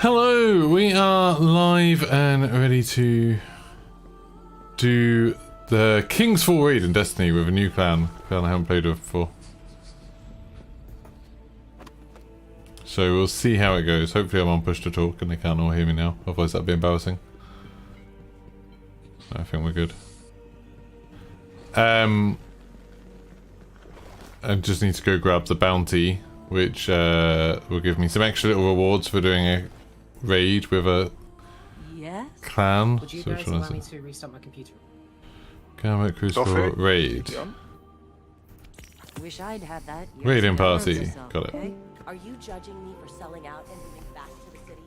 Hello, we are live and ready to do the King's Fall raid in Destiny with a new clan I haven't played with before. So we'll see how it goes. Hopefully I'm on push to talk and they can't all hear me now, otherwise that'd be embarrassing. I think we're good. I just need to go grab the bounty, which will give me some extra little rewards for doing a raid with a clan. Would you guys allow me to restart my computer? Gamut Crucible raid. Wish I'd had that. Raiding party. Got it. Okay. Are you judging me for selling out and moving back to the city?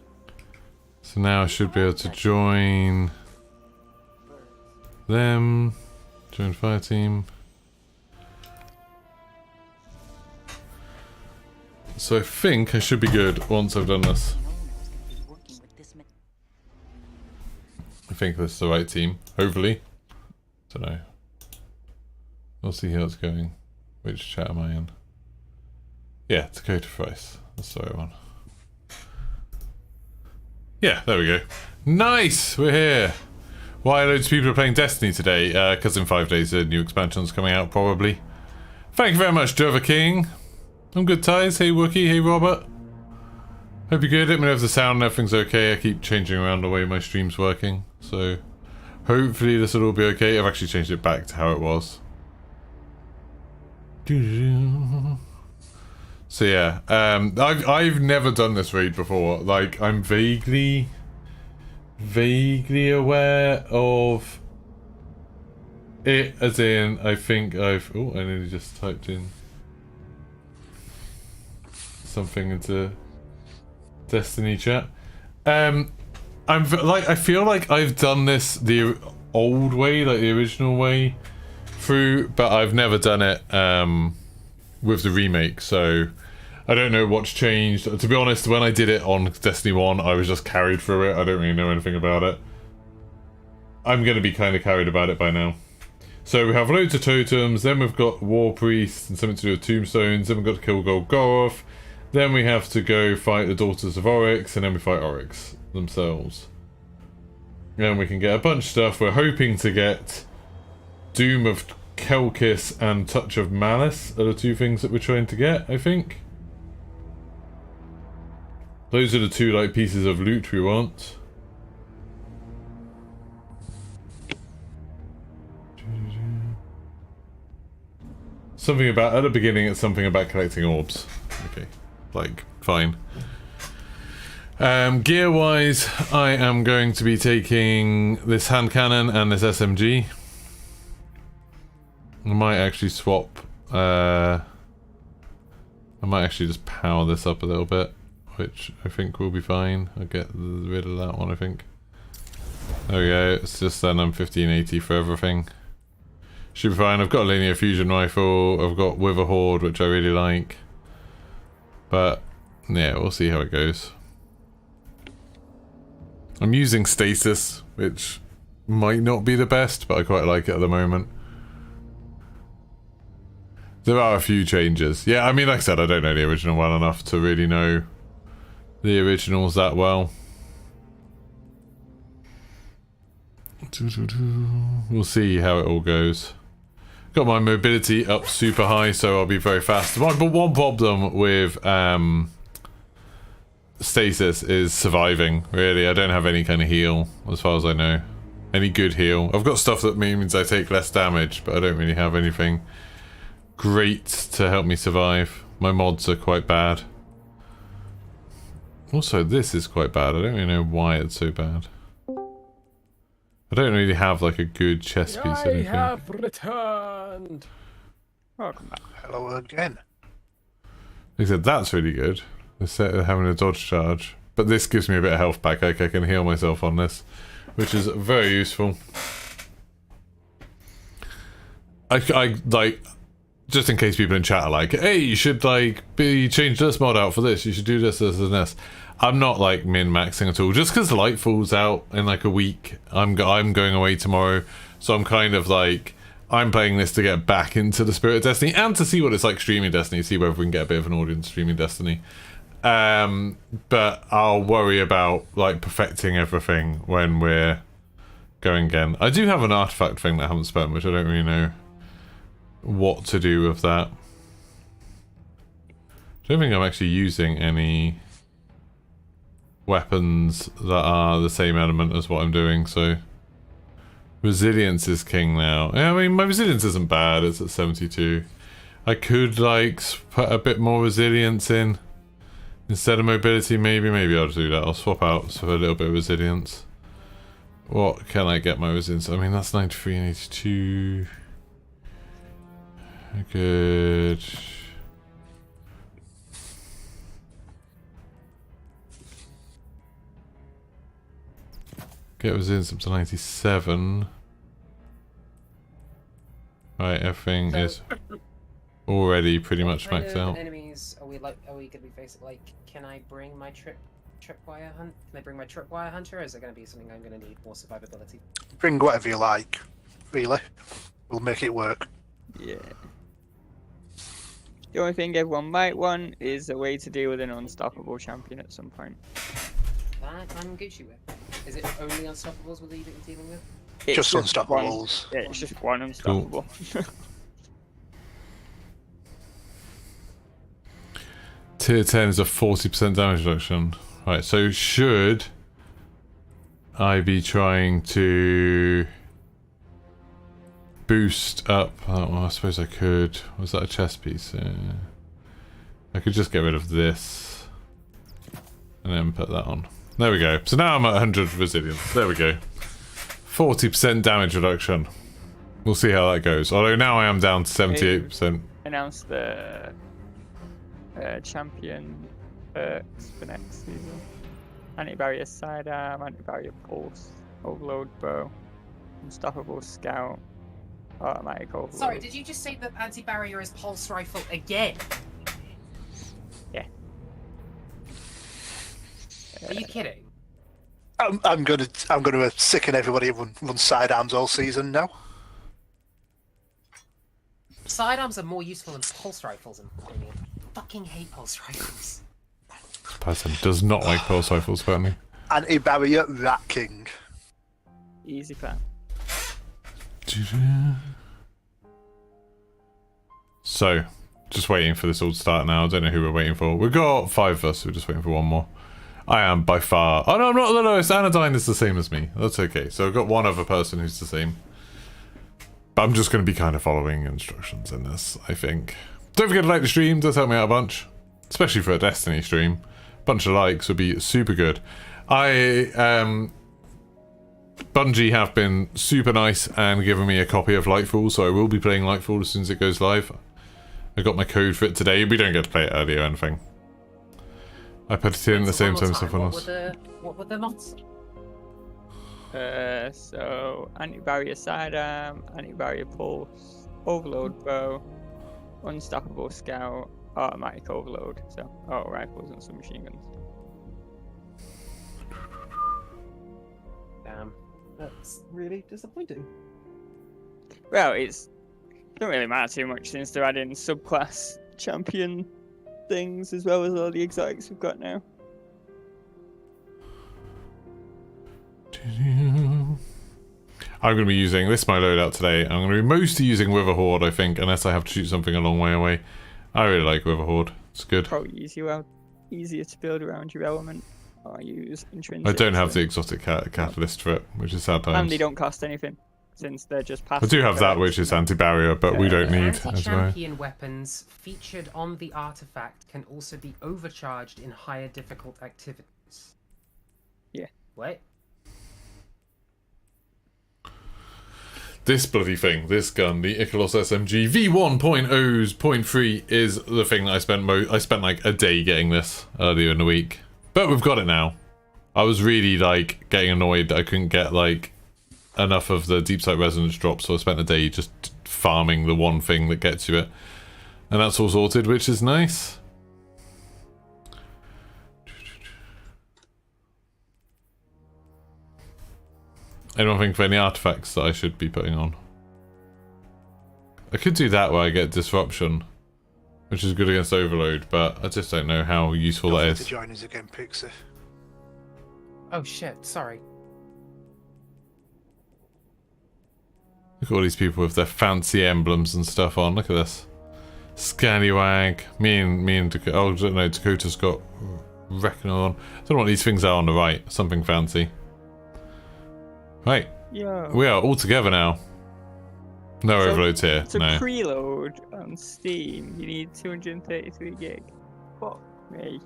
So now I should be able to join them. Join fire team. So I think I should be good once I've done this. I think this is the right team. Hopefully. Don't know. We'll see how it's going. Which chat am I in? Yeah, Dakota Price. That's the right one. Yeah, there we go. Nice! We're here! Why loads of people are playing Destiny today? Because in 5 days a new expansion's coming out, probably. Thank you very much, Dover King. I'm good, Ties. Hey, Wookie. Hey, Robert. Hope you're good. Let me know if the sound and everything's okay. I keep changing around the way my stream's working. So, hopefully this will all be okay. I've actually changed it back to how it was. So yeah, I've never done this raid before. Like, I'm vaguely aware of it, as in I think I've I nearly just typed in something into Destiny chat. I feel like I've done this the old way, like the original way through, but I've never done it with the remake, so I don't know what's changed. To be honest, when I did it on Destiny 1, I was just carried through it. I don't really know anything about it. I'm going to be kind of carried about it by now. So we have loads of totems, then we've got Warpriest and something to do with tombstones, then we've got to kill Golgoroth, then we have to go fight the daughters of Oryx, and then we fight Oryx themselves. And we can get a bunch of stuff. We're hoping to get Doom of Kelkis and Touch of Malice are the two things that we're trying to get, I think. Those are the two like pieces of loot we want. Something about, at the beginning it's something about collecting orbs. Okay, like, fine. Gear wise, I am going to be taking this hand cannon and this SMG. I might actually swap, I might actually just power this up a little bit, which I think will be fine. I'll get rid of that one, I think. There we go, it's just then I'm 1580 for everything. Should be fine. I've got a linear fusion rifle, I've got Wither Horde, which I really like. But, yeah, we'll see how it goes. I'm using stasis, which might not be the best, but I quite like it at the moment. There are a few changes. Yeah, I mean, like I said, I don't know the original well enough to really know the originals that well. We'll see how it all goes. Got my mobility up super high, so I'll be very fast. But one problem with stasis is surviving, really. I don't have any kind of heal, as far as I know. Any good heal. I've got stuff that means I take less damage, but I don't really have anything great to help me survive. My mods are quite bad. Also, this is quite bad. I don't really know why it's so bad. I don't really have like a good chest piece. I have returned. Welcome back. Hello again. Like I said, that's really good. Instead of having a dodge charge. But this gives me a bit of health back. Like I can heal myself on this, which is very useful. I like, just in case people in chat are like, hey, you should like change this mod out for this. You should do this, this, and this. I'm not like min-maxing at all. Just because Light falls out in like a week, I'm going away tomorrow, so I'm kind of like, I'm playing this to get back into the spirit of Destiny and to see what it's like streaming Destiny, see whether we can get a bit of an audience streaming Destiny. but I'll worry about like perfecting everything when we're going again. I do have an artifact thing that I haven't spent, which I don't really know what to do with that. I don't think I'm actually using any weapons that are the same element as what I'm doing, so resilience is king now. Yeah, I mean, my resilience isn't bad, it's at 72. I could like put a bit more resilience in instead of mobility, maybe I'll do that. I'll swap out for a little bit of resilience. What can I get my resilience? I mean, that's 93 and 82. Good. Get resilience up to 97. Right, everything is already pretty much maxed out. Enemies are we gonna be facing? Like, can I bring my tripwire hunt? Can I bring my tripwire hunter? Or is it gonna be something I'm gonna need more survivability? Bring whatever you like, really. We'll make it work. Yeah. The only thing everyone might want is a way to deal with an unstoppable champion at some point. That I'm Gucci with. Is it only unstoppables we're dealing with? It's Just unstoppables. Yeah, it's just one unstoppable. Cool. Tier 10 is a 40% damage reduction. Right, so should I be trying to boost up? Oh, well, I suppose I could. Was that a chest piece? Yeah. I could just get rid of this and then put that on. There we go. So now I'm at 100 resilience. There we go. 40% damage reduction. We'll see how that goes. Although now I am down to 78%. Announce the champion perks for next season. Anti-barrier sidearm, anti-barrier pulse, overload bow, unstoppable scout, automatic overload. Sorry, did you just say that anti-barrier is pulse rifle again? Yeah. Are you kidding? I'm gonna sicken everybody and run sidearms all season now. Sidearms are more useful than pulse rifles, in my opinion. I fucking hate pulse rifles. This person does not like pulse rifles, apparently. Anti-barrier rat king. Easy plan. So, just waiting for this all to start now. I don't know who we're waiting for. We've got 5 of us, so we're just waiting for one more. I am by far... Oh no, I'm not the lowest. Anodyne is the same as me. That's okay. So I've got one other person who's the same. But I'm just going to be kind of following instructions in this, I think. Don't forget to like the stream. Does help me out a bunch. Especially for a Destiny stream. Bunch of likes would be super good. Bungie have been super nice and given me a copy of Lightfall, so I will be playing Lightfall as soon as it goes live. I got my code for it today. We don't get to play it early or anything. I put it in at the same time as everyone else. What were the mods? So anti-barrier sidearm, anti-barrier pulse, overload bow, unstoppable scout, automatic overload. So auto rifles and some machine guns. Damn, that's really disappointing. Well, it don't really matter too much since they're adding subclass champion things as well as all the exotics we've got now. I'm going to be using this my loadout today. I'm going to be mostly using Wither Horde, I think, unless I have to shoot something a long way away. I really like Wither Horde. It's good. Probably easier to build around your element or use intrinsic. I don't have the exotic catalyst for it, which is sad times. And they don't cost anything since they're just passive. I do have that, which is anti-barrier, but we don't need as well. Anti-champion weapons featured on the artifact can also be overcharged in higher difficult activities. Yeah. Wait. This bloody thing, this gun, the Ikalos SMG V1.0's .3 is the thing that I spent like a day getting this earlier in the week. But we've got it now. I was really like getting annoyed that I couldn't get like enough of the deep sight resonance drop, so I spent a day just farming the one thing that gets you it. And that's all sorted, which is nice. Anyone think of any artifacts that I should be putting on? I could do that where I get disruption, which is good against Overload, but I just don't know how useful that To is. join us again, Pixie. Oh shit, sorry. Look at all these people with their fancy emblems and stuff on. Look at this. Scallywag. Me and Dakota. Oh, no, Dakota's got Reckoner on. I don't know what these things are on the right. Something fancy. Right. Yeah. We are all together now. No So- overloads here. To No. preload on Steam, you need 233 gig. Fuck me.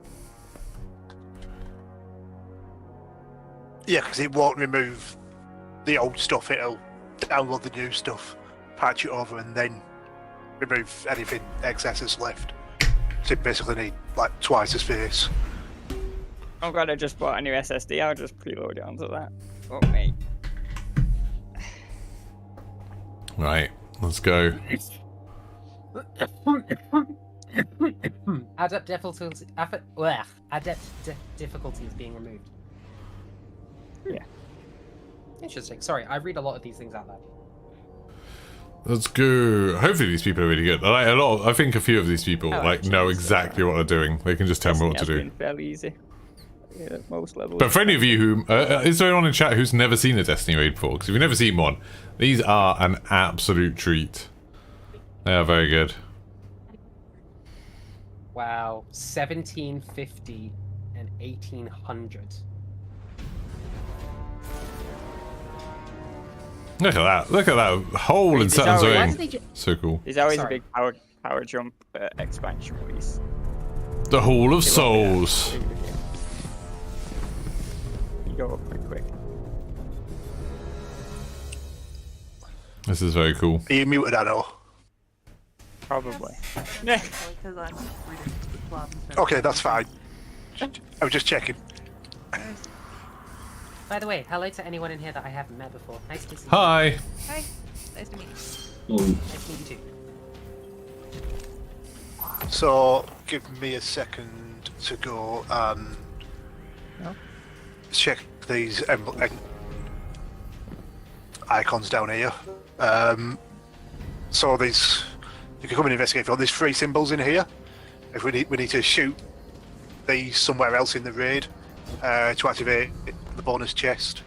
Yeah, because it won't remove the old stuff. It'll download the new stuff, patch it over, and then remove anything excess that's left. So you basically need like twice the space. I'm glad I just bought a new SSD. I'll just preload it onto that. Fuck me. Right. Let's go. Adept difficulty is being removed. Yeah. Interesting. Sorry, I read a lot of these things out loud. Let's go. Hopefully these people are really good. I think a few of these people Oh, like know actually, exactly what they're doing. They can just tell me what to Destiny has do. been fairly easy. Yeah, at most levels. But for any of you who is there anyone in chat who's never seen a Destiny raid before? Because if you've never seen one, these are an absolute treat. They are very good. Wow, 1750 and 1800. Look at that! Look at that hole in Wait, Saturn's why ring. did they ju- So cool. There's always Sorry. a big power jump expansion release. The Hall of It won't be that Souls. big of a deal. You go up pretty quick. This is very cool. Are you muted, I know? Probably. Because I'm reading the club instead of- Okay, that's fine. I was just checking. By the way, hello to anyone in here that I haven't met before. Nice to see you. Hi. Hi, nice to meet you. Nice to meet you too. So, give me a second to go and No. check these icons down here. So these, you can come and investigate. There's 3 symbols in here. If we need to shoot these somewhere else in the raid to activate the bonus chest.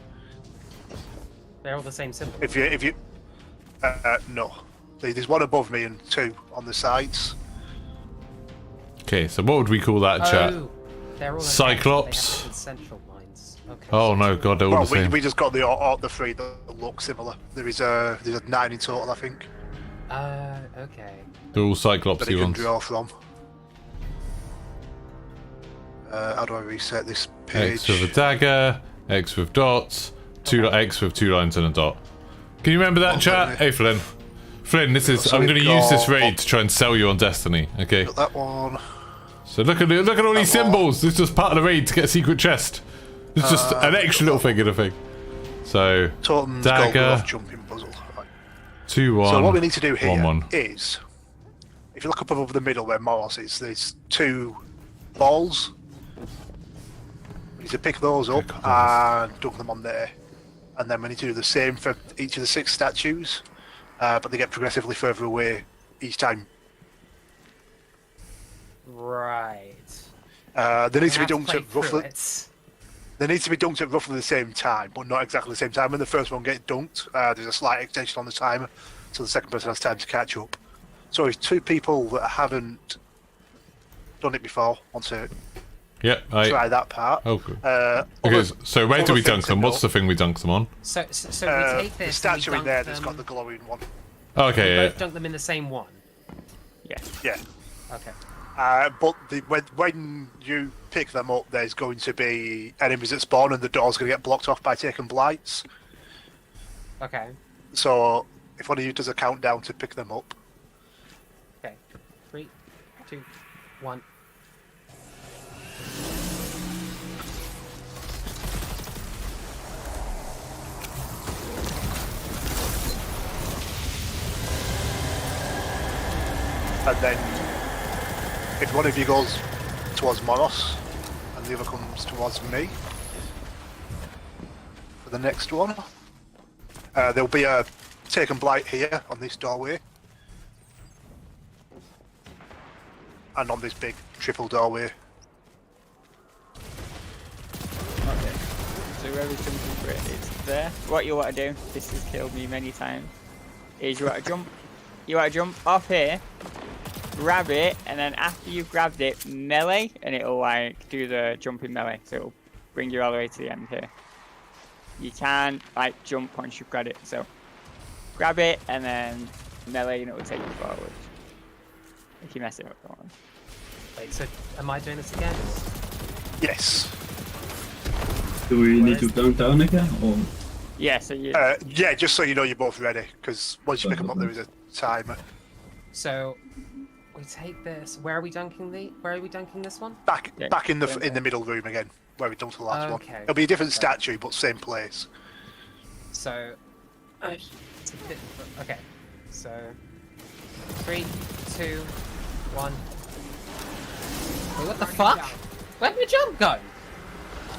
They're all the same symbol. If you no, there's 1 above me and 2 on the sides. Okay, so what would we call that, chat? Oh, they're all Cyclops. They have different central lines. Okay. Oh no, God, they're all Well, the same. we just got the 3 that look similar. There's a 9 in total, I think, Okay. They're all that you Cyclopsy can ones. draw from. How do I reset this page? X with a dagger, X with dots, X with 2 lines and a dot. Can you remember that, chat? Hey, Flynn. Flynn, this is. So I'm going to we've use this got- raid to try and sell you on Destiny. Okay. Got that one. So look at all these symbols. This is just part of the raid to get a secret chest. It's just an extra little thing in a thing. So Totems dagger, Golgoroth jumping puzzle. Right. 2 1. So what we need to do here 1 1. is, if you look up above the middle where Morse is, there's 2 balls. We need to pick those up and dunk them on there. And then we need to do the same for each of the 6 statues, but they get progressively further away each time. Right. They need to be We'll have dunked play at through roughly. it. They need to be dunked at roughly the same time, but not exactly the same time. When the first one gets dunked, there's a slight extension on the timer, so the second person has time to catch up. So if 2 people that haven't done it before want to Yep. try that part. Oh, good. Other- Okay, so where do other we dunk things them? to What's note, the thing we dunk them on? So we take this. the and we statue in dunk there that's them, got the glowing one. Okay, we yeah. both dunk them in the same one. Yeah. Yeah. Okay. But when you pick them up, there's going to be enemies that spawn, and the door's going to get blocked off by taking blights. Okay. So if one of you does a countdown to pick them up, Okay. 3, 2, 1. and then if one of you goes towards Moros and the other comes towards me for the next one, there'll be a taken blight here on this doorway. and on this big triple doorway. Okay. So whoever's jumping for it, it's there. What you want to do, this has killed me many times, is you want to jump. You want to jump off here, grab it, and then after you've grabbed it, melee, and it'll like do the jumping melee. So it'll bring you all the way to the end here. You can like jump once you've grabbed it. So grab it and then melee, and it will take you forward. If you mess it up, go on. Wait, so am I doing this again? Yes. Do we need to count down again, or? Yeah, so you. Yeah, just so you know you're both ready, because once you pick them up, there is a timer. So we take this. Where are we dunking this one? Back Yeah, in the middle room again, where we dumped the last one. Okay. It'll be a different statue, but same place. So, okay. So, 3, 2, 1. Wait, what the fuck? Where did the jump go?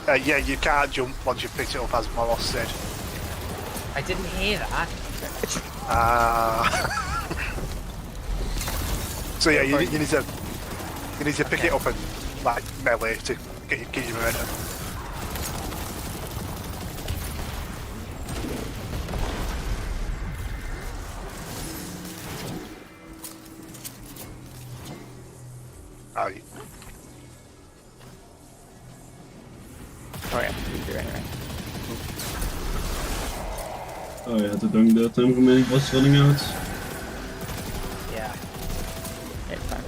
Yeah, you can't jump once you've picked it up, as Moros said. I didn't hear that. So yeah, you need to pick it up and like melee to get your momentum. Oh, Oh yeah, you do anyway. Oh yeah, the time remaining was running out. Yeah. It's fine.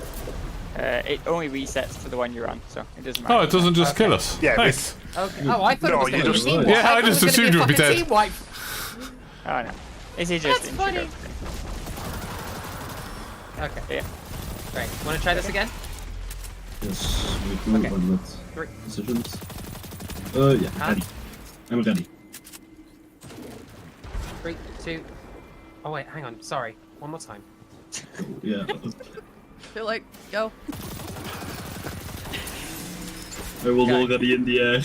It only resets to the one you're on, so it doesn't matter. Oh, it doesn't just kill us. Yeah, Nice. Okay. Oh, I thought No, it was going you to be just- team wipe. Yeah, I thought it just was gonna assumed you would be fucking dead. team wipe. Oh no. This is just That's funny. introductory. Okay. Yeah. Great. Want to try this again? Yes, we do, Okay. but not Three. decisions. Yeah, Huh? ready. I'm ready. 3, 2. Oh wait, hang on. Sorry. One more time. Yeah. Feel like go. I was Go. already in the air.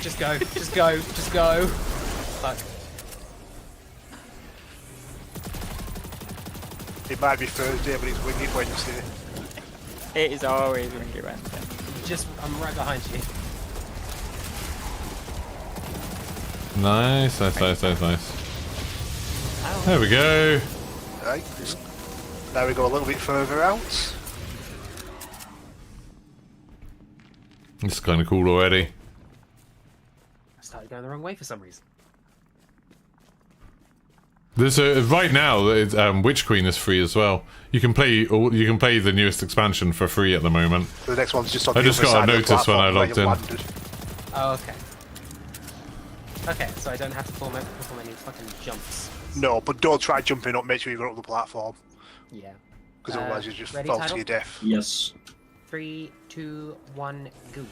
Just go. Just go. Just go. Fuck. it might be Thursday, but it's windy Wednesday. It is always Windy Wednesday. I'm right behind you. Nice. Ow. There we go. Right. Now we go a little bit further out. It's kind of cool already. I started going the wrong way for some reason. There's right now. Witch Queen is free as well. You can play the newest expansion for free at the moment. The next one's just on I the just other got a side of the notice when I platform where logged you in. landed. Oh, okay. Okay, so I don't have to perform any fucking jumps. No, but don't try jumping up. Make sure you go up the platform, Yeah. because otherwise you just ready, fall title? to your death. Yes. 3, 2, 1, go.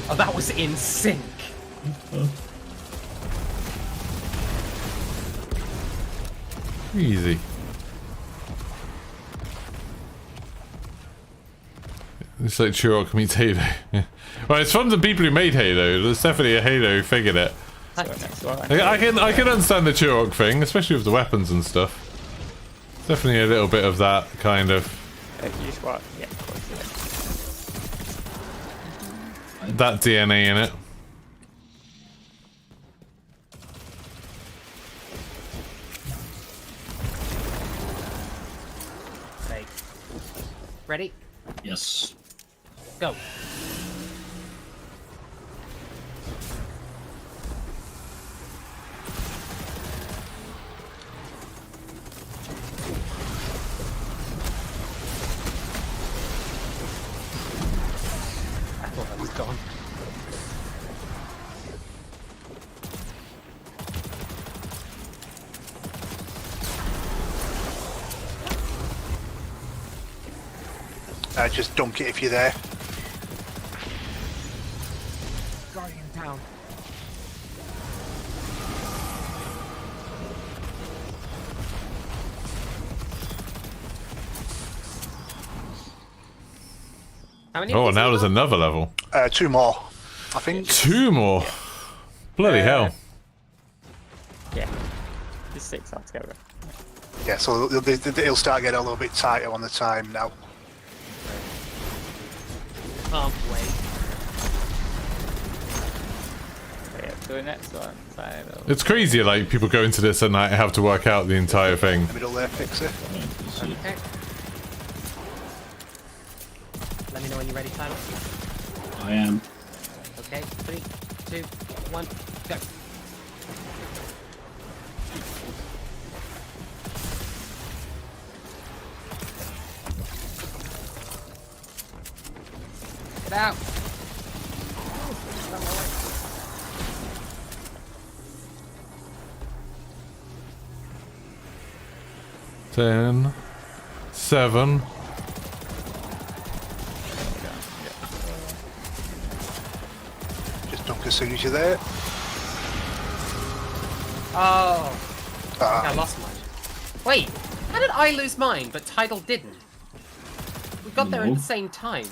Oh, that was in sync. Easy. It's like Turok meets Halo. Well, it's from the people who made Halo. There's definitely a Halo who figured it. So next one. I can understand the Turok thing, especially with the weapons and stuff. Definitely a little bit of that kind of You just what? Yeah, of course. Yeah. that DNA in it. Okay. Ready? Yes. Go. I thought that was gone. Just dunk it if you're there. Guardian down. How many? Oh, of these now are there's there? another level. 2 more, I think. 2 more. Bloody hell. Yeah. There's 6 altogether. Yeah, so it'll start getting a little bit tighter on the time now. Can't wait. Okay, up to the next one. Side of... It's crazy, like, people go into this and I have to work out the entire thing. In the middle there, fix it. Okay. Let me know when you're ready, Tyler. I am. Okay, 3, 2, 1, go. Get out. Ten, 7. Just dunk as soon as you're there. Oh, I think I lost mine. Wait, how did I lose mine, but Tidal didn't? We got there at No. the same time.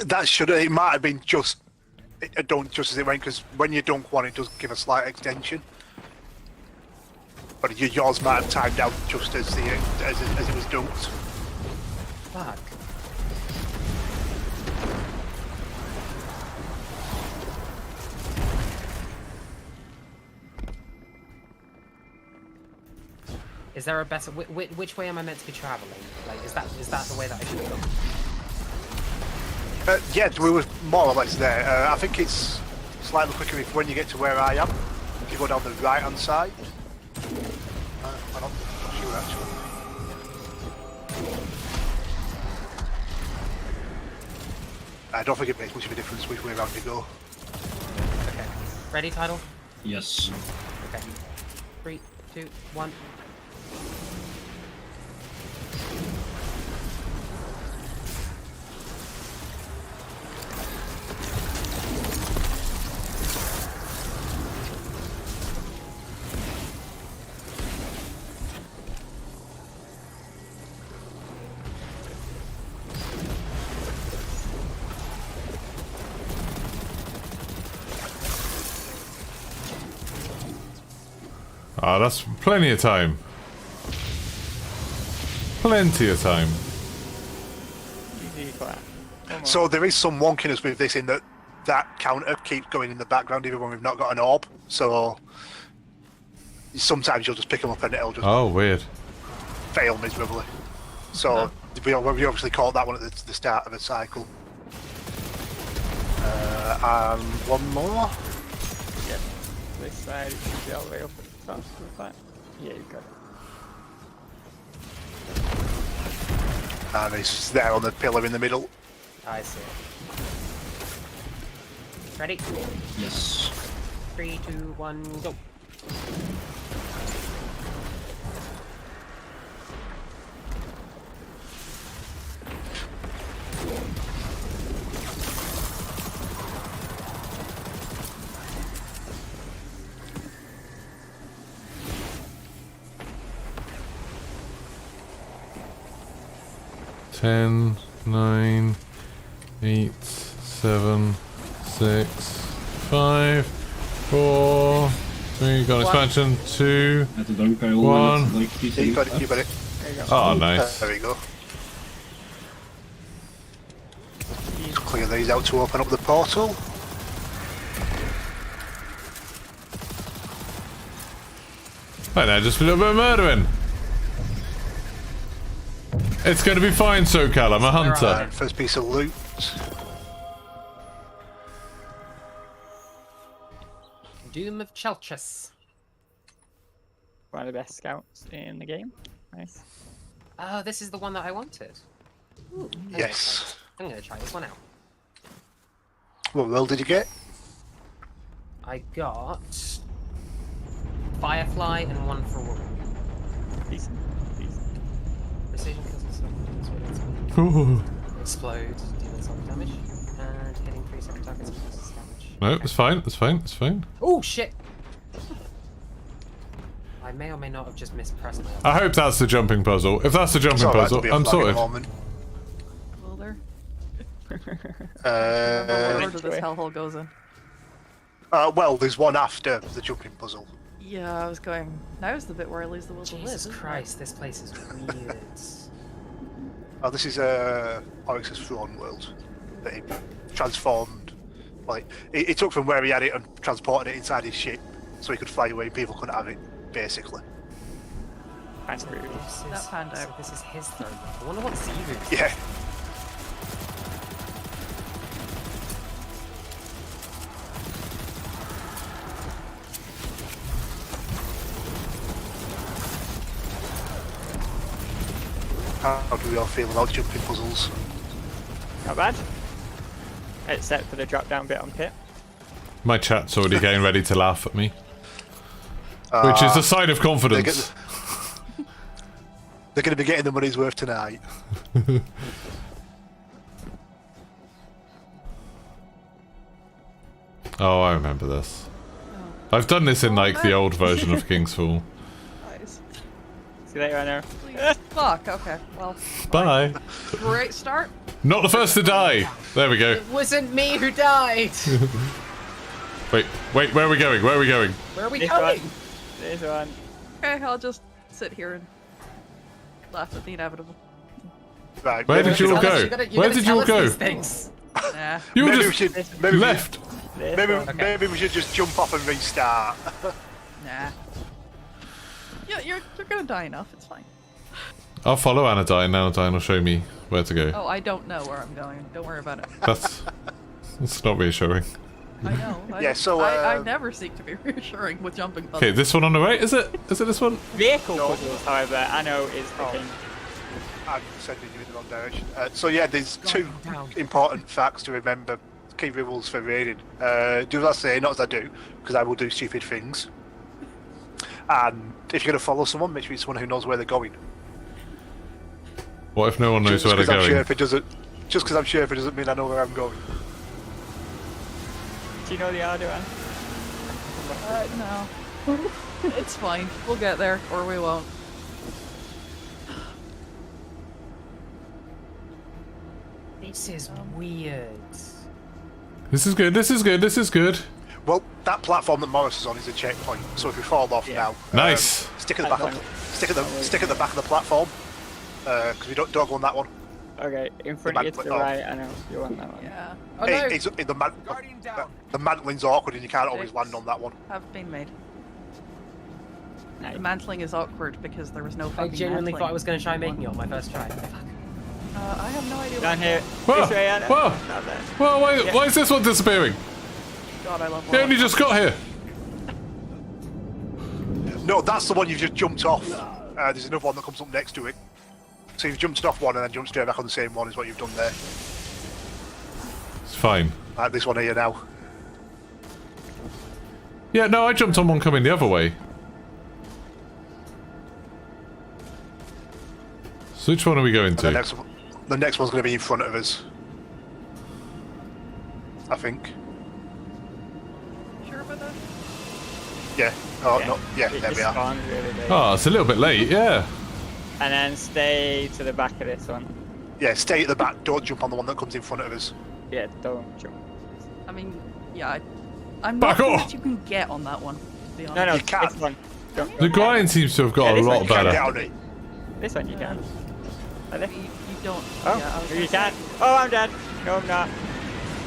That should, it might have been just, don't just as it went, because when you dunk one, it does give a slight extension. But yours might have timed out just as as it was dunked. Fuck. Is there a better? Which way am I meant to be traveling? Like, is that the way that I should go? Yeah, we were more or less there. I think it's slightly quicker when you get to where I am. If you go down the right hand side. I'm not sure actually. I don't think it makes much of a difference which way around you go. Okay. Ready, Tidal? Yes. Okay. 3, 2, 1. Ah, that's plenty of time. Plenty of time. Easy clap. Come on. So there is some wonkiness with this in that counter keeps going in the background even when we've not got an orb. So sometimes you'll just pick them up and it'll just Oh, weird. fail miserably. So we obviously caught that one at the start of the cycle. And one more. Yeah. This side, it should be all the way up at the top. Like that. Yeah, you got it. And it's there on the pillar in the middle. I see. Ready? Yes. 3, 2, 1, go. Ten, 9, 8, 7, 6, 5, 4, 3. Got expansion. 2. At the dunk, I One. always like these Yeah, you got things. it, you got it. There you go. Oh, nice. There we go. Just clear these out to open up the portal. Right now, just a little bit of murdering. It's going to be fine, SoCal. I'm a hunter. And first piece of loot. Doom of Chelchus. One of the best scouts in the game. Nice. Oh, this is the one that I wanted. Ooh, Yes. I'm gonna try this one out. What roll did you get? I got Firefly and 1 for woman. Decent. Decent. Precision kills itself. Ooh. Explode, dealing self damage, and hitting 3 separate targets causes damage. No, it's fine. It's fine. It's fine. Oh shit! I may or may not have just mispressed my. I hope that's the jumping puzzle. If that's the jumping It's alright puzzle, to be a I'm flag at the sorted. moment. Well, there. What Uh, order this hellhole goes in? well, there's one after the jumping puzzle. Yeah, I was going. Now's the bit where I lose the will to live. Jesus isn't it? Christ, this place is weird. Oh, this is Oryx's throne world that he transformed. Like he took from where he had it and transported it inside his ship, so he could fly away and people couldn't have it, basically. That's rude. That panned So out. this is his throne. I wonder what Zeru's. Yeah. How do we all feel about jumping puzzles? Not bad. Except for the drop down bit on Pit. My chat's already getting ready to laugh at me. Which is a sign of confidence. They're going to be getting the money's worth tonight. Oh, I remember this. I've done this in like the old version of King's Fall. Nice. See you later, I know. Please. Fuck. Okay. Well. Bye. Great start. Not the first to die. There we go. It wasn't me who died! Wait, where are we going? Where are we going? Where are we This going? one. This one. Okay, I'll just sit here and laugh at the inevitable. Right. Where did you all Tell us- go? you Where gotta did tell you all us go? these things. Nah. You Maybe we just should. Maybe left. This Maybe, one. maybe we should just jump off and restart. Nah. Yeah, you're gonna die enough. It's fine. I'll follow Anodyne. Anodyne will show me where to go. Oh, I don't know where I'm going. Don't worry about it. That's not reassuring. I know. Yeah, so, I never seek to be reassuring with jumping puzzles. Okay, this one on the right, is it? Is it this one? Vehicle puzzles, however, I know is the king. I'm sending you in the wrong direction. So yeah, there's two important facts to remember. Key rules for raiding. Do as I say, not as I do, because I will do stupid things. And if you're going to follow someone, make sure it's someone who knows where they're going. What if no one knows Just where they're 'cause I'm going? sure if it doesn't, just because I'm sure if it doesn't mean I know where I'm going. Do you know the Arduan? No. It's fine. We'll get there, or we won't. This is weird. This is good, this is good, this is good. Well, that platform that Morris is on is a checkpoint. So if we fall off now, Nice. stick at the back. Stick at the back of the platform, because we don't go on that one. Okay, in front of you to the right, I know. You want that one. Yeah. Oh no! The mantling's awkward and you can't always land on that one. Have been made. Nice. The mantling is awkward because there was no I fucking genuinely mantling. thought I was going to try making it on my first try. Fuck. I have no idea. Down here. Whoa, This way, Anna. whoa. Not there. Well, why is this one disappearing? God, I love He only just got here. No, that's the one you've just jumped off. There's another one that comes up next to it. So you've jumped off one and then jumped straight back on the same one is what you've done there. It's fine. Like this one here now. Yeah, no, I jumped on one coming the other way. So which one are we going And the to? next one's going to be in front of us. I think. Sure about that? Yeah. Oh, Yeah. no. Yeah, It there we just are. spawned really late. Oh, it's a little bit late, yeah. And then stay to the back of this one. Yeah, stay at the back. Don't jump on the one that comes in front of us. Yeah, don't jump. I mean, yeah. I'm Back not sure off! what you can get on that one. To be honest. No, no, You can't. this one. Jump. The grind seems to have got Yeah, a this one lot you Can't get better. on it. This one you can. Are they? You don't. Oh, yeah, I was you gonna can. say- Oh, I'm dead. No, I'm not.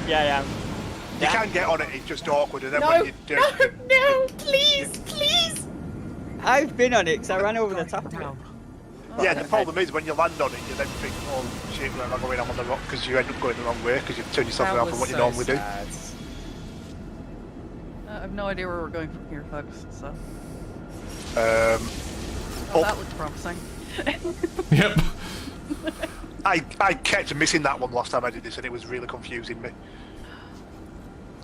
Yeah, I am. You can get on it, it's just awkward, and then No! when you do, No! Please! Please! I've been on it because I ran over the top of it. Down. yeah, the problem is when you land on it, you then think, oh shit, where am I going? I'm on the rock, because you end up going the wrong way because you've turned yourself That around was from what you so normally do. sad. I have no idea where we're going from here, folks. So. Oh. That looks promising. Yep. I kept missing that one last time I did this, and it was really confusing me.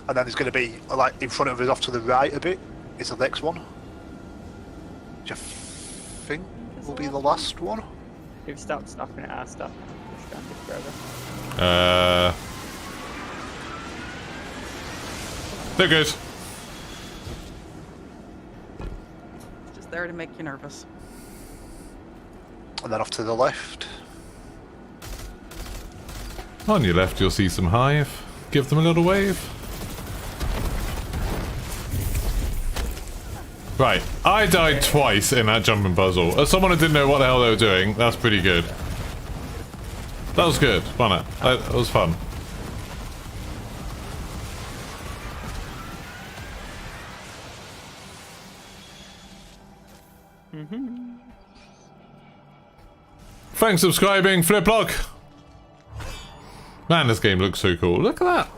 And then there's going to be, like, in front of us off to the right a bit, is the next one. Which I think will be the last one. You've stopped stopping at our stop. We're stranded forever. They're good. It's just there to make you nervous. And then off to the left. On your left, you'll see some hive. Give them a little wave. Right, I died twice in that jumping puzzle. As someone who didn't know what the hell they were doing, that's pretty good. That was good, wasn't it? That was fun. Thanks for subscribing, Fliplock. Man, this game looks so cool. Look at that.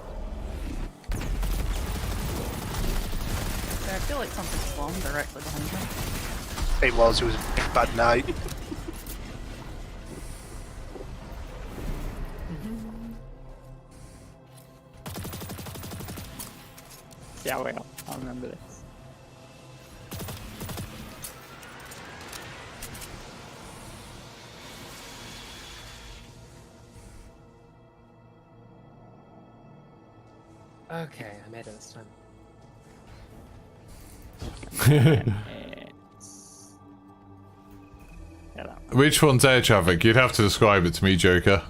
I feel like something's spawned directly behind me. It was a bad night. Yeah, well, I'll remember this. Okay, I made it this time. Which one's air traffic? You'd have to describe it to me, Joker.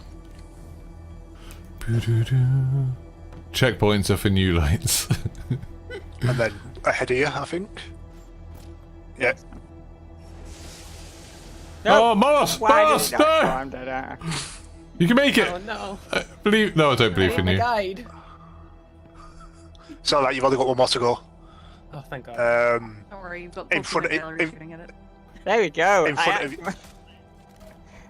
Checkpoints are for new lights. And then ahead of you, I think. Yeah. Oh, Moss! Why Moss! did that? Oh, No! I'm dead. You can make it! Oh no! Believe. No, I don't believe in you. Guide. So like you've only got one more to go. Oh, thank God. Don't worry, you've got In the front of it- gallery shooting at it. There we go. In front of you.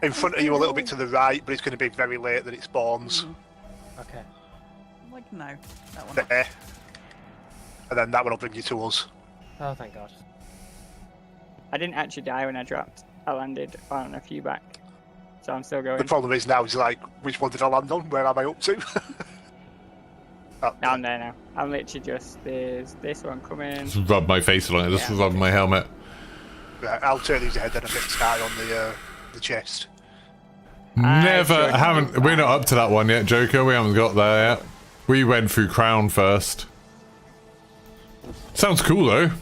In front of you a little bit to the right, but it's going to be very late that it spawns. Okay. Like, no. That one. There. And then that one will bring you to us. Oh, thank God. I didn't actually die when I dropped. I landed on a few back. So I'm still going. The problem is now is like, which one did I land on? Where am I up to? Oh, I'm there now. I'm literally just, there's this one coming. Just rub my face along it. Just Yeah. rub my helmet. right, I'll turn these ahead then and get started on the chest. Never, haven't. We're not up to that one yet, Joker. We haven't got there yet. We went through Crown first. Sounds cool though.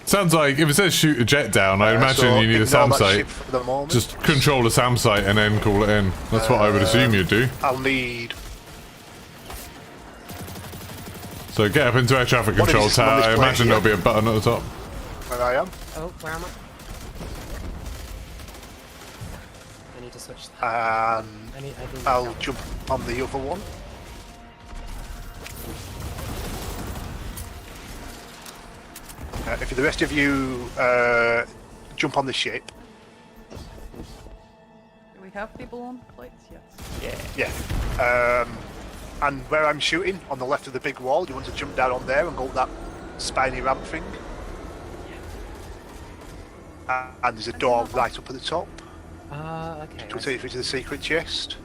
Sounds like if it says shoot a jet down, I imagine So you need a ignore SAM that site. ship for the moment. Just control the SAM site and then call it in. That's what I would assume you'd do. I'll need. So get up into air traffic What control is this on tower. this I plane imagine here? there'll be a button at the top. Where I am. Oh, where am I? I need to switch. And I need I'll help. jump on the other one. If the rest of you jump on the ship, Do we have people on plates? Yes. yeah. And where I'm shooting, on the left of the big wall, you want to jump down on there and go up that spiny ramp thing. And there's a door right up at the top. Okay. Which will take you to the secret chest.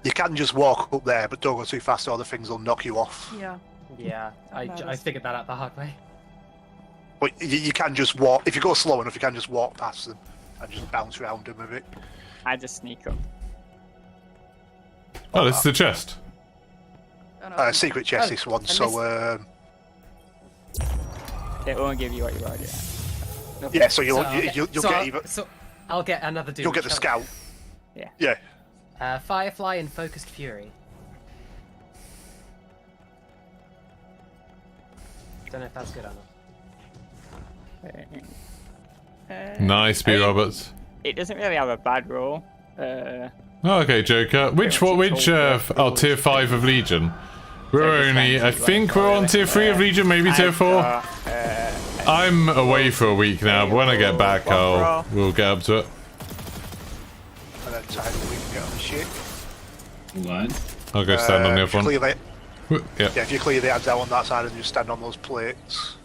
You can just walk up there, but don't go too fast or the things will knock you off. Yeah. Yeah, I figured that out the hard way. But you can just walk, if you go slow enough, you can just walk past them and just bounce around them a bit. I just sneak up. Oh, this is the chest. Oh, no. Secret chest, Oh, this one, and so It won't give you what you already have. yeah, so you'll so get even, So I'll get another dude. you'll get the scout. Yeah. Yeah. Firefly and Focused Fury. Don't know if that's good or not. Nice, B. I mean, Roberts. It doesn't really have a bad roll. Oh, okay, Joker. Which much which it's all oh, tier 5 of Legion. We're just only, I like think we're on tier 3 of Legion, maybe tier 4. I'm away for a week now, but when I get back, we'll get up to it. And then time we can get on the ship. Alright. I'll go stand on the If you other one. clear the, Yeah. yeah, if you clear the ads out on that side and just stand on those plates.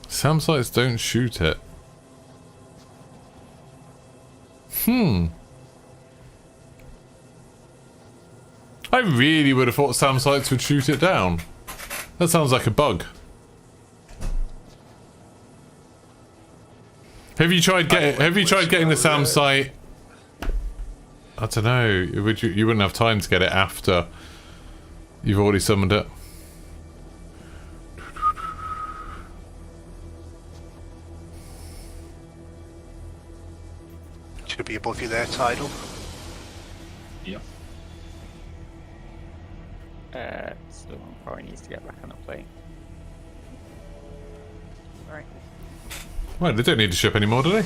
SAM sites don't shoot it. I really would have thought SAM sites would shoot it down. That sounds like a bug. Have you tried getting the SAM site? I don't know. You wouldn't have time to get it after you've already summoned it. Should be above you there, Tidal. Yep. Still probably needs to get back on the plate. Alright. Right, they don't need to ship anymore, do they?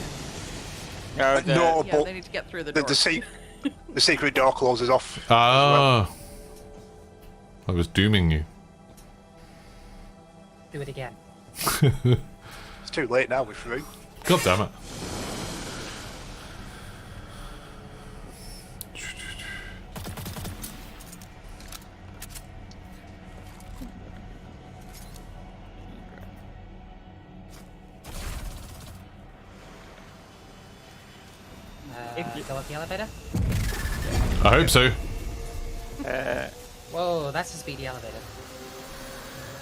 No, No, Yeah, but they need to get through the the, door. the secret door closes off. Ah. I was dooming you. Do it again. It's too late now, we're through. God damn it. Go up the elevator. I hope so. Whoa, that's a speedy elevator.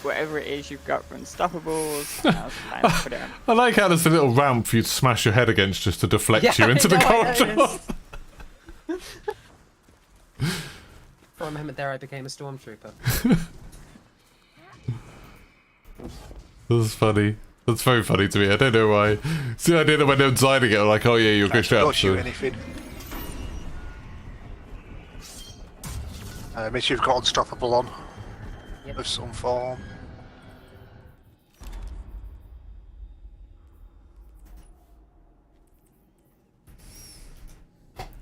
Whatever it is you've got for unstoppables, now's the time to put it on. I like how there's a little ramp for you to smash your head against just to deflect you into the corridor. For a moment there, I became a stormtrooper. That's funny. That's very funny to me. I don't know why. See the idea that when they're designing it, I'm like, oh yeah, you'll go straight Don't up. shoot anything. Make sure you've got unstoppable on. Yep. Of some form.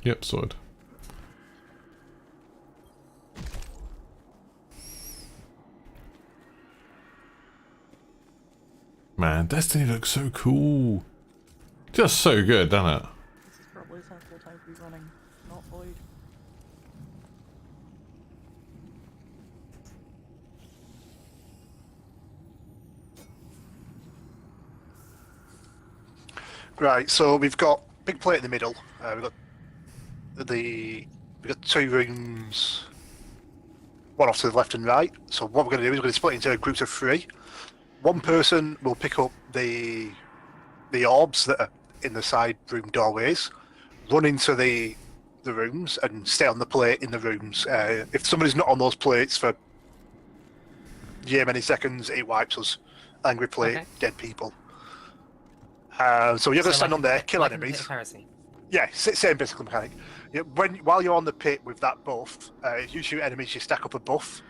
Yep, sorted. Man, Destiny looks so cool. Just so good, doesn't it? This is probably sensible time to be running, not void. Right, so we've got big plate in the middle. We've got two rooms, one off to the left and right. So what we're going to do is we're going to split into groups of three. One person will pick up the orbs that are in the side room doorways, run into the rooms and stay on the plate in the rooms. If somebody's not on those plates for many seconds, it wipes us. Angry plate, Okay. dead people. So you're going to stand like on there, the- kill like in the enemies. Pit of Heresy. Yeah, same basic mechanic. Yeah, while you're on the pit with that buff, if you shoot enemies, you stack up a buff.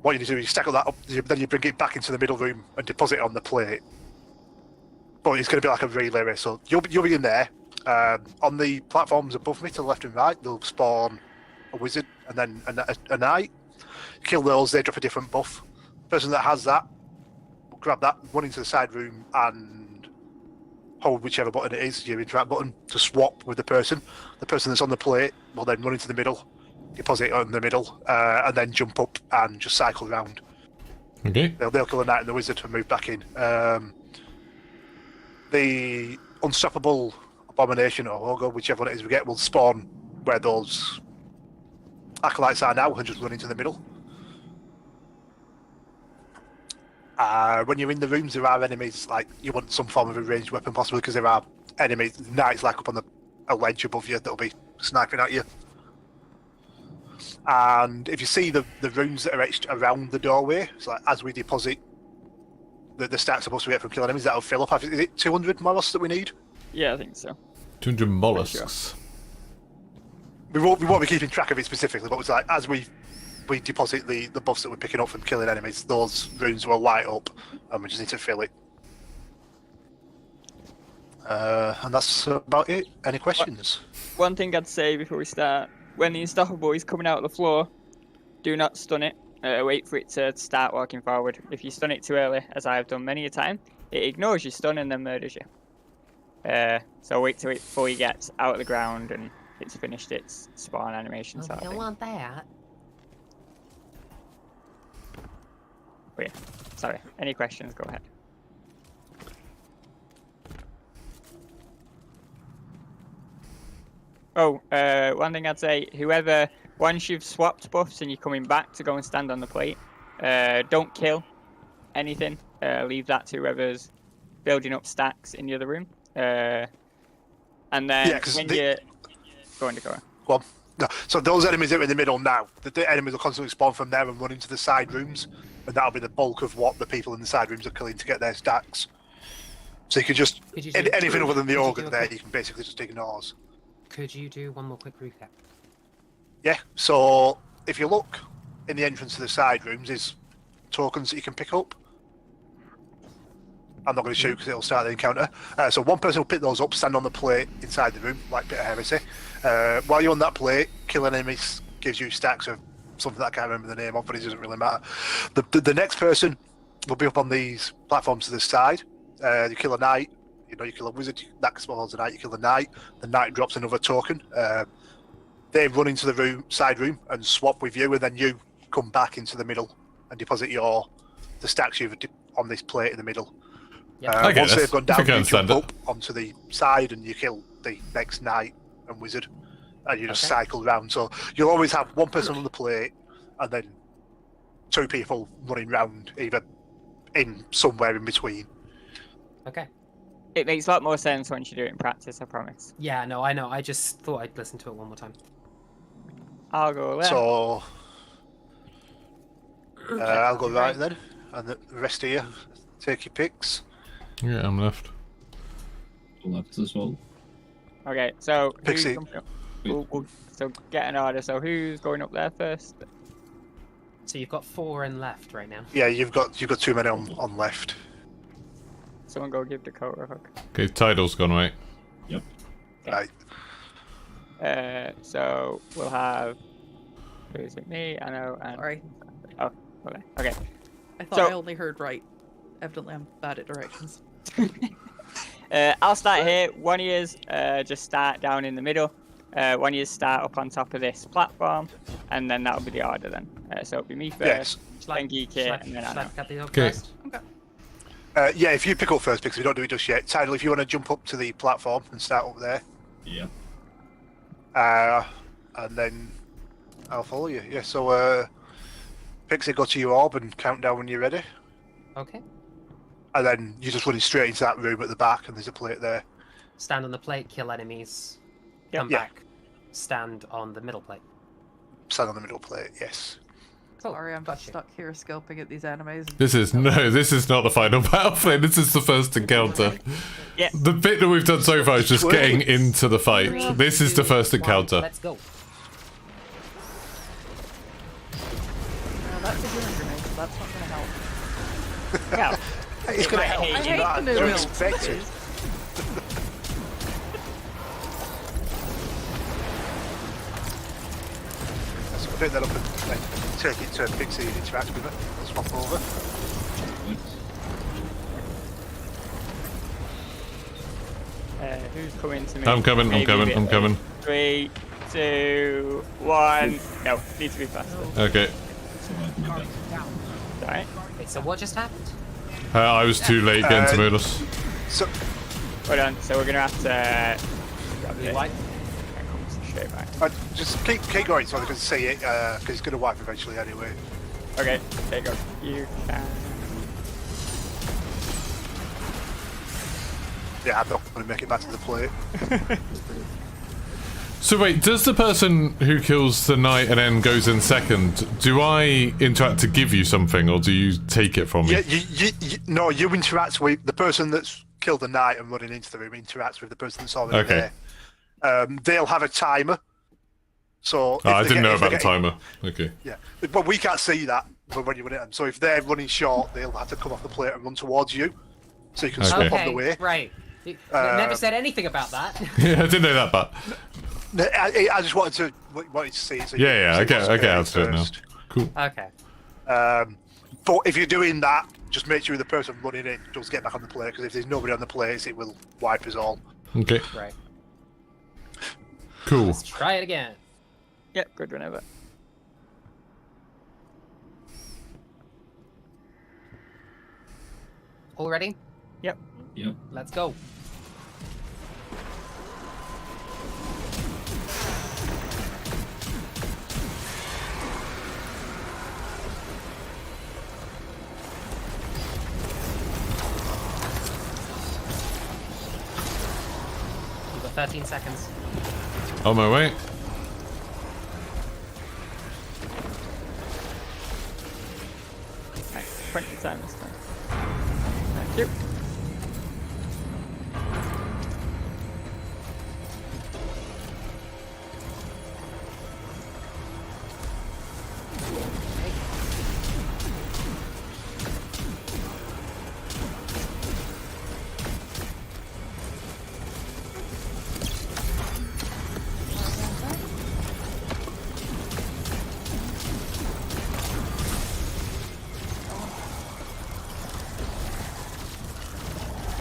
What you do is you stack that up, then you bring it back into the middle room and deposit it on the plate. But it's going to be like a relay race, so you'll be in there. On the platforms above me to the left and right, they'll spawn a wizard and then a knight. Kill those, they drop a different buff. Person that has that will grab that, run into the side room and hold whichever button it is, your interact button, to swap with the person. The person that's on the plate will then run into the middle, deposit it on the middle, and then jump up and just cycle around. Okay. They'll kill the knight and the wizard and move back in. The unstoppable abomination or ogre, whichever one it is we get, will spawn where those acolytes are now and just run into the middle. When you're in the rooms, there are enemies, like you want some form of a ranged weapon possibly, because there are enemies, knights like up on a ledge above you that'll be sniping at you. And if you see the rooms that are etched around the doorway, it's like as we deposit the stats supposed to get from killing enemies, that'll fill up. Is it 200 mollusks that we need? Yeah, I think so. 200 mollusks. We won't be keeping track of it specifically, but it's like as we deposit the buffs that we're picking up from killing enemies, those rooms will light up and we just need to fill it. And that's about it. Any questions? One thing I'd say before we start, when the unstoppable is coming out of the floor, do not stun it. Wait for it to start walking forward. If you stun it too early, as I've done many a time, it ignores your stun and then murders you. So wait till it fully gets out of the ground and it's finished its spawn animation. Oh, Sort we of don't thing. want that. Oh, yeah. Sorry. Any questions? Go ahead. Oh, one thing I'd say, whoever, once you've swapped buffs and you're coming back to go and stand on the plate, don't kill anything. Leave that to whoever's building up stacks in the other room. And then Yeah, 'cause when the- you go on, go on. Go on. No. So those enemies that are in the middle now, the enemies will constantly spawn from there and run into the side rooms, and that'll be the bulk of what the people in the side rooms are killing to get their stacks. So you can just Could you do- anything other than the could you organ do a there, quick- you can basically just ignore. Could you do one more quick recap? Yeah. So if you look in the entrance to the side rooms, is tokens that you can pick up. I'm not going to shoot because it'll start the encounter. So one person will pick those up, stand on the plate inside the room, like Bit of Heresy. While you're on that plate, killing enemies gives you stacks of something that I can't remember the name of, but it doesn't really matter. The next person will be up on these platforms to the side. You kill a knight, you kill a wizard, that spawns a knight, you kill the knight drops another token. They run into the side room and swap with you, and then you come back into the middle and deposit the stacks you've on this plate in the middle. I get Once this. they've gone I down, think I you understand jump it. up onto the side and you kill the next knight and wizard, and you just cycle round. So you'll always have one person on the plate, and then two people running round, either in somewhere in between. Okay. It makes a lot more sense once you do it in practice, I promise. Yeah, no, I know. I just thought I'd listen to it one more time. I'll go there. So I'll go right then, and the rest of you take your picks. Yeah, I'm left. Left as well. Okay, so who's Pixie. coming up? So get an order. So who's going up there first? So you've got 4 in left right now. Yeah, you've got 2 men on left. Someone go give Dakota a hug. Okay, title's gone right. Yep. Right. So we'll have. Who is it? Me, I know, and. Sorry. Oh, okay. Okay. I thought So- I only heard right. Evidently, I'm bad at directions. I'll start here. One of yous just start down in the middle. One of yous start up on top of this platform, and then that'll be the order then. So it'll be me Yes. first, then Geek here, and then I know. Cut the order Okay. first? Okay. Yeah, if you pick up first, because we don't do it just yet. Tidal, if you want to jump up to the platform and start up there, Yeah. and then I'll follow you. Yeah, so Pixie, go to your orb and count down when you're ready. Okay. And then you're just running straight into that room at the back, and there's a plate there. Stand on the plate, kill enemies. Yep. Come Yeah. back. Stand on the middle plate. Stand on the middle plate, yes. Cool. Sorry, I'm just Gotcha. stuck here scoping at these enemies. This is not the final battle plane. This is the first encounter. Yeah. The bit that we've done so far is just Swear. getting into the fight. This is the first encounter. Let's go. That's a healing grenade, so that's not going to help. Well, It's going to might help. hate I you, hate but the new Don't builds. expect it. Let's pick that up and then take it to Pixie and interact with it. Let's swap over. who's coming to me? I'm coming, I'm Maybe a coming, bit I'm late. coming. 3, 2, 1. No, needs to be faster. Okay. Alright. Wait, so what just happened? I was too late getting to Modus. So, Hold on, so we're gonna have to grab this White? and come straight back. just keep going so they can see it, because it's going to wipe eventually anyway. Okay, there you go. You can. Yeah, I'm not going to make it back to the plate. So wait, does the person who kills the knight and then goes in second, do I interact to give you something, or do you take it from me? Yeah, no, you interact with the person that's killed the knight and running into the room. Interacts with the person that's already Okay. there. They'll have a timer. So if Oh, I they didn't get- know if they about the get- timer. Okay. Yeah, but we can't see that when you run it. So if they're running short, they'll have to come off the plate and run towards you, so you can Okay. swap on the way. Right. You never said anything about that. Yeah, I didn't know that, but I just wanted to see it. So you yeah, can I see what's get going out to it now. first. Cool. Okay. But if you're doing that, just make sure the person running in does get back on the plate, because if there's nobody on the plate, it will wipe us all. Okay. Right. Cool. Let's try it again. Yep, good whenever. All ready? Yep. Yep. Let's go. 13 seconds. On my way. Right, 20 time this time. Thank you.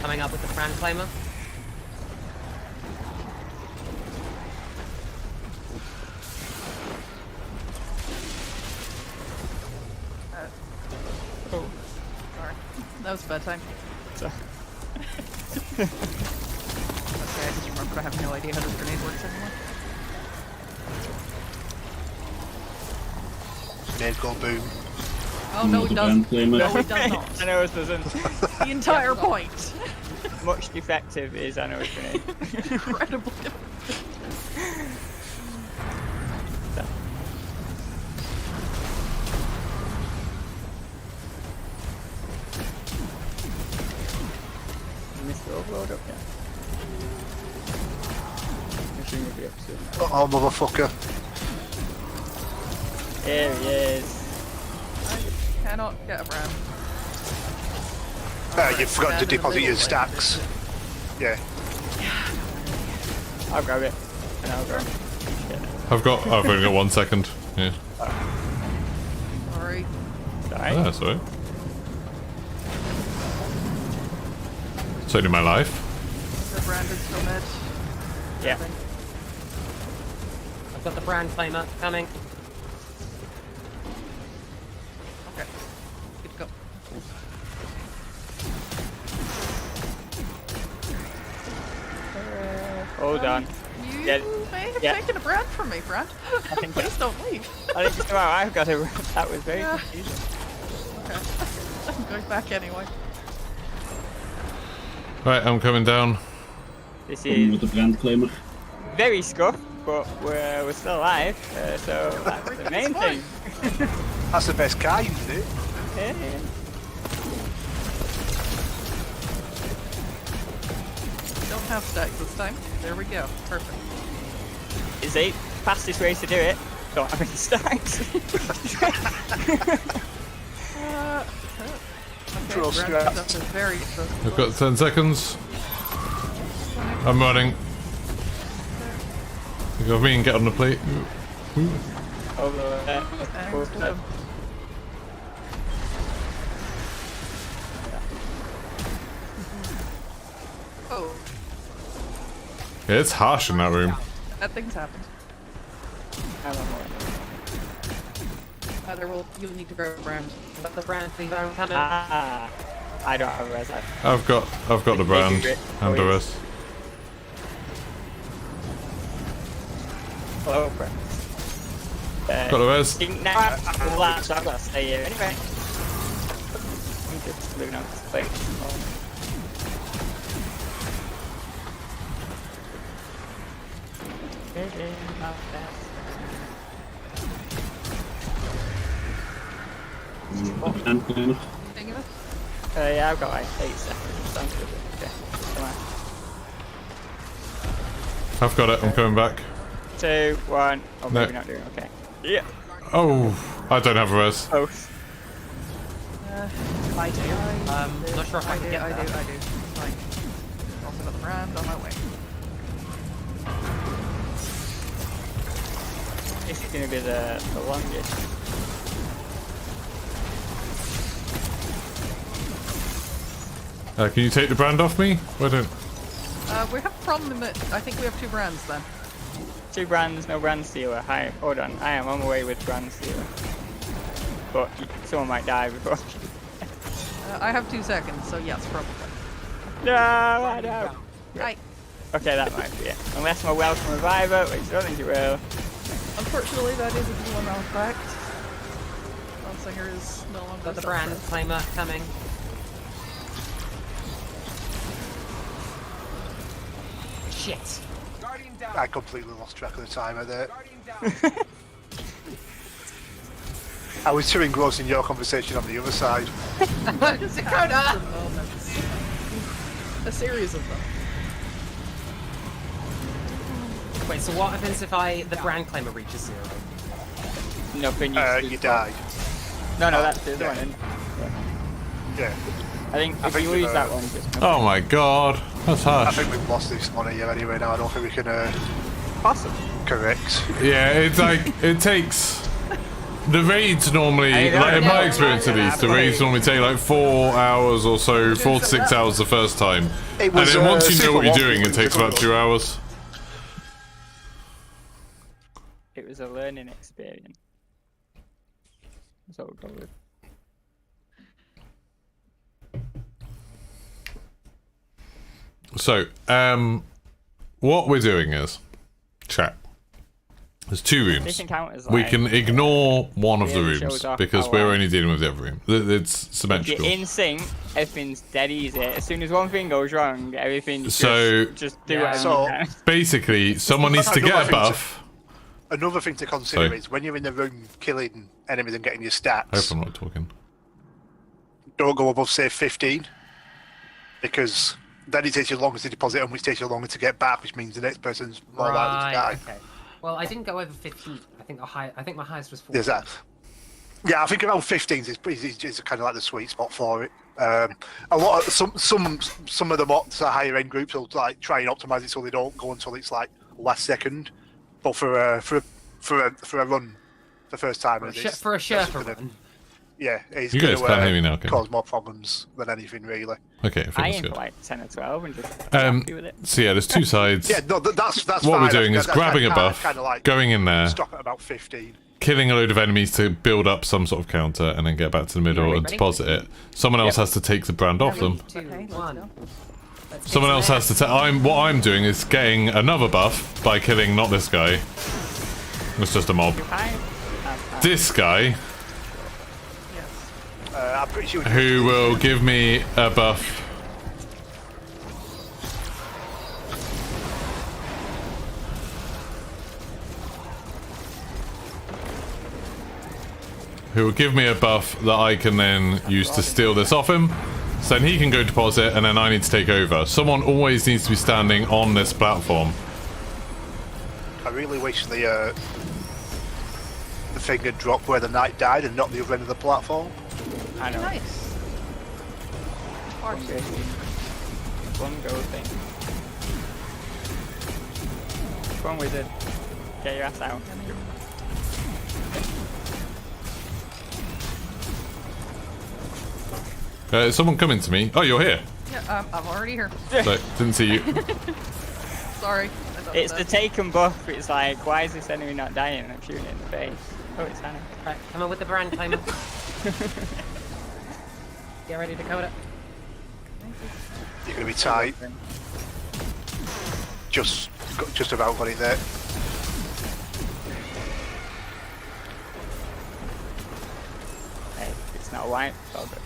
Coming up with the Fran Flamer. Oh, Sorry. That was bedtime. so. Okay, I just remembered I have no idea how this grenade works anymore. Grenade go boom. Oh, no, it The doesn't. brand No, claimer. it does not. I know it doesn't. The entire point. Much defective is I know it's grenade. Incredibly. Missed the overload up, yeah. Machine will be up soon. Oh, motherfucker. Here he is. I cannot get around. You've forgotten to deposit your stacks. Yeah. I'll grab it. And I'll go. I've only got 1 second. Yeah. Sorry. Sorry. Ah, that's alright. Saving my life. The brand is still mid. Yeah. I've got the Brand Flamer coming. Okay. Good to go. Hold on. You Yeah. may have Yeah. taken a brand from me, Brand. think- Please don't leave. I think well, I've got it. That was very Yeah. confusing. Okay. I'm going back anyway. Right, I'm coming down. This Coming with is the brand claimer. very scuffed, but we're still alive, so that's the main thing. That's the best car, isn't it? Yeah. Don't have stacks this time. There we go. Perfect. Is the fastest way to do it. Don't have any stacks. Okay, Draw brand straps. stuff is very I've got 10 seconds. I'm running. You got me and get on the plate. Over there. Excellent. Oh, Yeah, it's harsh in that room. bad things happened. You'll need to grab a brand. I've got the Brand Flamer coming. Ah, I don't have a res. I've got the brand and the rest. Hello, friends. Got the res. Now I'm glad, so I've got to stay here anyway. I'm just moving on to play. The brand claimer. Thinking of it? Yeah, I've got like 8 seconds. Sounds good. Okay, come on. I've got it. I'm coming back. 2, 1. Oh, No. maybe not doing okay. Yeah. Oh, I don't have a res. Both. I do. Not sure if I can get I that. do. Fine. Also got the brand on my way. This is going to be the longest. Can you take the brand off me? Why don't? We have a problem that I think we have 2 brands then. 2 brands, no brand stealer. Hi, hold on. I am on my way with brand stealer. But someone might die before. I have 2 seconds, so yes, probably. No, I don't. Right. Okay, that might be it. Unless my welcome reviver, which I don't think it will. Unfortunately, that is a D1 artifact. Singer is no longer Got the a Brand suspect. Flamer coming. Shit. I completely lost track of the timer there. I was too engrossed in your conversation on the other side. Dakota! Moments. A series of them. Wait, so what happens if the brand claimer reaches 0? Nothing. You died. No, that's the other one. Isn't it? Yeah. I think if think you we've, lose that one, just Oh my god, that's I harsh. think we've lost this one here anyway now. I don't think we can possible. correct. Yeah, it's like, it takes... The raids normally, I don't like in my know. experience at least, the raids normally take like 4 hours or so, 4 to 6 hours the first time. It And was, then once you know super what you're long. doing, it takes about 2 hours. It was a learning experience. That's what we'll go with. So, what we're doing is, chat. There's 2 This rooms. encounter's We like, can ignore one of the really rooms shows off because how, we're only dealing with the other room. It's if symmetrical. you're in sync, everything's dead easy. As soon as one thing goes wrong, everything So- just do Yeah. it. So- Basically, someone needs to get a buff. Another thing to consider Sorry. is when you're in the room killing enemies and getting your I hope stats, I'm not talking. don't go above say 15, because then it takes you longer to deposit and which takes you longer to get back, which means the next person's more likely to die. Okay. Well, I didn't go over 15. I think my highest was 14. There's that. Yeah, I think around 15 is kind of like the sweet spot for it. A lot of some of the mods, higher end groups, will like try and optimize it so they don't go until it's like last second. But for a run, the first time, For a Sherpa run. yeah, it's You guys gonna, can't hear me now, can you? cause more problems than anything really. Okay, I think I that's aim good. for like 10 or 12 and just happy with it. So yeah, there's 2 sides. Yeah, no, that's What fine. we're doing is That's grabbing a buff, kind of like going in there, stop at about 15. killing a load of enemies to build up some sort of counter, and then get back to the middle Yeah, and ready? deposit it. Someone else has to take the brand off them. 2, Okay, let's 1. go. Let's Someone get else some has to take. What I'm doing is getting another buff by killing not this guy. It's just a mob. This guy, Yes. I'm pretty sure. who will give me a buff. Who will give me a buff that I can then use to steal this off him. So then he can go deposit, and then I need to take over. Someone always needs to be standing on this platform. I really wish the thing had dropped where the knight died and not the other end of the platform. I know. Nice. One go thing. One go thing. Come on, wizard. Get your ass out. Is someone coming to me? Oh, you're here. Yeah, I'm already here. So, didn't see you. Sorry. I thought It's the that- taken buff. It's like, why is this enemy not dying? And I'm shooting it in the face. Oh, it's Hannah. Right, come on with the brand claimer. Get ready, Dakota. You're going to be tight. Just about got it there. Hey, it's not white. It's all good.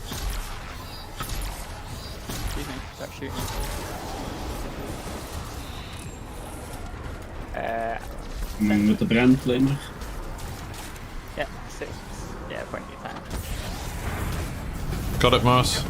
Excuse me. Stop shooting. Met de brandflamer. Yeah, 6. Yeah, point your time. Got it, Mars.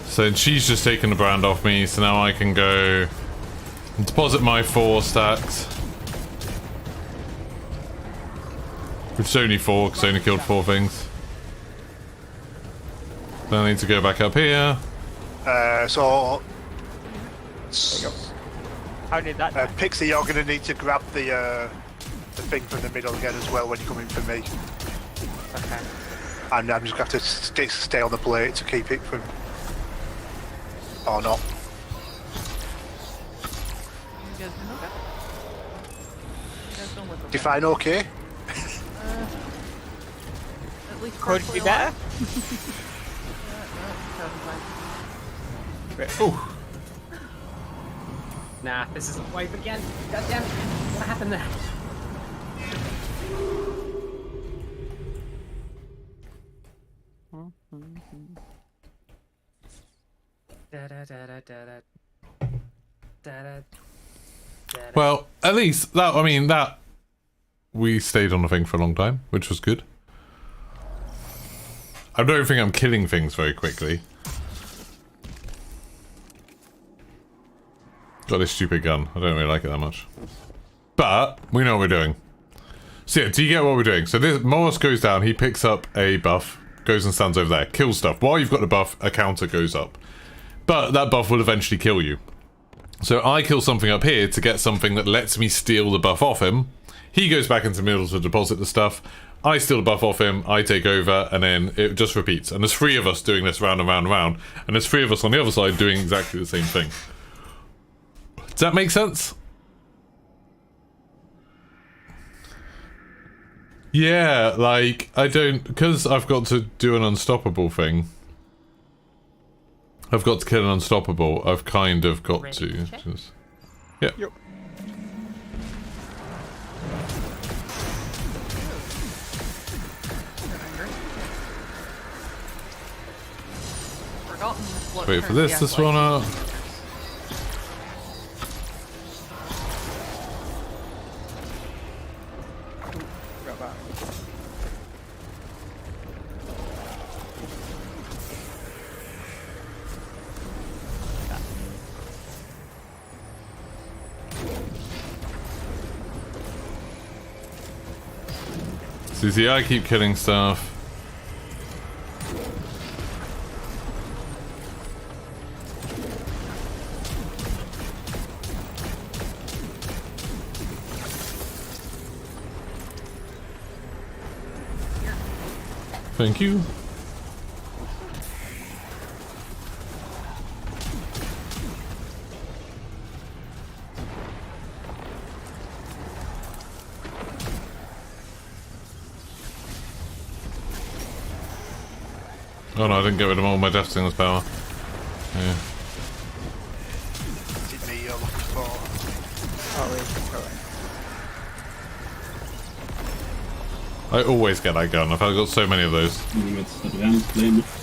So she's just taken the brand off me, so now I can go and deposit my 4 stacks. Which is only 4, because I only killed 4 things. Then I need to go back up here. So, How did that die? Pixie, you're going to need to grab the thing from the middle again as well when you come in for me. Okay. And I'm just going to have to stay on the plate to keep it from... Or not. You guys doing okay? You guys doing with okay? Define okay? At least Could partially be better. alive. Yeah, no, Oh, Nah, this isn't wave again. God damn it. What happened there? well, at least that. I mean, that we stayed on the thing for a long time, which was good. I don't think I'm killing things very quickly. Got this stupid gun. I don't really like it that much. But we know what we're doing. So yeah, do you get what we're doing? So this Morris goes down, he picks up a buff, goes and stands over there, kills stuff. While you've got the buff, a counter goes up. But that buff will eventually kill you. So I kill something up here to get something that lets me steal the buff off him. He goes back into the middle to deposit the stuff. I steal the buff off him, I take over, and then it just repeats. And there's 3 of us doing this round and round and round. And there's 3 of us on the other side doing exactly the same thing. Does that make sense? Yeah, like, I don't... Because I've got to do an unstoppable thing. I've got to kill an unstoppable. I've kind of got Ready to... check? Just, yeah. Yep. Forgotten what Wait for turn this the to spawn out. Got that. So you see, I keep killing stuff. Thank you. Oh no, I didn't get rid of all my Death Stinger's power. Yeah. Is it me you're looking for? Oh, wait, alright. I always get that gun. I've got so many of those. Met advanced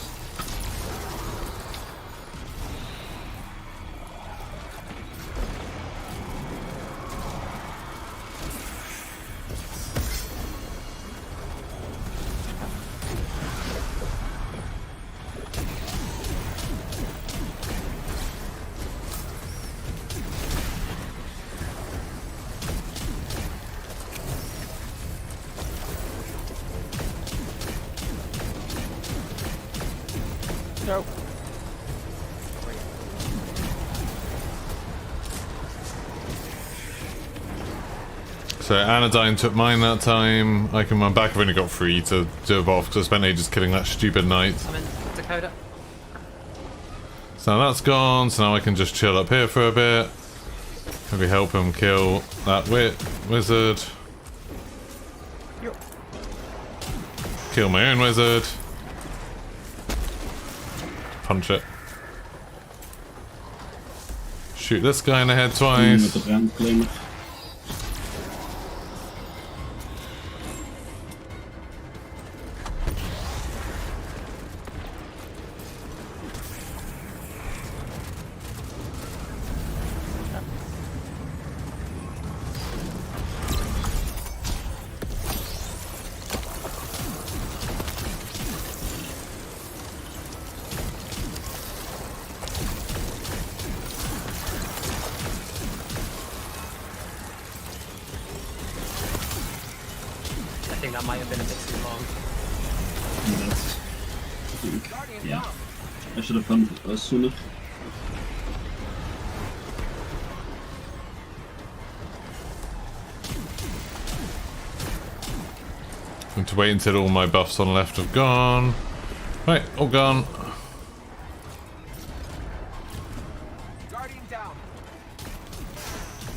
No. So Anodyne took mine that time. I can run back. I've only got 3 to do it off because I spent ages killing that stupid knight. I'm in Dakota. So now that's gone. So now I can just chill up here for a bit. Maybe help him kill that wizard. Yep. Kill my own wizard. Punch it. Shoot this guy in the head twice. Met advanced I think that might have been a bit too long. Yeah. I should have done it sooner. I'm to wait until all my buffs on the left have gone. Right, all gone.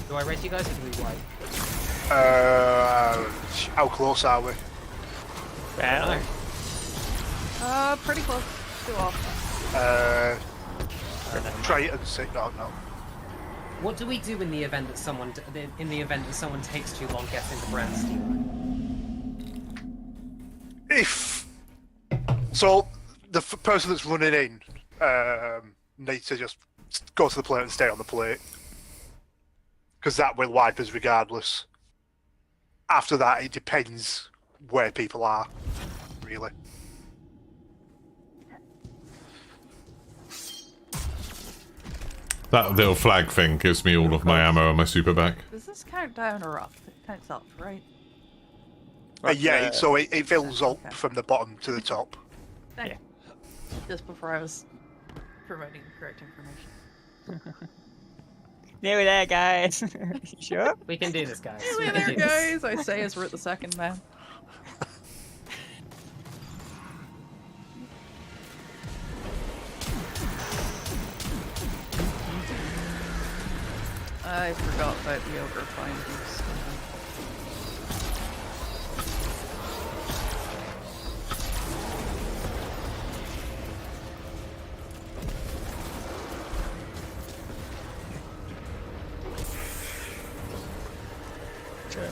Do I race you guys or do we wait? How close are we? Well, Pretty close. Too off. Try it and see. No. What do we do in the event that someone takes too long getting the brand stealer? If so, the person that's running in needs to just go to the plate and stay on the plate, because that will wipe us regardless. After that, it depends where people are, really. That little flag thing gives me all of my ammo and my super back. Does this count down or up? It counts up, right? Yeah, so it fills up Okay. from the bottom to the top. Thank you. Just before I was providing the correct information. Nearly there, guys. Sure. We can do this, guys. We Hey can there, do this. guys! I say as we're at the second man. I forgot about the ogre findings. Sure.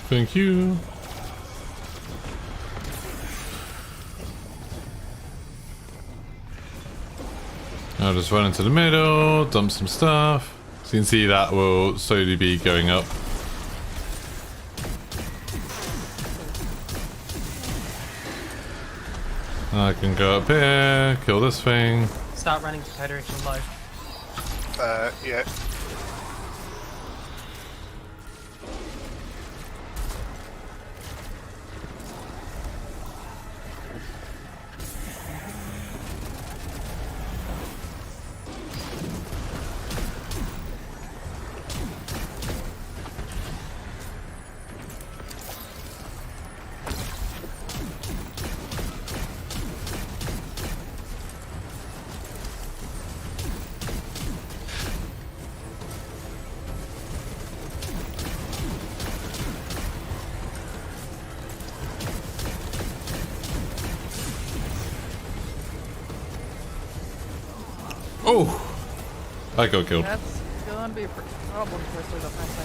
Thank you. I'll just run into the middle, dump some stuff. So you can see that will slowly be going up. I can go up here, kill this thing. Start running to Dakota if you're low. Yeah. Oh! I got killed. That's gonna be a problem, especially the fast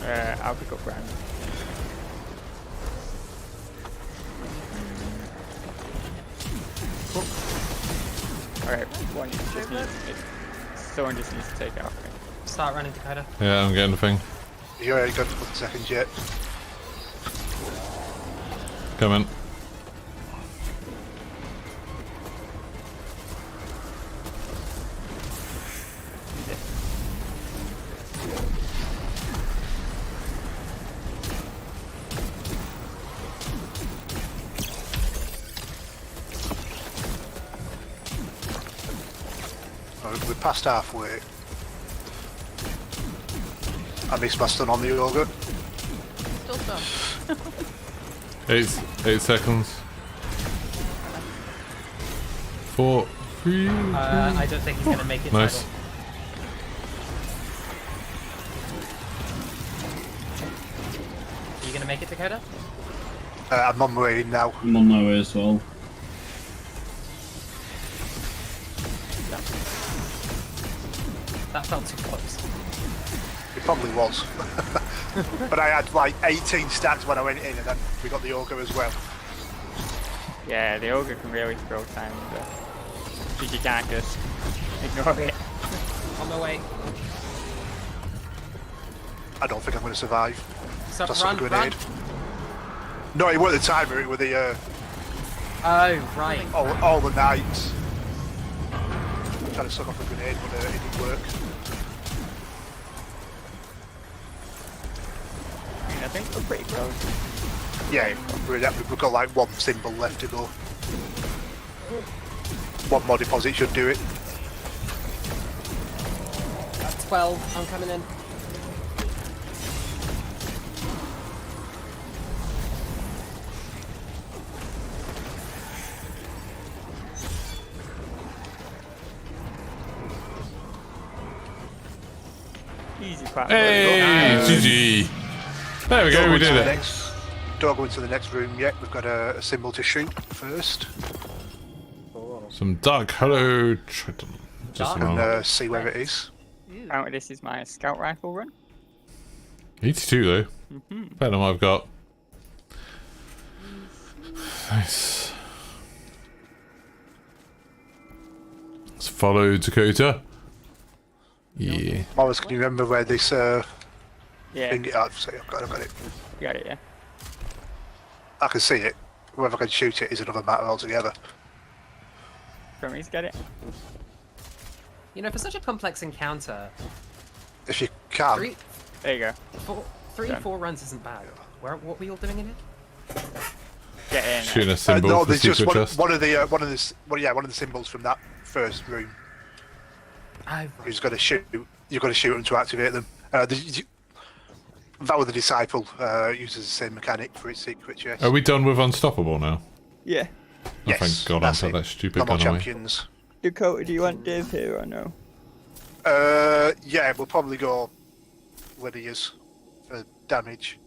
item. I'll pick up Brand. Alright, someone just needs to take out. Start running Dakota. Yeah, I'm getting the thing. You already got 1 second yet. Coming. We're past halfway. I missed my stun on the ogre. Still stunned. 8 seconds. 4, 3. I don't think he's gonna make it. Nice. Tidal. Are you gonna make it, Dakota? I'm on my way in now. I'm on my way as well. That felt too close. It probably was. But I had like 18 stacks when I went in, and then we got the ogre as well. Yeah, the ogre can really throw time, but you can't just ignore it. On my way. I don't think I'm going to survive. So Just run, a grenade. run. No, it wasn't the timer, it was the Oh, right. all the knights. Trying to suck off a grenade, but it didn't work. I mean, I think we're pretty close. Yeah, we've got like 1 symbol left to go. one more deposit should do it. That's 12. I'm coming in. Easy crap. Hey, GG. There we go, we did it. Don't go into the next room yet. We've got a symbol to shoot first. Some dark hello Triton. Just And see where it is. Apparently this is my scout rifle run. 82 though. Better than what I've got. Nice. Let's follow Dakota. Yeah. Morris, can you remember where this Yeah, thing? I've got it. you got it, yeah. I can see it. Whether I can shoot it is another matter altogether. From me to get it. You know, for such a complex encounter, If you can. There you go. three, 4 runs isn't bad. What were you all doing in it? Get in. Shooting a symbol no, for there's just secret one chest. of the symbols from that first room. You've got to shoot. You've got to shoot them to activate them. That was the disciple uses the same mechanic for its secret chest. Are we done with Unstoppable now? Yeah. Oh, Yes, thank God I that's put it. that stupid No more gun away. champions. Dakota, do you want Dave here or no? Yeah, we'll probably go Lydia's for damage.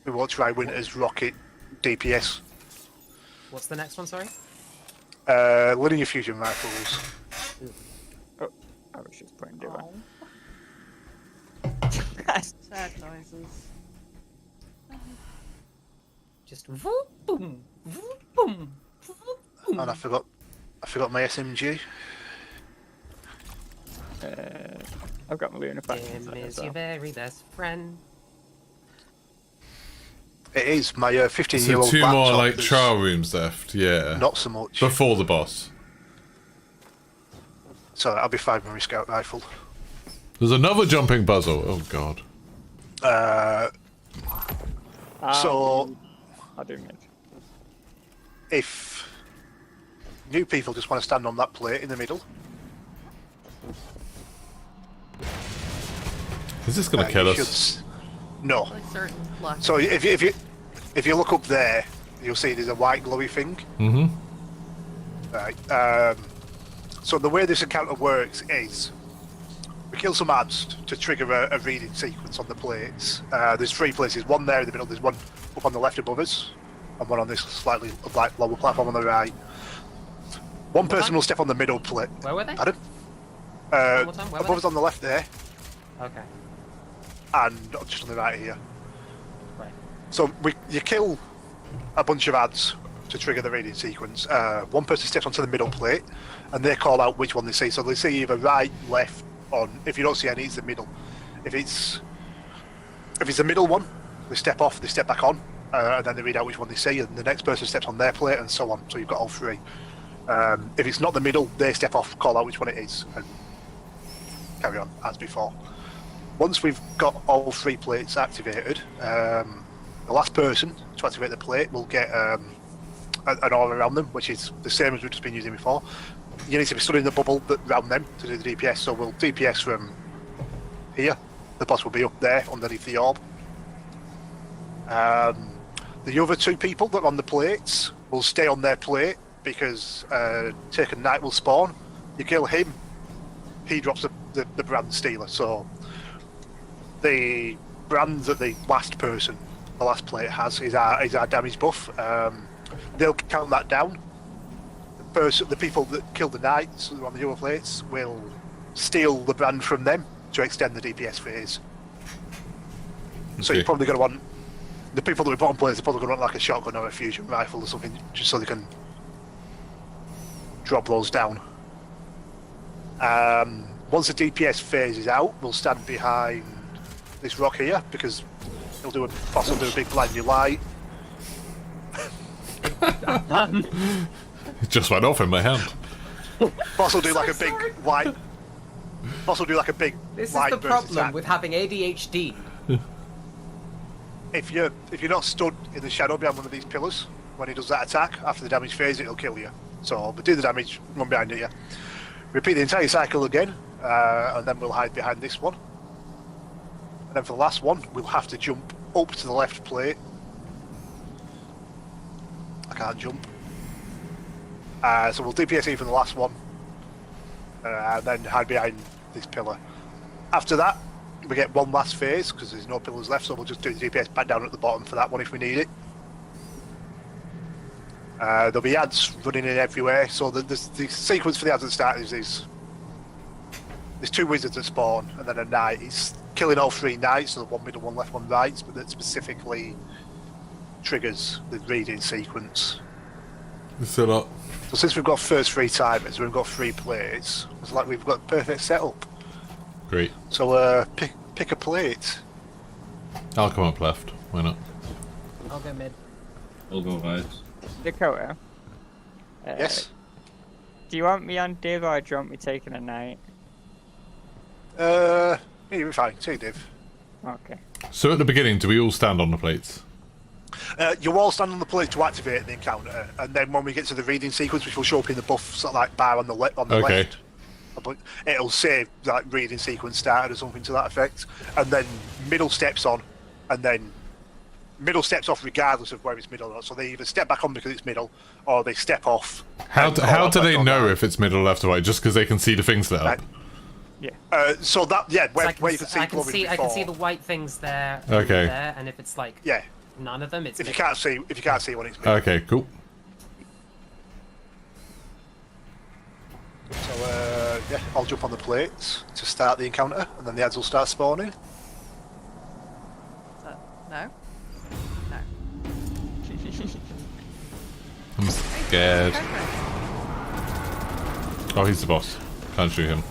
We won't try Winter's rocket DPS. What's the next one, sorry? Lydia fusion rifles. Oh, I was just putting Dave on. Sad noises. Just whoop, boom, whoop, boom, whoop, boom. And I forgot my SMG. I've got my Luna pack. Tim is your very best friend. It is my 15-year-old So 2 laptop. more like that's trial rooms left, yeah. Not so much. Before the boss. So I'll be fine with my scout rifle. There's another jumping puzzle. Oh God. So I'll do mid. if new people just want to stand on that plate in the middle, Is this gonna you kill should us? no. Like certain luck. So if you look up there, you'll see there's a white glowy thing. Mm-hmm. Right. So the way this encounter works is we kill some ads to trigger a reading sequence on the plates. There's 3 places. One there in the middle. There's one up on the left above us, and one on this slightly like lower platform on the right. One person will step on the middle plate. Where were they? Pardon? One more time, where were Above us on the left there, Okay. and just on the right here. Right. So you kill a bunch of ads to trigger the reading sequence. One person steps onto the middle plate, and they call out which one they see. So they see either right, left, on. If you don't see any, it's the middle. If it's the middle one, they step off, they step back on, and then they read out which one they see, and the next person steps on their plate, and so on. So you've got all 3. If it's not the middle, they step off, call out which one it is, and carry on as before. Once we've got all 3 plates activated, the last person to activate the plate will get an aura around them, which is the same as we've just been using before. You need to be stood in the bubble around them to do the DPS, so we'll DPS from here. The boss will be up there underneath the orb. The other 2 people that are on the plates will stay on their plate because Taken Knight will spawn. You kill him, he drops the brand stealer. So the brand that the last person, the last plate has is our damage buff. They'll count that down. The people that kill the knights on the other plates will steal the brand from them to extend the DPS phase. So you're probably going to want the people that we put on plates are probably going to want like a shotgun or a fusion rifle or something, just so they can drop those down. Once the DPS phase is out, we'll stand behind this rock here because boss will do a big blinding light. It just went off in my hand. Boss will do like a big light. Boss will do like a big This is light the burst problem attack. with having ADHD. If you're not stood in the shadow behind one of these pillars when he does that attack after the damage phase, it'll kill you. So we do the damage, run behind it, yeah. Repeat the entire cycle again, and then we'll hide behind this one. And then for the last one, we'll have to jump up to the left plate. I can't jump. So we'll DPS for the last one, and then hide behind this pillar. After that, we get one last phase, because there's no pillars left, so we'll just do the DPS back down at the bottom for that one if we need it. There'll be ads running in everywhere, so the sequence for the ads at the start is there's 2 wizards that spawn, and then a knight. It's killing all 3 knights, so the one middle, one left, one right, but that specifically triggers the reading sequence. It's a lot. So since we've got first 3 timers, we've got 3 plates, it's like we've got a perfect setup. Great. So pick a plate. I'll come up left. Why not? I'll go mid. I'll go right. Dakota. Yes? Do you want me on div or do you want me taking a knight? Yeah, you'll be fine. Take div. Okay. So at the beginning, do we all stand on the plates? You all stand on the plate to activate the encounter, and then when we get to the reading sequence, which will show up in the buff sort of like bar on the left, Okay. it'll say like reading sequence started or something to that effect, and then middle steps on, and then middle steps off regardless of where it's middle or not. So they either step back on because it's middle, or they step off. How do they know if it's middle, left, or right? Just because they can see the things lit up? Right. Yeah. So that where I you can see glowing I can see before. the white things there. Okay. There, and if it's like Yeah. none of them, it's If you mid. can't see when it's middle. Okay, cool. So yeah, I'll jump on the plates to start the encounter, and then the ads will start spawning. Is that... No? No. I'm scared. Oh, he's the boss. Can't shoot him.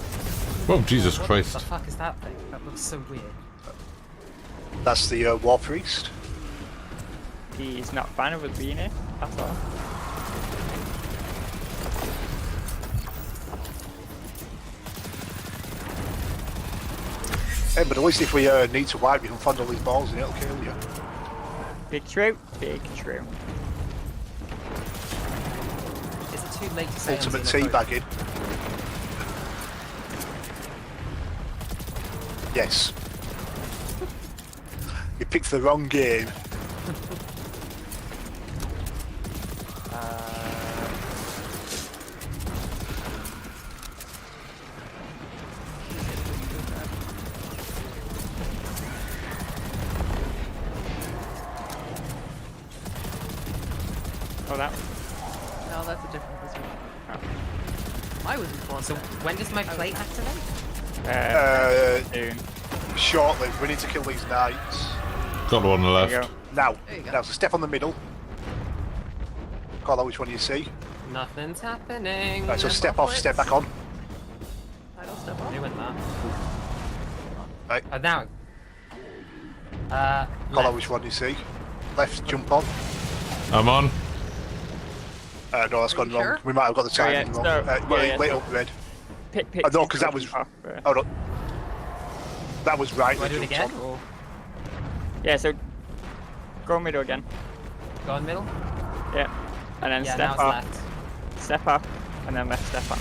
Whoa, Jesus What Christ. the fuck is that thing? That looks so weird. That's the Warpriest. He's not fine with being here at all. Hey, but at least if we need to wipe, you can find all these balls and it'll kill you. Big true, big true. Is it too late to say? Ultimate I'm seeing a teabagging. Yes. You picked the wrong game. Oh, that. No, that's a different wizard. Oh. My wizard's one. So when does my plate activate? Soon. Shortly, we need to kill these knights. Got the one on the There you left. go. Now, There you go. now, so step on the middle. Call out which one you see. Nothing's happening. Right, so Yeah, step go off, for it. step back on. I don't step on. Doing that. Right, Now. call out Left. which one you see. Left, jump on. I'm on. No, that's Are gone you wrong. sure? We might have got the Oh, timing yeah, wrong. so- yeah, Wait so- up red. Pick No, because that was. off, Hold on. That was right. Do I we do it jumped again? on. Or Yeah, so go middle again. go in middle? Yeah. And then Yeah, now step it's up. left. Step up. And then left step up.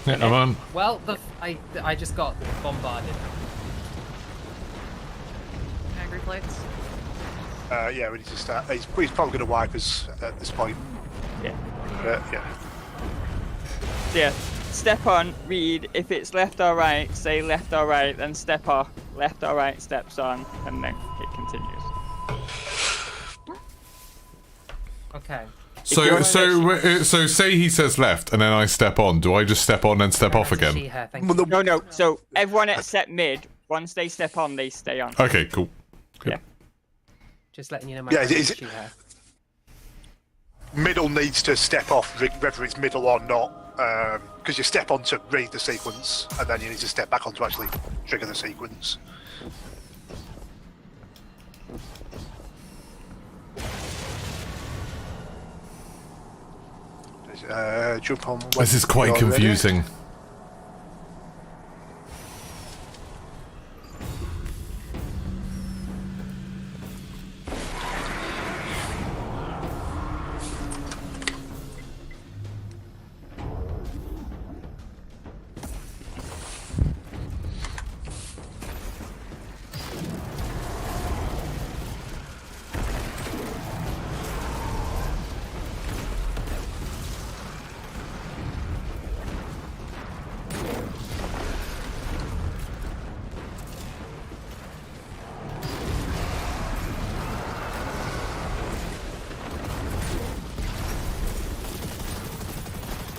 Yeah, I'm on. Well, I just got bombarded. Angry plates. Yeah, we need to start. He's probably going to wipe us at this point. Yeah. Yeah. So yeah. Step on, read. If it's left or right, say left or right, then step off. Left or right, steps on, and then it continues. Okay. So say he says left, and then I step on. Do I just step on and step off She, again? her, thank Well, you. the- No. So everyone except mid, once they step on, they stay on. Okay, cool. Yeah. Just letting you know my Yeah, friend is it- she, her. Middle needs to step off, whether it's middle or not, because you step on to read the sequence, and then you need to step back on to actually trigger the sequence. Jump on. This is quite when you're ready. confusing.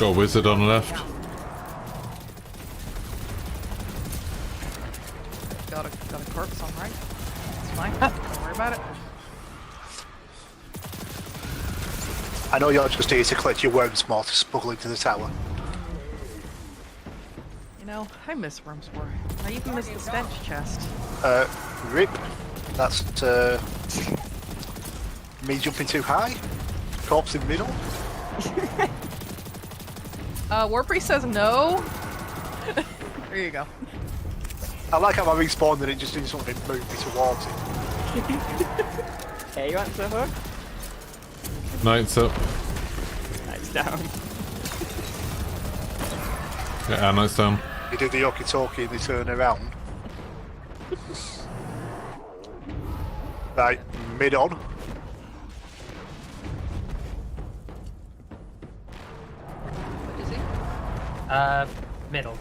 Got a wizard on the left. Got a corpse on right. It's fine. Don't worry about it. I know you're just here to collect your wormsmore to smuggle into the tower. You know, I miss Wormsmore. I even miss the stench chest. Rip. That's me jumping too high. Corpse in middle. Warpriest says no. There you go. I like how I respawned and it just did something move me towards it. Hey, you want the hook? Knight's up. Nice down. Yeah, knight's down. You do the yoki talkie and they turn around. Right, mid on. What is he? Middle.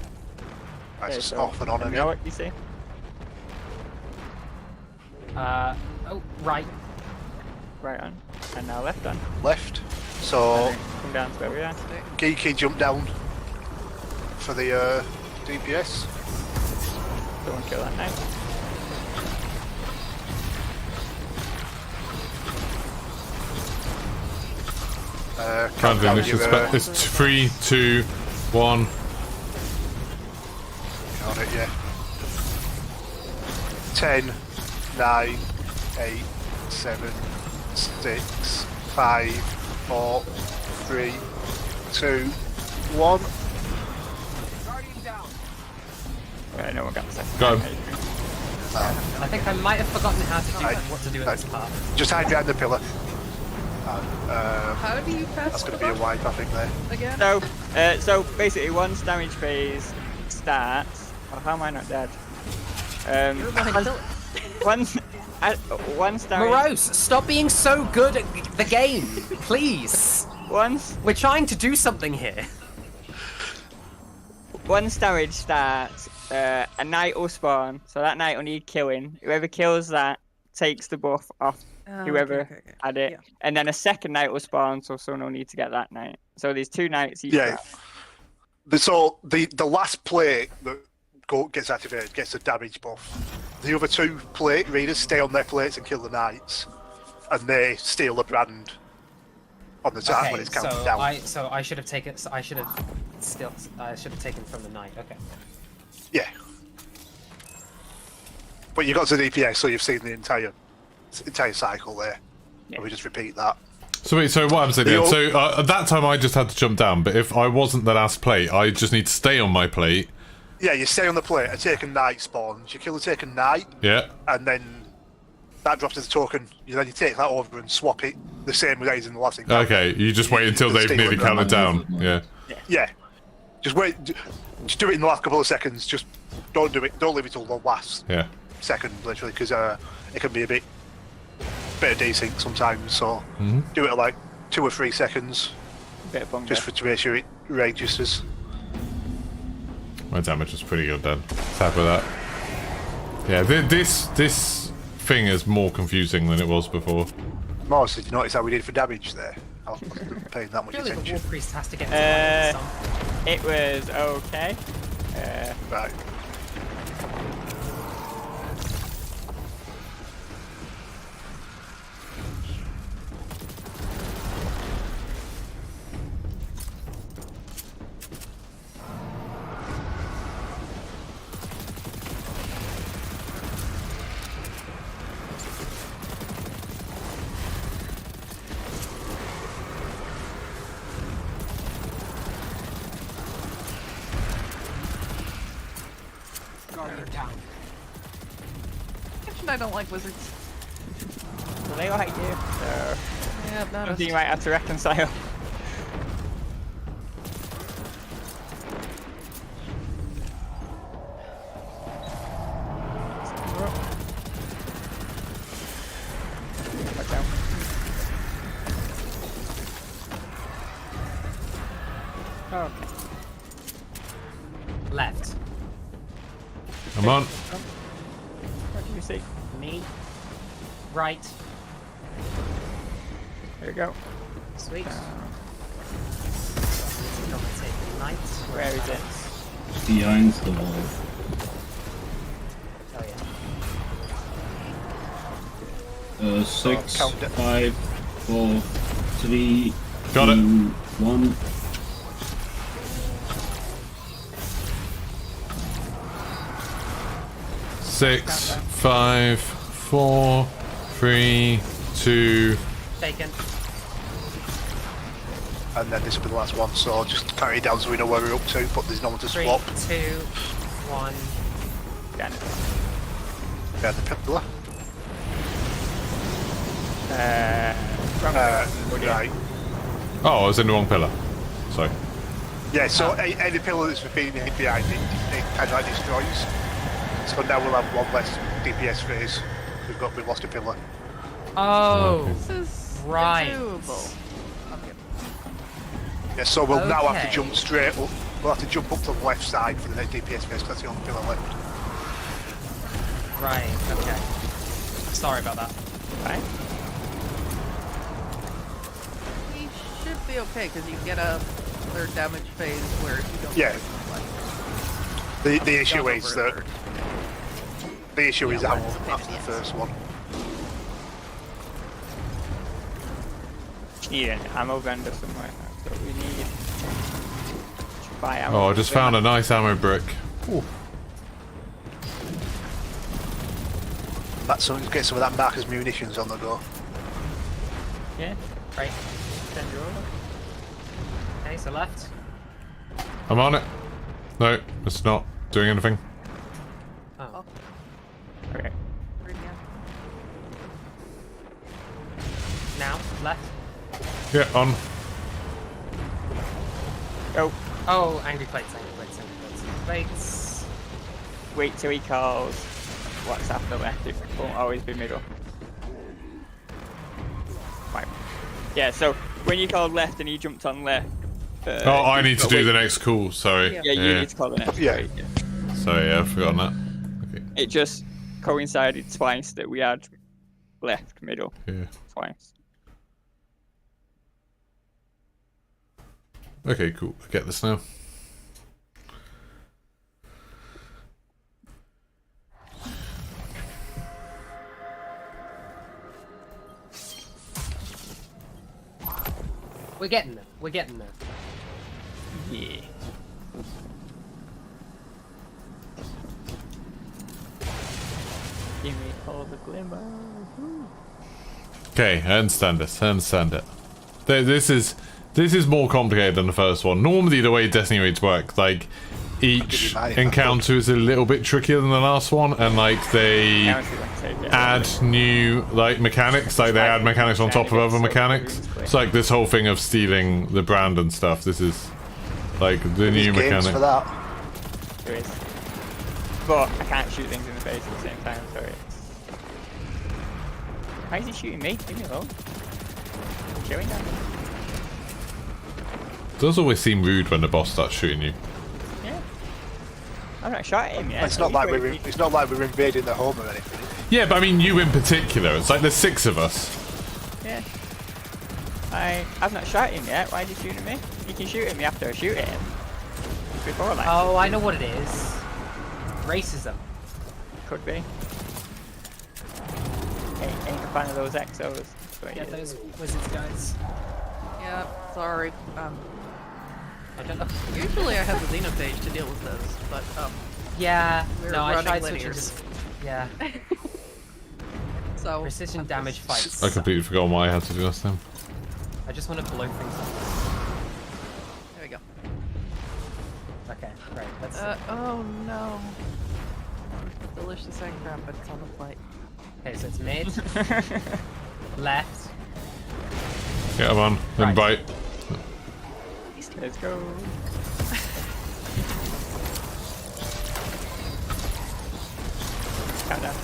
Right, Okay, just so off and on let me again. know what you see. Oh, right. Right on. And now left on. Left. So, And then come down to where we are. Geeky jump down for the DPS. Don't want to kill that knight. Can't do down this. your, It's 3, 2, 1. Got it, yeah. 10, 9, 8, 7, 6, 5, 4, 3, 2, 1. Right, no one got the second. Got him. I think I might have forgotten how to do what to do in this part. Just hide behind the pillar. How do you pass That's going the to be a buff wipe, I think, there. again? So basically, once damage phase starts. Oh, how am I not dead? You're behind the pillar. Once damage. Morose, stop being so good at the game, please. Once We're trying to do something here. damage starts, a knight will spawn. So that knight will need killing. Whoever kills that takes the buff off whoever Okay. had it, Yeah. and then a second knight will spawn. So someone will need to get that knight. So there's 2 knights each. Yeah. round. So the last plate that gets activated gets a damage buff. The other 2 plate readers stay on their plates and kill the knights, and they steal the brand on the time when it's counted down. I should have taken. I should have taken from the knight. Okay. Yeah. But you got to DPS, so you've seen the entire cycle there. Yeah. And we just repeat that. So wait, so what happens at the end? The So at that time I just had to jump down, but if I wasn't the last plate, I just need to stay on my plate. Yeah, you stay on the plate. A taken knight spawns. You kill a taken knight, Yeah. and then that drops as a token. Then you take that over and swap it the same way as in the last encounter. Okay, you just wait until they've Stay nearly on counted down. Yeah. Yeah. Just wait. Just do it in the last couple of seconds. Just don't do it. Don't leave it till the last Yeah. second, literally, because it can be a bit of desync sometimes. So do it at like 2 or 3 seconds, Bit of bunga. just to make sure it registers. My damage is pretty good then. Happy with that. Yeah, this thing is more confusing than it was before. Morris, did you notice how we did for damage there? I wasn't paying that much Surely the attention. Warpriest has to get to some. It was okay. Right. Mentioned I don't like wizards. So they like you. So Yeah, no, something you might have to reconcile. Watch out. Okay. Left. Come on. What do you see? Me. Right. There you go. Sweet. It's gonna take night. Where is it? Behind the wall. Oh yeah. 6, count it. 5, 4, 3, Got it. 2, 1. Six, 5, 4, 3, 2. Taken. And then this will be the last one, so just carry it down so we know where we're up to, but there's no one to 3, swap. 2, 1. Done. Yeah, the pillar. Wrong way. Right. Oh, I was in the wrong pillar. Sorry. Yeah, so any pillar that's being hit behind it kind of like destroys. So now we'll have one less DPS phase. We've lost a pillar. Oh, This is right. doable. Okay. Yeah, so we'll now have Okay. to jump straight up. We'll have to jump up to the left side for the next DPS phase, because that's the only pillar left. Right, okay. Sorry about that. Right? We should be okay because you get a third damage phase where you don't. Yeah. Like, The issue jump is over a that third. the issue is Yeah, how one's a pain in after the the ass. first one. Need an ammo vendor somewhere. That's what we need. Should buy ammo. Oh, I just found a nice ammo brick. That's something to get some of that Marcus munitions on the go. Yeah. Right. Send you over. Okay, so left. I'm on it. No, it's not doing anything. Oh. Okay. Bring in. Now, left. Yeah, on. Oh, Oh, angry plates, angry plates, angry plates, angry plates. wait till he calls. What's after left? It won't always be middle. Right. Yeah, so when you called left and he jumped on left. Oh, I need to do wait. the next call. Sorry. Yeah. Yeah, you need to call the next. Yeah. Right, yeah. Sorry, yeah, I've forgotten that. Okay. It just coincided twice that we had left, middle, Yeah. twice. Okay, cool. I get this now. We're getting there. We're getting there. Yeah. Give me all the glimmer. Woo. Okay, I understand this. I understand it. This is more complicated than the first one. Normally, the way Destiny raids work, like each encounter is a little bit trickier than the last one, and like they add new like mechanics. Like they add mechanics on top of other mechanics. It's like this whole thing of stealing the brand and stuff. This is like the new There's games mechanic. for that. There is. But I can't shoot things in the face at the same time, so it's... Why is he shooting me? Leave me alone. I'm showing that. It does always seem rude when the boss starts shooting you. Yeah. I'm not shot at him yet. It's not like we're invading the home or anything. Yeah, but I mean you in particular. It's like there's 6 of us. Yeah. I've not shot him yet. Why is he shooting at me? You can shoot at me after I shoot at him. Before that. Oh, I know what it is. Racism. Could be. Ain't a fan of those exos. But Yeah, those wizards guys. Yeah, sorry. I don't know. Usually I have the Xena page to deal with those, but Yeah. We're No, I running tried switching. linears. To, yeah. so Precision damage fights. I completely forgot what I had to do last time. I just want to blow things up. There we go. Okay, right. Let's. Oh no. Delicious egg crab, but it's on the plate. Okay, so it's mid, left. Yeah, I'm on. Then Right. bite. Let's go. Countdown.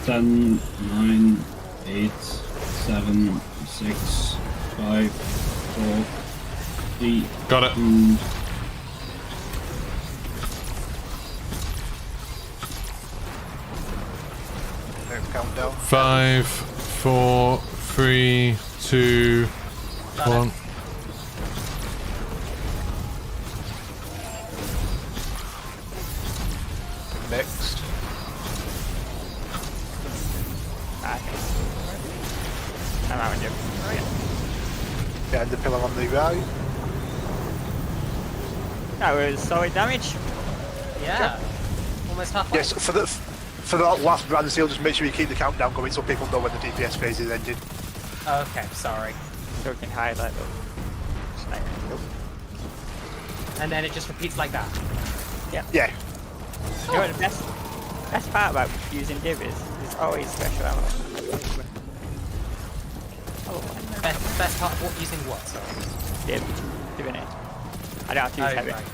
10, 9, 8, 7, 6, 5, 4, 3, Got it. 2, Countdown. 5, 4, 3, 2, 1. I'm out of you. Behind the pillar on the right. That was solid damage. Yeah. Almost halfway. Yes, for that last brand seal, just make sure you keep the countdown going so people know when the DPS phase is ending. Okay, sorry. So we can highlight them. And then it just repeats like that. Yeah. You know what the best part about using div is? There's always special ammo. Best part of what using what? Sorry. Diving it. I don't have to use heavy. Right.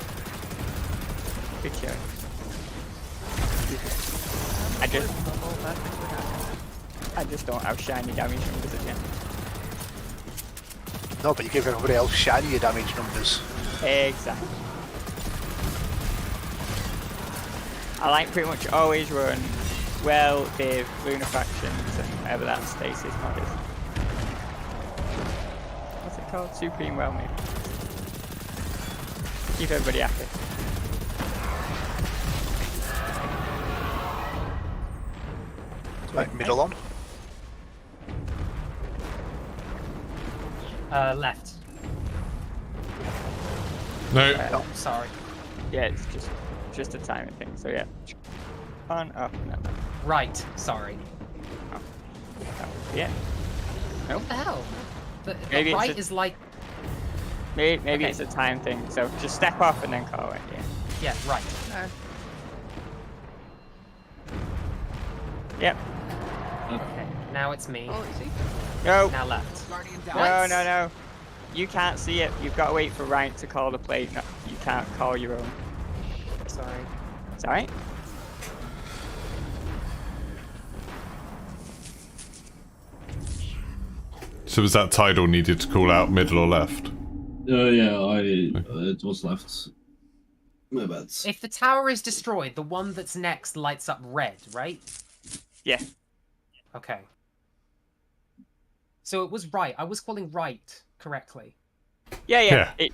Good show. I just don't have shiny damage numbers again. No, but you give everybody else shinier damage numbers. Exactly. I like pretty much always run well with lunar factions and whatever that stasis mod is. What's it called? Supreme well maybe. Keep everybody happy. Right, middle on. Left. No. Oh, sorry. Yeah, it's just a timing thing. So yeah, on up and up. Right. Sorry. Yeah. Nope. What the hell? The Maybe it's right a- is like... Maybe Okay. it's a time thing. So just step off and then call it. Yeah. Yeah, right. No. Yep. Okay, now it's me. Oh, easy. No. Now left. No. You can't see it. You've got to wait for Ryan to call the plate. No, you can't call your own. Sorry. It's alright. So was that tidal needed to call out middle or left? Yeah, it was left. My bad. If the tower is destroyed, the one that's next lights up red, right? Yeah. Okay. So it was right. I was calling right correctly. Yeah. Yeah.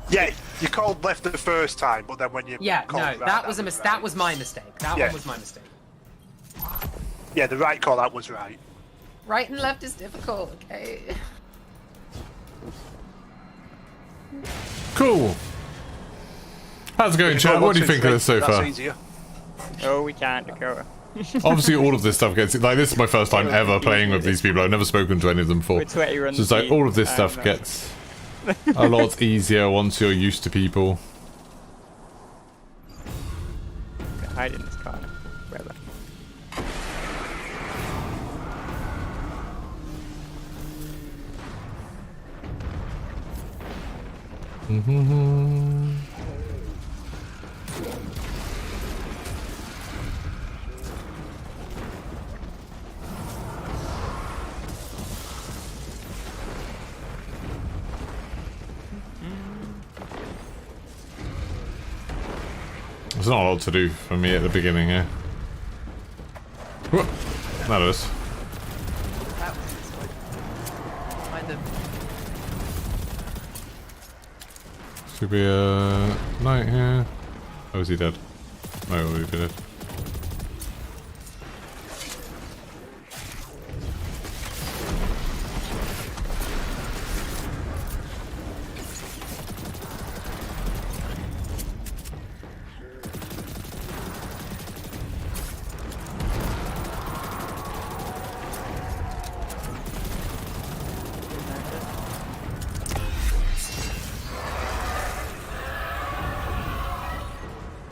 Yeah, you called left the first time, but then when you Yeah, called no, right, that was a right. that was my mistake. That Yeah. one was my mistake. Yeah, the right call out was right. Right and left is difficult, okay? Cool. How's it going, chat? What do you think of this so That's far? easier. Oh, we can't, Dakota. Obviously, all of this stuff gets like this is my first time ever playing with these people. I've never spoken to any of them before. We're 20 runs So it's like deep. all of this I stuff know. gets a lot easier once you're used to people. Hide in this corner. Wherever. There's not a lot to do for me at the beginning here. Whoa. That is. That was this one. Find them. Should be a knight here. Oh, is he dead? No, he'll be dead.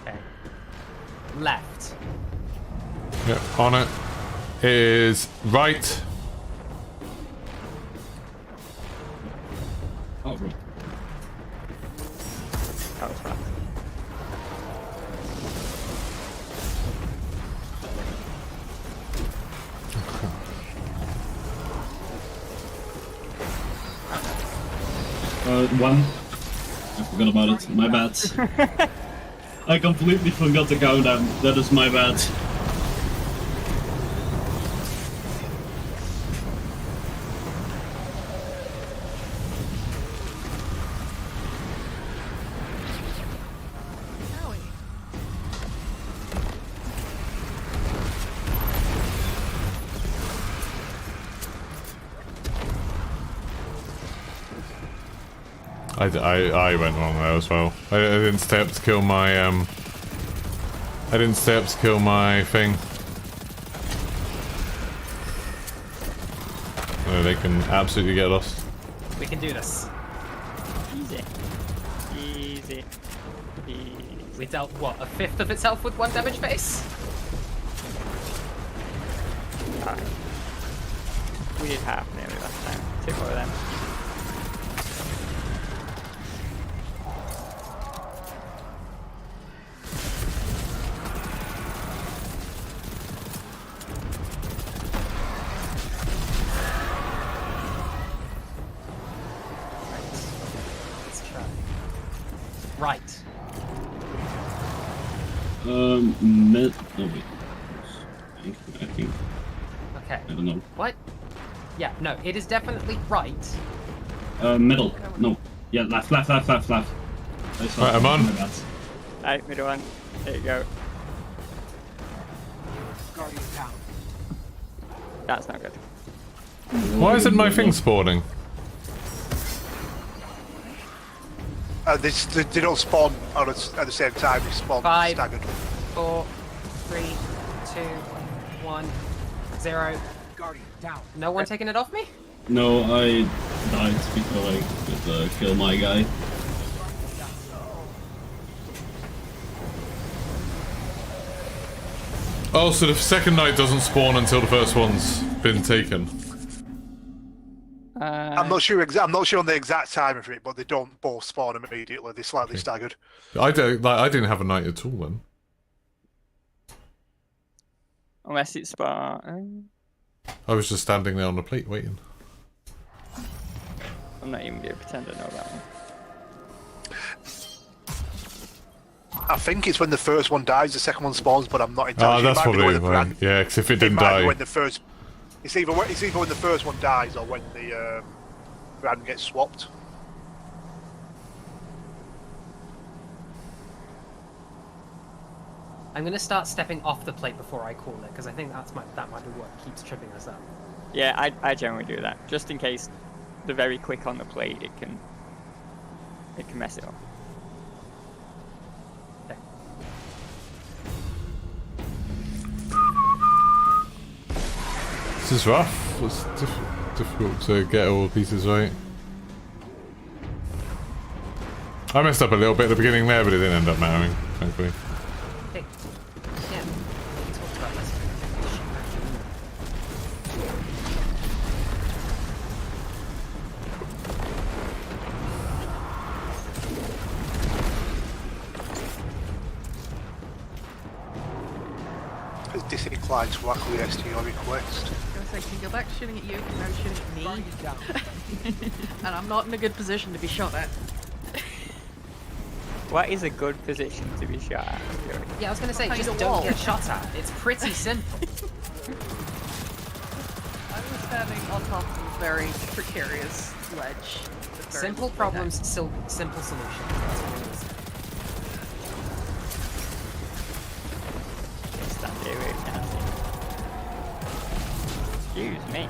Okay. Left. Yep, on it is right. Oh, bro. That was fast. One. I forgot about it. My bad. I completely forgot the countdown. That is my bad. Owie. I went wrong there as well. I didn't stay up to kill my I didn't stay up to kill my thing. No, they can absolutely get lost. We can do this. Easy. Easy. Easy. We dealt, what, a fifth of its health with 1 damage base? Alright. We did half nearly last time. 2 more of them. Let's try. Right. Mid. Oh wait. I think. Okay. I don't know. What? Yeah, no, it is definitely right. Middle. No. Yeah, left. I saw Right, I'm on. my bad. Right, middle one. There you go. That's not good. Why isn't my thing spawning? They don't spawn at the same time. They spawn 5, staggered. 4, 3, 2, 1, 0. No one taking it off me? No, I died before I could kill my guy. Oh, so the second night doesn't spawn until the first one's been taken. I'm not sure on the exact time of it, but they don't both spawn immediately. They're slightly staggered. I didn't have a night at all then. Unless it's spawn. I was just standing there on the plate waiting. I'm not even gonna pretend I know that one. I think it's when the first one dies, the second one spawns, but I'm not entirely sure. That's probably when. Yeah, because if it didn't might be die. when the first. It's either when the first one dies or when the brand gets swapped. I'm gonna start stepping off the plate before I call it, because I think that might be what keeps tripping us up. Yeah, I generally do that, just in case the very quick on the plate it can mess it up. Okay. This is rough. It's difficult to get all the pieces right. I messed up a little bit at the beginning there, but it didn't end up mattering, thankfully. Hey, yeah, we talked about this. It's disinclined to acquiesce to your request. I was like, can you go back to shooting at you, because now you're shooting at me. And I'm not in a good position to be shot at. What is a good position to be shot at? Yeah, I was gonna say, Behind just a don't wall. get shot at. It's pretty simple. I was standing on top of a very precarious ledge. with very Simple little problems, protection. still simple solutions. That's what it is. Stand there where you can see. Excuse me.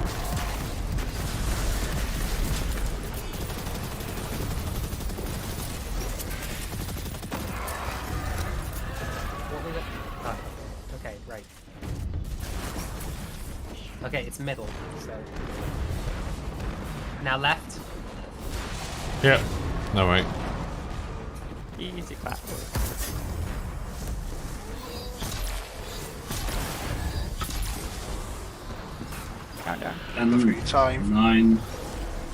What was it? Oh, okay, right. Okay, it's middle, so... Now left. Yeah. No, wait. Easy clap. Countdown. Go through your time. 9,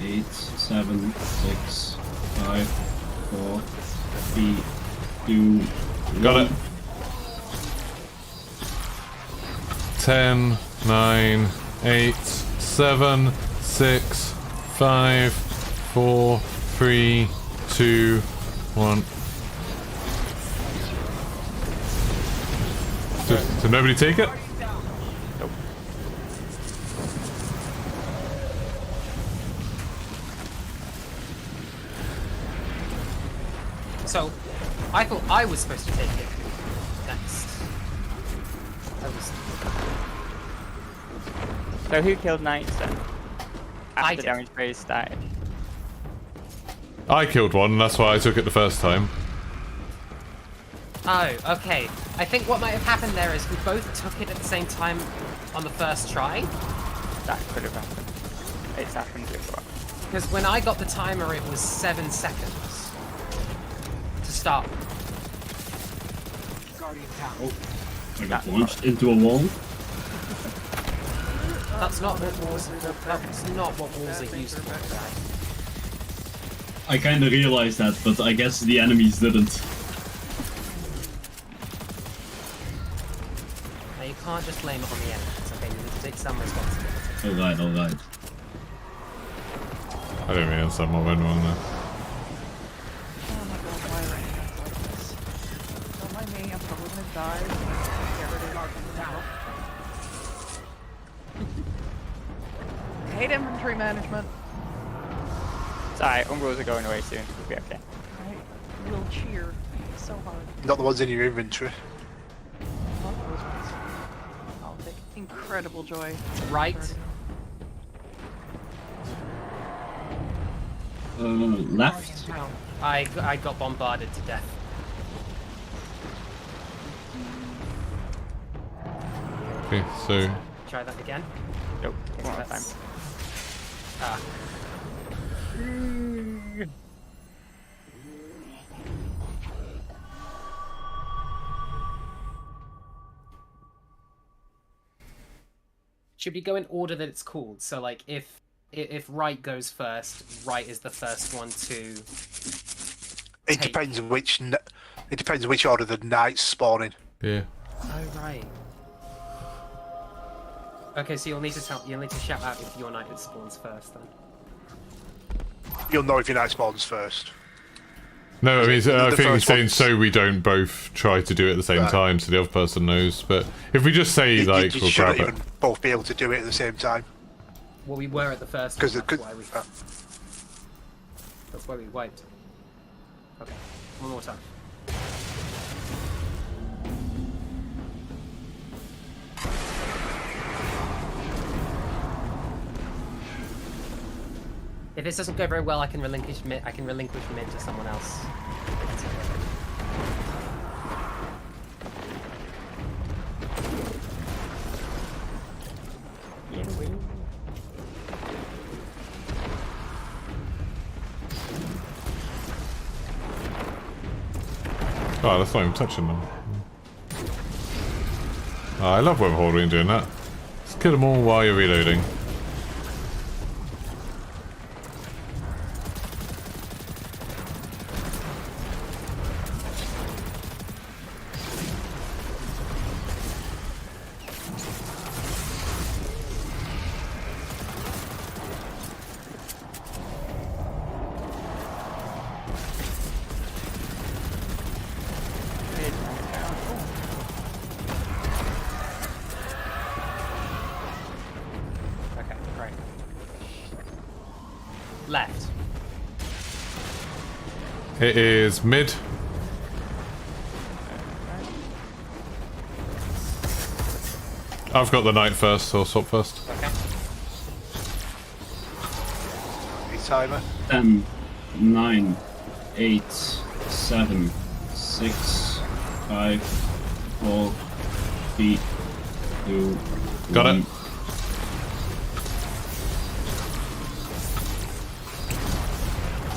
8, 7, 6, 5, 4, 3, 2, Got it. 10, 9, 8, 7, 6, 5, 4, 3, 2, 1. Did nobody take it? Nope. So, I thought I was supposed to take it next. I was... So who killed Knights then? I After did. the damage phase started. I killed one, and that's why I took it the first time. Oh, okay. I think what might have happened there is we both took it at the same time on the first try. That could have happened. It's happened before. Because when I got the timer, it was 7 seconds to start. Oh, I got launched into a wall. That's not what walls. That's not what walls are used for. Right? I kind of realized that, but I guess the enemies didn't. Now you can't just blame it on the enemies. Okay, you need to take some responsibility. Alright, alright. I don't really understand what went wrong there. Oh my god, why are I like this? Don't mind me, I'm probably gonna die. Get rid of now. Hate inventory management. It's alright, Umbros are going away soon. We'll be okay. I will cheer so hard. Not the ones in your inventory. Love those ones. I'll take incredible joy. Right. Left. I got bombarded to death. Okay, so Try that again. Nope, one more time. Ah. Should we go in order that it's called? So like if right goes first, right is the first one to It depends on which. It depends on which order the knights spawn in. yeah. Oh right. Okay, so you'll need to shout out if your knight spawns first then. You'll know if your knight spawns first. No, I mean, I The think he's first saying one's- so we don't both try to do it at the same Right. time, so the other person knows. But if we just say, You like, we'll grab shouldn't it. even both be able to do it at the same time. Well, we were at the first one. Because That's why we wiped. Okay, one more time. If this doesn't go very well, I can relinquish mid. I can relinquish mid to someone else. Oh, that's not even touching them. Oh, I love Web Holding doing that. Just kill them all while you're reloading. Okay, great. Left. It is mid. I've got the knight first, so I'll swap first. Okay. Timer. 10, 9, 8, 7, 6, 5, 4, 3, 2, Got 1. it.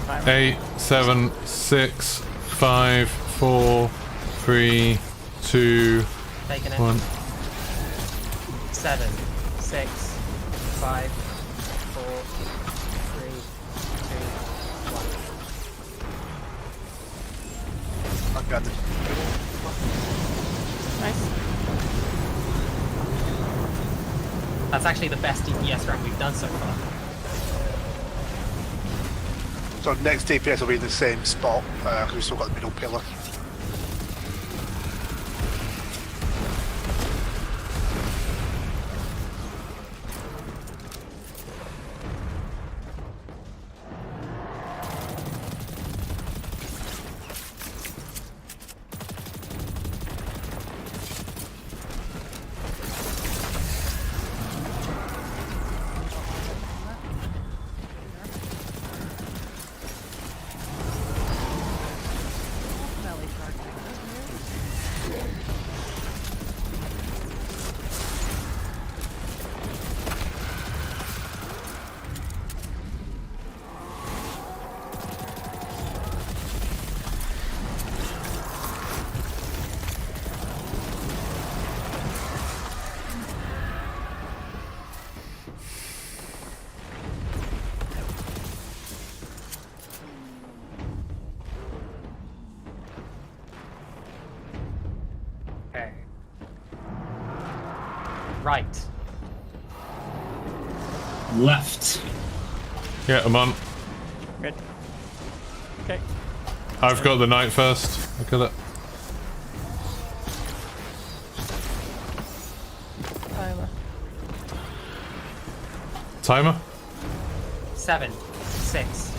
Time. 8, 7, 6, 5, 4, 3, 2, Taking it. 1. 7, 6, 5, 4, 3, 2, 1. I've got it. Nice. That's actually the best DPS round we've done so far. So next DPS will be in the same spot because we've still got the middle pillar. Right. Left. Yeah, I'm on. Mid. Okay. I've got the knight first. Look at it. Timer. Timer? 7, 6,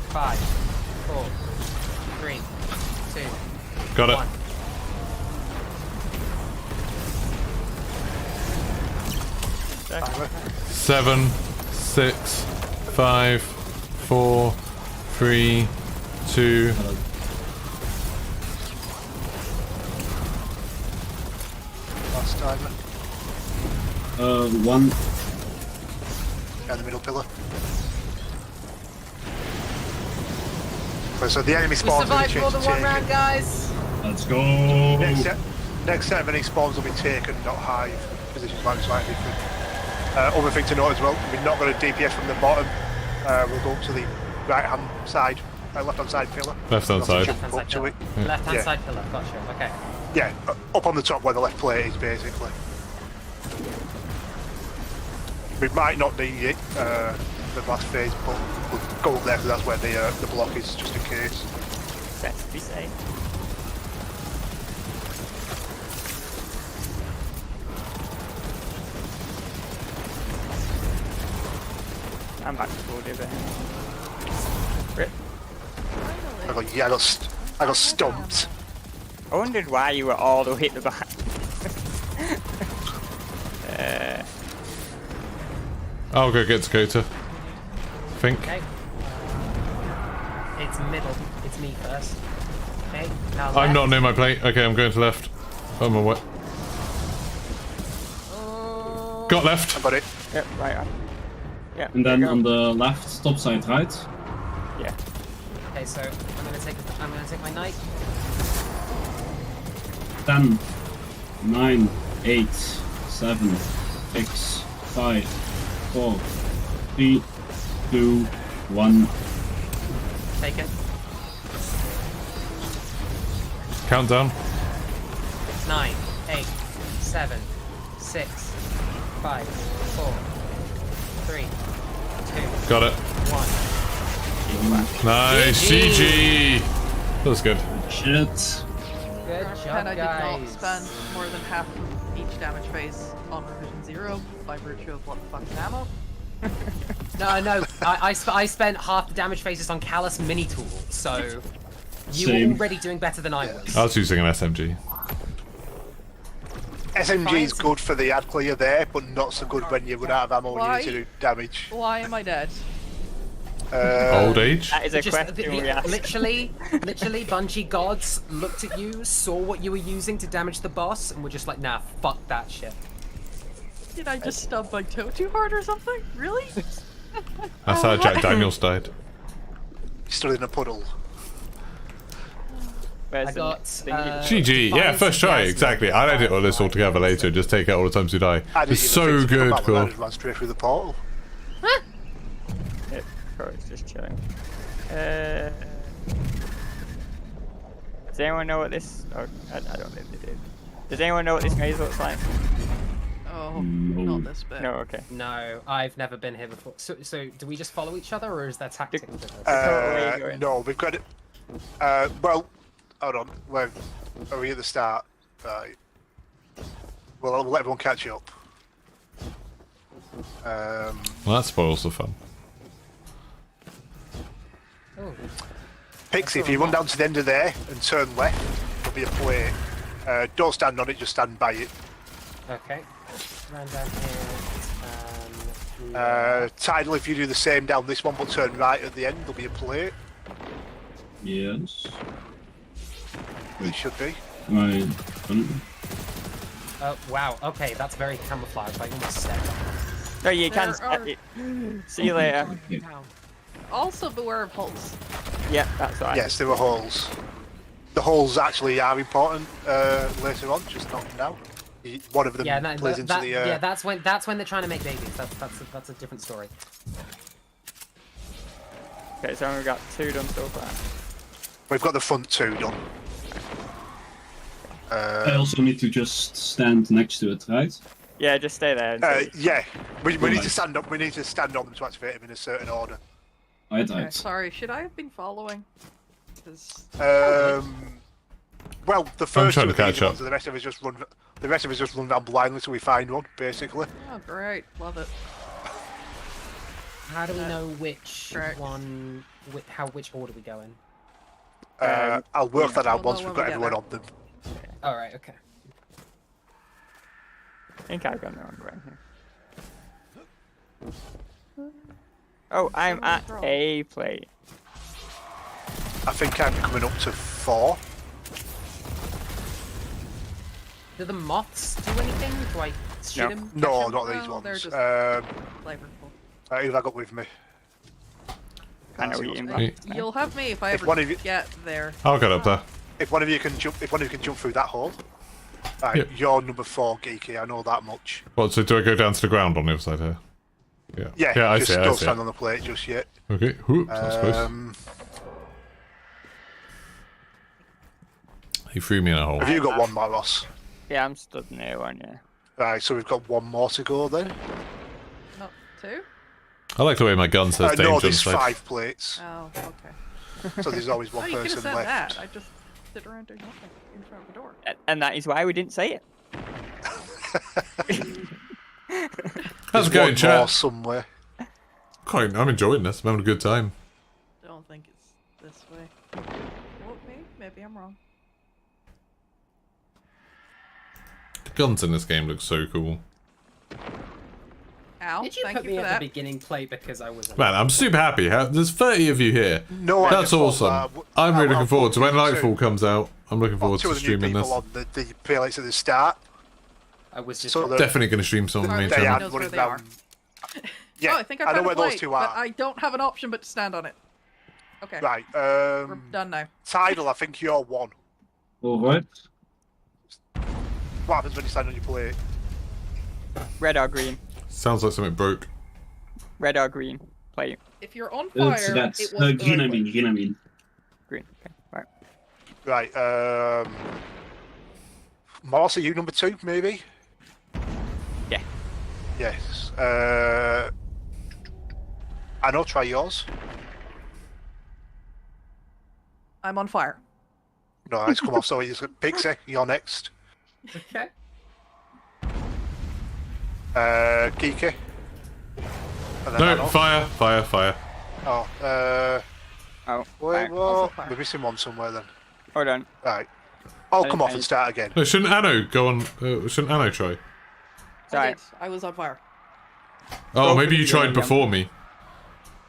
5, 4, 3, 2, Got it. 1. Okay. 7, 6, 5, 4, 3, 2. Last timer. 1. Down the middle pillar. So the enemy We spawns will be survived more than one taken. round, guys. Let's go. Next set of any spawns will be taken, not hive. Positions might be slightly different. Other thing to note as well, we're not going to DPS from the bottom. We'll go up to the right hand side, left hand side pillar. Left hand side. Left-hand side pillar. Left-hand Yeah. side pillar. Gotcha. Okay. Yeah, up on the top where the left plate is basically. We might not need it the last phase, but we'll go up there because that's where the block is, just in case. Best to be safe. I'm back to full div. Rip. I got stumped. I wondered why you were all the way at the back. I'll go get Dakota. Think. Okay. It's middle. It's me first. Okay. Now I'm left. not near my plate. Okay, I'm going to left. I'm on what? Got left. I got it. Yep, right on. Yeah. And then there you on go. the left, top side right. Yeah. Okay, so I'm gonna take my knight. 10, 9, 8, 7, 6, 5, 4, 3, 2, 1. Taken. Countdown. 9, 8, 7, 6, 5, 4, 3, 2, Got it. 1. Nice. GG. That was good. Shit. Good job, And I did not guys. spend more than half of each damage phase on revision 0 by virtue of what the fuck's ammo. No. I spent half the damage phases on Callus mini tool, so you Same. were already doing better than I was. I was using an SMG. SMG is good for the ad clear there, but not so good when you run out of ammo and you need to do damage. Why am I dead? Old age. That is a Just question we asked. literally, Bungie gods looked at you, saw what you were using to damage the boss, and were just like, nah, fuck that shit. Did I just stub my toe too hard or something? Really? That's how Jack Daniels died. Stood in a puddle. Where's I the got, next thing? GG. Yeah, Defiance first try. Gaslight. Exactly. I'll edit all this all together later and just take out all the times you die. I didn't It's even so think to come good, back, I cool. just ran straight through the portal. Yep, Corey's just chilling. Does anyone know what this? Oh, I don't think they did. Does anyone know what this maze looks like? Oh, No. not this bit. No, okay. No, I've never been here before. So do we just follow each other, or is there tactic to this? Where are you going? No, we've got it. Well, hold on. Where are we at the start? Right. Well, I'll let everyone catch up. Well, that spoils the fun. Oh, Pixie, if you run down to the end of there and turn left, there'll be a plate. Don't stand on it, just stand by it. okay. Run down here. Tidal, if you do the same down this one, but turn right at the end, there'll be a plate. Yes. It should be. I Oh wow. Okay, that's very camouflaged. I almost stepped. No, you can There step are- it. See you later. Also, beware of holes. Yep, that's right. Yes, there were holes. The holes actually are important later on, just not now. One of them Yeah, no, plays into the. yeah, that's when they're trying to make babies. That's a different story. Okay, so we've got 2 done so far. We've got the front 2 done. also need to just stand next to it, right? Yeah, just stay there. Until Yeah, we need Right. to stand up. We need to stand on them to activate them in a certain order. I Okay, died. sorry, should I have been following? 'Cause- Well, the first trying two to are the easy catch up. ones, and the rest of us just run. The rest of us just run down blindly till we find one, basically. Oh, great. Love it. How do we know which Correct. one, which order we go in? I'll work that out We'll once know we've when got we get everyone on them. All right, okay. I think I've got the wrong way here. Oh, I'm at a plate. I think I'm coming up to 4. Do the moths do anything? Do I shoot No. them? No, catch not them? these Well, they're ones. just- Flavorful. Who have I got with me? I know That's what you it. mean. You'll have me if I If ever one of you- get there. I'll get up there. If one of you can jump through that hole. Right, Yeah. you're number 4, Geeky. I know that much. What, so do I go down to the ground on the other side here? Yeah. Yeah, I just see it, I don't see stand it. on the plate just yet. Okay, whoops, that's close. He threw me in a hole. Have you got one, Maros? Yeah, I'm stood near one, yeah. Right, so we've got one more to go then. Not 2? I like the way my gun says danger No, on the there's side. 5 plates, Oh, okay. so there's always Oh, one you could have person said left. that. I just sit around doing nothing in front of the door. And that is why we didn't say it. How's it There's going, one chat? more somewhere. I'm enjoying this. I'm having a good time. Don't think it's this way. Won't be? Maybe I'm wrong. The guns in this game look so cool. Ow, Did you thank put you me for at that. the beginning plate because I was? Man, I'm super happy. There's 30 of you here. No, I That's just thought, awesome. I'm really looking forward to when I'll Nightfall comes out. I'm looking forward two to of the new streaming people this. on the plates at the start. I was just. So the- Definitely going to stream some on the main They channel. are knows where running they down. are. Yeah, Oh, I think I know found where a plate, those two but are. I don't have an option but to stand on it. Okay, Right, we're done now. Tidal, I think you're 1. Alright. What happens when you stand on your plate? Red or green? Sounds like something broke. Red or green? Plate. If you're on fire, So that's it was the green, right way. green, I mean. Green. Okay. Right. Right, Morse, are you number 2, maybe? Yeah. Yes. I know, try yours. I'm on fire. No, it's come off, so you Pixie, you're next. Okay. Geeky. And then No, Anno. fire. Oh. Wait, Right. what? fire. We're missing one somewhere then. Hold on. Right. I'll come off and start again. No, shouldn't Anno go on? Shouldn't Anno try? I Sorry. did. I was on fire. Oh, Go maybe for you the tried beginning, before me.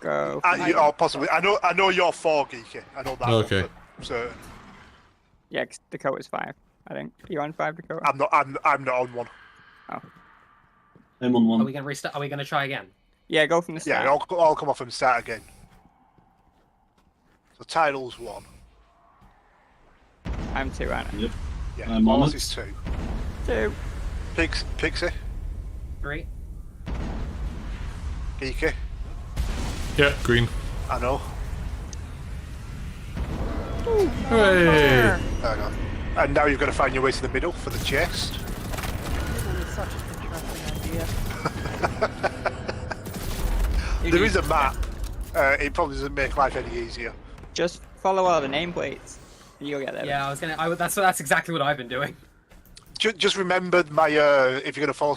Go. Oh, possibly. I know you're 4, Geeky. I know that. Okay. One for certain. Yeah, 'cause Dakota's 5. I think. Are you on 5, Dakota? I'm not on one. I'm on Are one. we gonna restart? Are we gonna try again? Yeah, go from the start. Yeah, I'll come off and start again. So Tidal's 1. I'm 2, aren't I? Yep. Yeah, I'm on Morse it. is 2. 2. Pixie, 3. Geeky, Yeah, green. I know. Hey! Hang on. And now you've got to find your way to the middle for the chest. This is such an interesting idea. There is a map. It probably doesn't make life any easier. Just follow all the nameplates. And you'll get there. Yeah, I was gonna. That's exactly what I've been doing. Just remember my if you're gonna follow.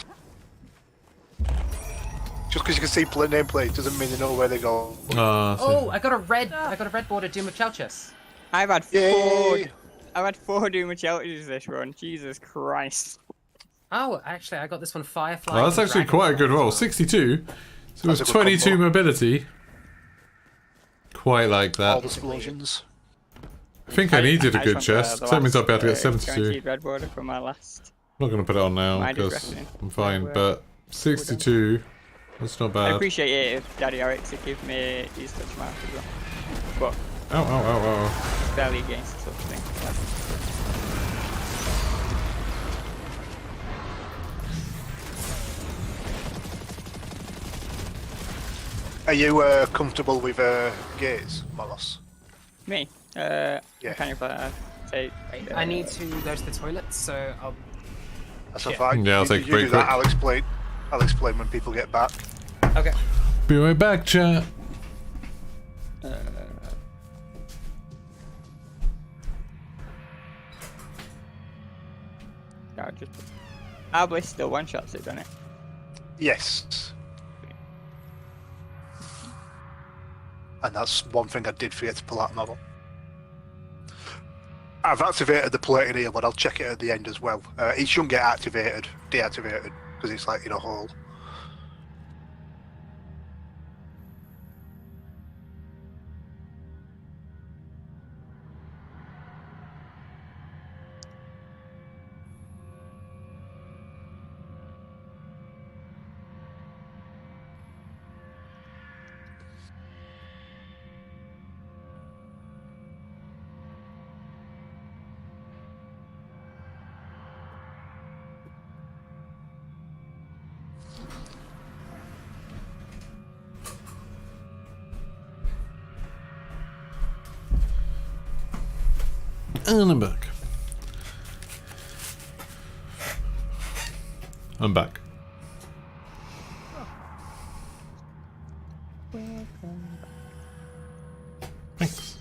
Just because you can see nameplate doesn't mean you know where they go. Oh, I got a red border Doom of Chelchis. I've had 4. Yay! I've had 4 Doom of Cheltenhams this run. Jesus Christ. Oh, actually, I got this one Firefly. Well, that's and actually quite a good Dragonfly roll. as well. 62. So That's with a good 22 combo. mobility. Quite like All that. the explosions. I think I needed a just good want chest. the That means I'll be able to get last, 72. guaranteed red border for my last. I'm not going to put it on now My because discretion. I'm fine, We're- but 62, that's not I bad. appreciate it if Daddy Oryx would give me his touch mark as well. But Ow, ow, ow, ow. barely against such thing. Are you comfortable with gates, Molos? Me? Yeah. Kind of say. I need to go to the toilet, so I'll That's a Shit. fine. Yeah, I'll You- take a you break do that, quick. I'll explain when people get back. Okay. Be right back, chat. No, just. Bliss still one shots it, doesn't it? Yes. And that's one thing I did forget to pull out another. I've activated the plating here, but I'll check it at the end as well. It shouldn't get deactivated, because it's like in a hole. And I'm back. I'm back. Thanks.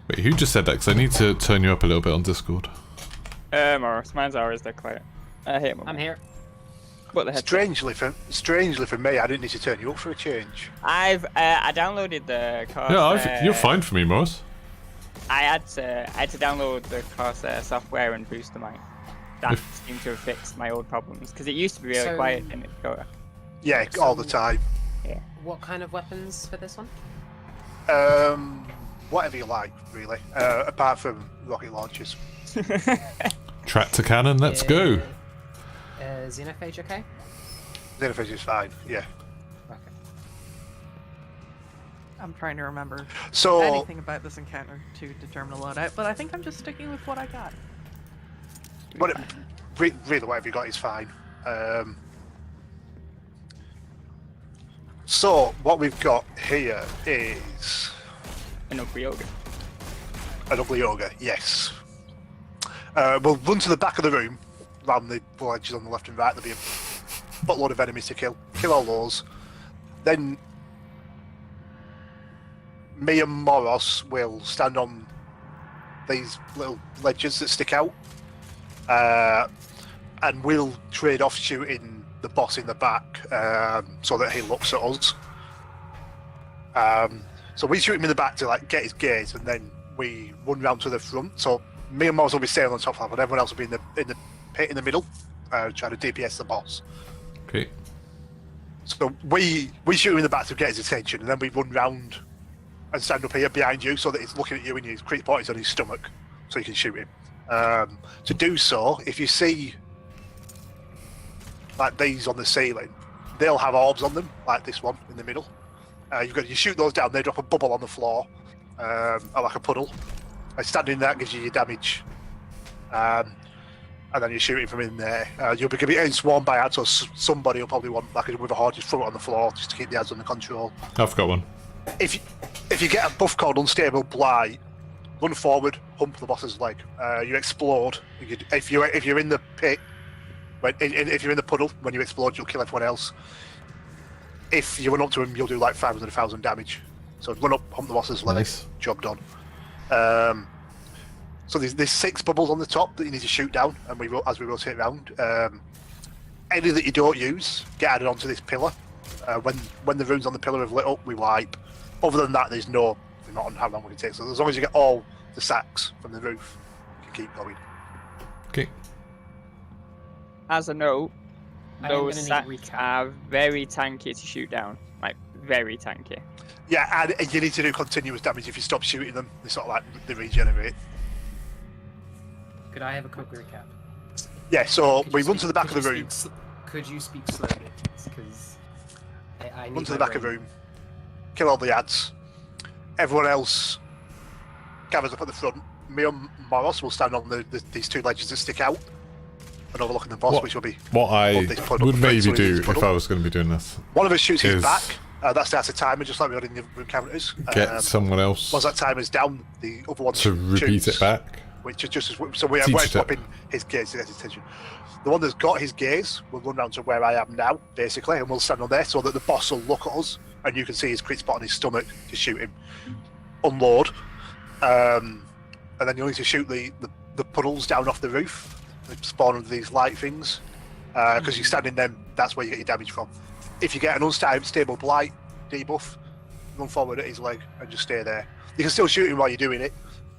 Wait, who just said that? Because I need to turn you up a little bit on Discord. Morris, mine's always dead quiet. I hate my. I'm here. What the heck? Strangely for me, I didn't need to turn you up for a change. I downloaded the course. Yeah, you're fine for me, Morris. I had to download the course software and booster mine. That seemed to have fixed my old problems because it used to be really quiet in Dakota. Yeah, all the time. Yeah. What kind of weapons for this one? Whatever you like, really. Apart from rocket launchers. Tractor cannon, let's go. Xenophage, okay? Xenophage is fine, yeah. Okay. I'm trying to remember So, anything about this encounter to determine a loadout, but I think I'm just sticking with what I got. really whatever you got is fine. So, what we've got here is An ugly ogre. an ugly ogre, yes. We'll run to the back of the room, round the ledges on the left and right. There'll be a buttload of enemies to kill. Kill all those. Then me and Moros will stand on these little ledges that stick out, and we'll trade off shooting the boss in the back so that he looks at us. So we shoot him in the back to like get his gaze, and then we run round to the front. So me and Moros will be staying on top level, and everyone else will be in the pit in the middle, trying to DPS the boss. Okay. So we shoot him in the back to get his attention, and then we run round and stand up here behind you so that he's looking at you and his creep point is on his stomach, so you can shoot him. To do so, if you see like these on the ceiling, they'll have orbs on them, like this one in the middle. You shoot those down, they drop a bubble on the floor, or like a puddle. Standing there gives you your damage. And then you're shooting from in there. You'll be getting swarmed by ads, so somebody will probably want, like with a horde, just throw it on the floor just to keep the ads under control. I've got one. If you get a buff called Unstable Blight, run forward, hump the boss's leg. You explode. If you're in the pit, if you're in the puddle, when you explode, you'll kill everyone else. If you run up to him, you'll do like 500,000 damage. So run up, hump the boss's leg, Nice. job done. So there's 6 bubbles on the top that you need to shoot down, and as we rotate around. Any that you don't use get added onto this pillar. When the runes on the pillar have lit up, we wipe. Other than that, we're not on how long we can take. So as long as you get all the sacks from the roof, you can keep going. Okay. As a note, I am gonna those need a sacks recap. are very tanky to shoot down. Like, very tanky. Yeah, and you need to do continuous damage. If you stop shooting them, they sort of like they regenerate. Could I have a quick recap? Yeah, so Could we you run speak- to the back could of the you room. speak Could you speak slowly, because I need Run to the my back of the brain. room. Kill all the ads. Everyone else gathers up at the front. Me and Moros will stand on these 2 ledges that stick out and overlooking the boss, which will be What I up this puddle, would maybe so it is do if puddle. I was going to be doing this, One of us shoots his is- back. That starts a timer, just like we had in the room counters. get someone else Once that timer's down, the other one to repeat shoots. it back. which is just as so we're Teach it. swapping his gaze to get his attention. The one that's got his gaze will run down to where I am now, basically, and we'll stand on there so that the boss will look at us, and you can see his crit spot on his stomach to shoot him. Unload, and then you'll need to shoot the puddles down off the roof. They spawn under these light things, because you stand in them. That's where you get your damage from. If you get an unstable blight debuff, run forward at his leg and just stay there. You can still shoot him while you're doing it,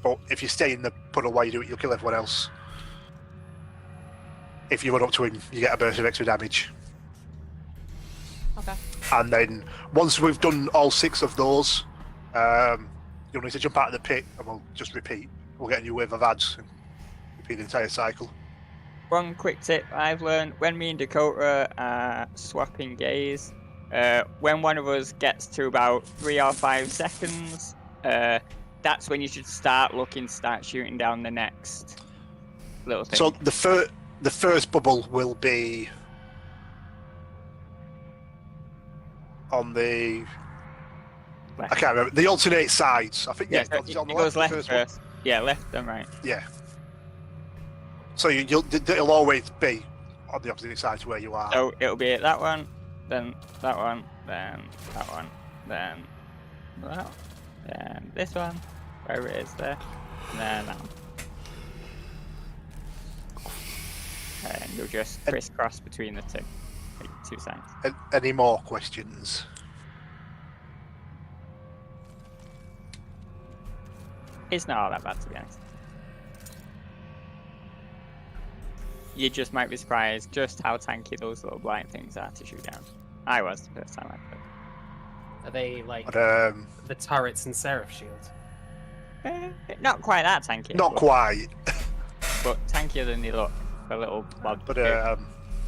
but if you stay in the puddle while you do it, you'll kill everyone else. If you run up to him, you get a burst of extra damage. Okay. And then once we've done all 6 of those, you'll need to jump out of the pit, and we'll just repeat. We'll get a new wave of ads and repeat the entire cycle. One quick tip I've learned: when me and Dakota are swapping gaze, when one of us gets to about 3 or 5 seconds, that's when you should start shooting down the next little thing. So the first bubble will be on the left. I can't remember the alternate sides. I think Yeah, yeah, so it's on the it goes left, left the first one. first. Yeah, left and right. Yeah. So it'll always be on the opposite side to where you are. So it'll be that one, then that one, then that one, then that, then this one, wherever it is there, and then that one. And you'll just crisscross between the two sides. Any more questions? It's not all that bad, to be honest. You just might be surprised just how tanky those little blind things are to shoot down. I was the first time I played. Are they like But, the turrets and Seraph Shield? Not quite that tanky. not quite. But tankier than they look. A little blob. But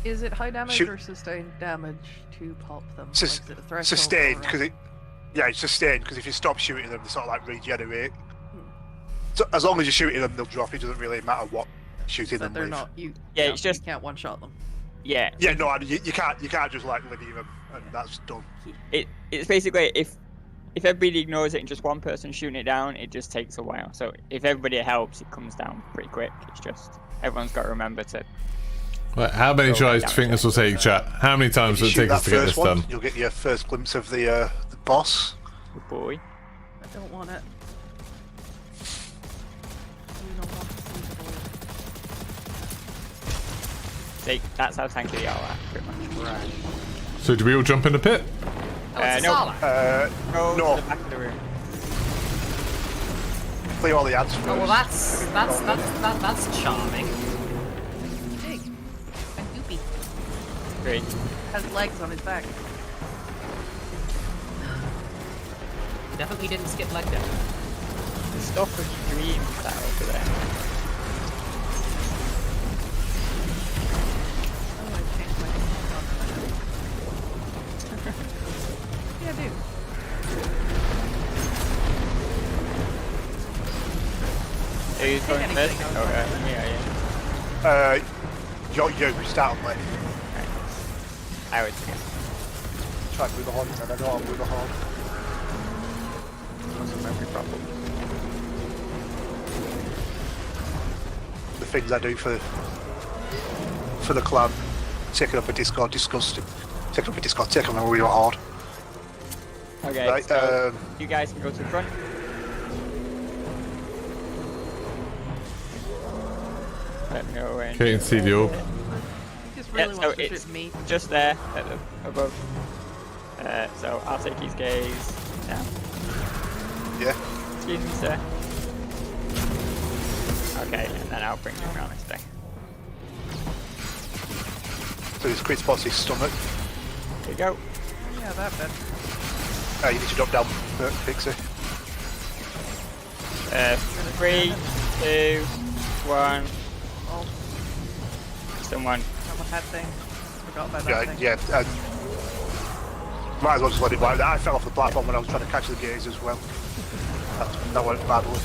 Is it high damage Shoot. or sustained damage to pop them? Sus- Like, is it a threshold sustained or- because it's sustained because if you stop shooting them, they sort of like regenerate. So as long as you're shooting them, they'll drop. It doesn't really matter what shooting That them they're with. not. You, Yeah, no, it's just- you can't one shot them. Yeah. Yeah, no, you can't just like linear them and that's done. It's basically if everybody ignores it and just one person shooting it down, it just takes a while. So if everybody helps, it comes down pretty quick. It's just everyone's got to remember to. Right, how many tries do you think this will take, chat? How many times will it Shoot take that us to get first this one, done? you'll get your first glimpse of the boss. Good boy. I don't want it. We don't want to see the board. See, that's how tanky they all are, pretty much. Right. So do we all jump in the pit? Oh, it's a no. Sala. Go No. to the back of the room. Play all the ads first. Oh well, that's charming. Big and goopy. Great. Has legs on his back. Definitely didn't skip leg day. The stuff of dreams that over there. Oh, I changed my Yeah, I do. Who's going anything, first? I was Oh, yeah. You start on left. I would forget. Try and move the horn, and I know I'll move the horn. That's a memory problem. The things I do for the clan, taking up a Discord, disgusting. Taking up a Discord, taking them real hard. Okay, Right, so you guys can go to the front. Let me know when. Okay, you can see the orb. He just really so wants to it's shoot me. just there at the above. So I'll take his gaze now. Yeah. Excuse me, sir. Okay, and then I'll bring him around this way. So his crit spot's his stomach. Here you go. Yeah, that bit. You need to drop down, Pixie. 3, 2, 1. Oh, Someone. that one had thing. Forgot about that Yeah, thing. yeah. Might as well just let it wipe. I fell off the platform when I was trying to catch the gaze as well. That went badly.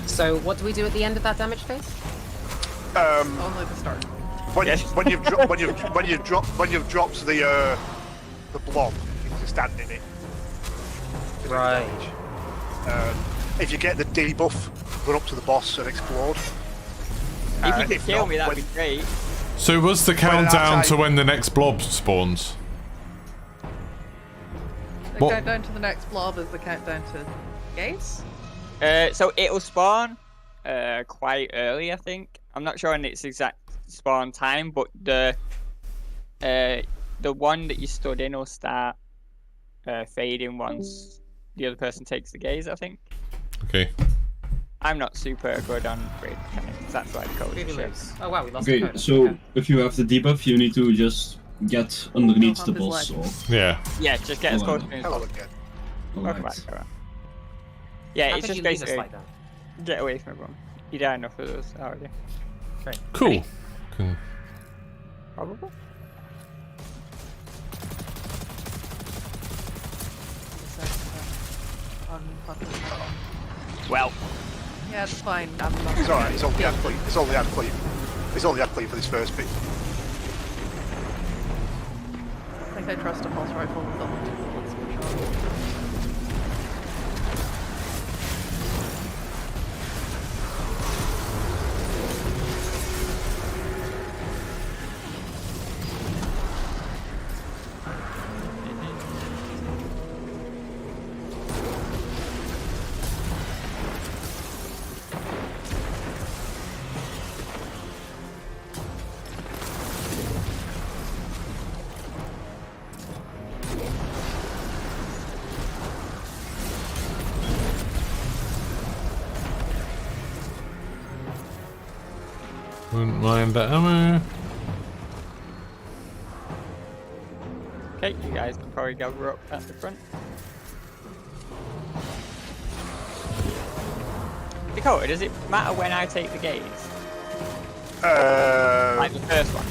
So what do we do at the end of that damage phase? Only the start. When Yes. you've dropped the blob, you need to stand in it. Right. If you get the debuff, run up to the boss and explode. If you could if kill not, me, that'd when- be great. So was the countdown outside- to when the next blob spawns? The What- countdown to the next blob is the countdown to gates. So it'll spawn quite early, I think. I'm not sure on its exact spawn time, but the one that you stood in will start fading once the other person takes the gaze, I think. Okay. I'm not super good on raid mechanics, that's why the code Who is we shit. lose? Oh wow, we lost Okay, the code. so Okay. if you have the debuff, you need to just get underneath Off the his boss. leg. Or... Yeah. Yeah, just get as Hello. close to me as Hello possible. again. Welcome back, Alright. alright. Yeah, How it's could just you leave us basically like that? get away from everyone. You die enough of those already. Great. Cool. Ready? Cool. Probably. Well, Yeah, it's fine. I'm not. It's alright, it's only ad clean. It's only ad clean. It's only ad clean for this first bit. I think I trust a pulse rifle with double bullets per shot. Wouldn't mind that ammo. okay, you guys can probably go up at the front. Dakota, does it matter when I take the gaze? Like the first one?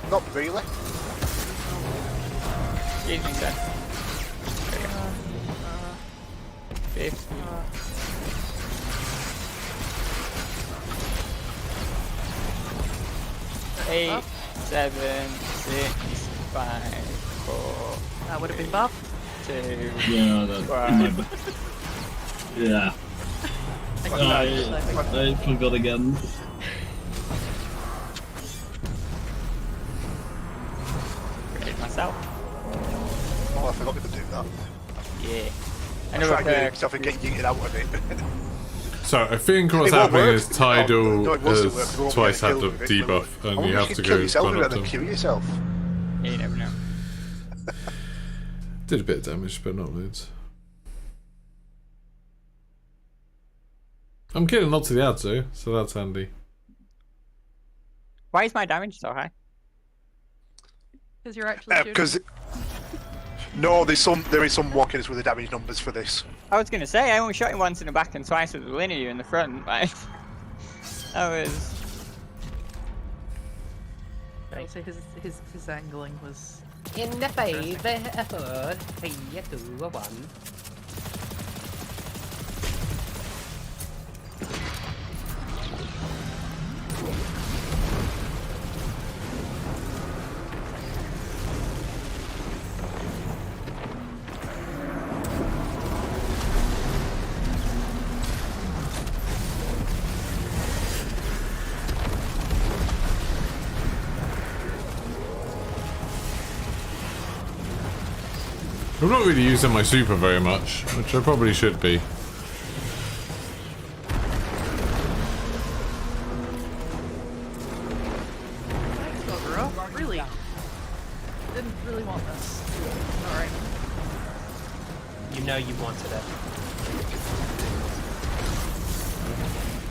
Not really. Excuse me, sir. There you go. 50. 8, 7, 6, 5, 4, That would have been buff. 2. Yeah, that. Wow. Yeah. I forgot again. Created myself. Oh, I forgot to do that. Yeah. I Another tried doing it perk. myself and getting yeeted out of it. So I think what's It won't happening work. is Tidal No, it wasn't work. has You won't twice get had the killed with it, will debuff, and Oh, you have should to kill go yourself run with up it to and them. kill yourself. Yeah, you never know. Did a bit of damage, but not loads. I'm killing lots of the ads though, so that's handy. Why is my damage so high? Because you're actually shooting. Because no, there is some walkers with the damage numbers for this. I was gonna say, I only shot him once in the back and twice with the linear in the front. Like, that was. I'll say his angling was. In the favor, 3, 2, 1. I'm not really using my super very much, which I probably should be. Thanks, Golgoroth. Really? Didn't really want this. Alright. You know you wanted it.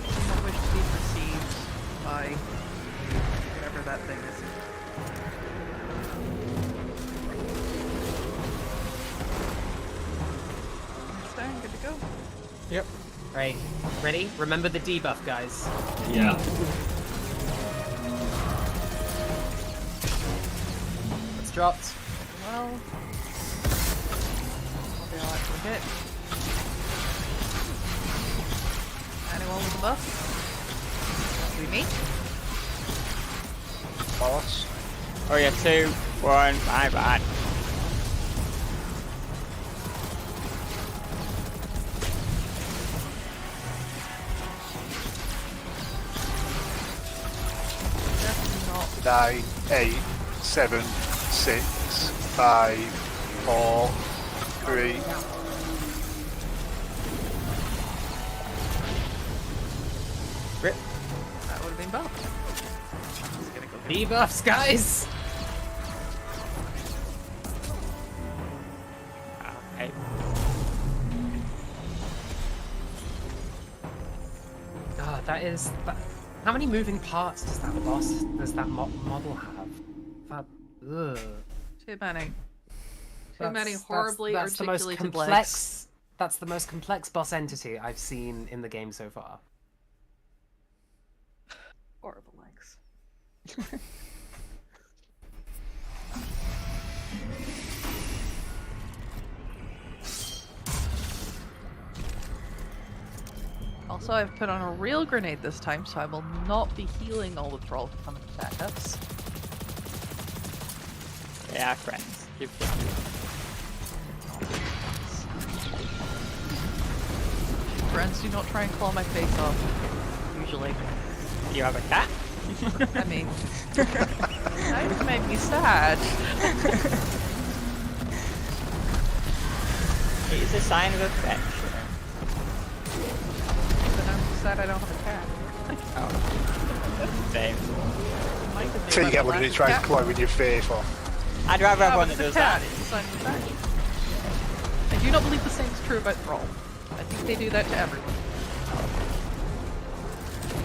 Do not wish to be perceived by whatever that thing is. It's down, good to go. Yep. Right. Ready? Remember the debuff, guys. Yeah. It's dropped. Well, maybe I'll actually hit. Anyone with a buff? That'll be me. Boss. Oh yeah, 2, 1, my bad. 9, 8, 7, 6, 5, 4, 3. Rip. That would have been buffed. Just gonna go Debuffs, guys! Okay. Ah, that is. How many moving parts does that model have? Ugh. too many. Too That's- many that's- horribly that's the most articulated complex. legs. That's the most complex boss entity I've seen in the game so far. Horrible legs. Also, I've put on a real grenade this time, so I will not be healing all the trolls who come and attack us. They are friends. Give them. Friends do not try and claw my face off. Usually. You have a cat? I mean, that made me sad. It's a sign of affection. But I'm sad I don't have a cat. Oh. Same. Might have made Till you my get one and last he tries cat. clawing your face off. I'd rather have Yeah, one but that it's does a cat. that. It's a sign of affection. I do not believe the same is true about Thrall. I think they do that to everyone.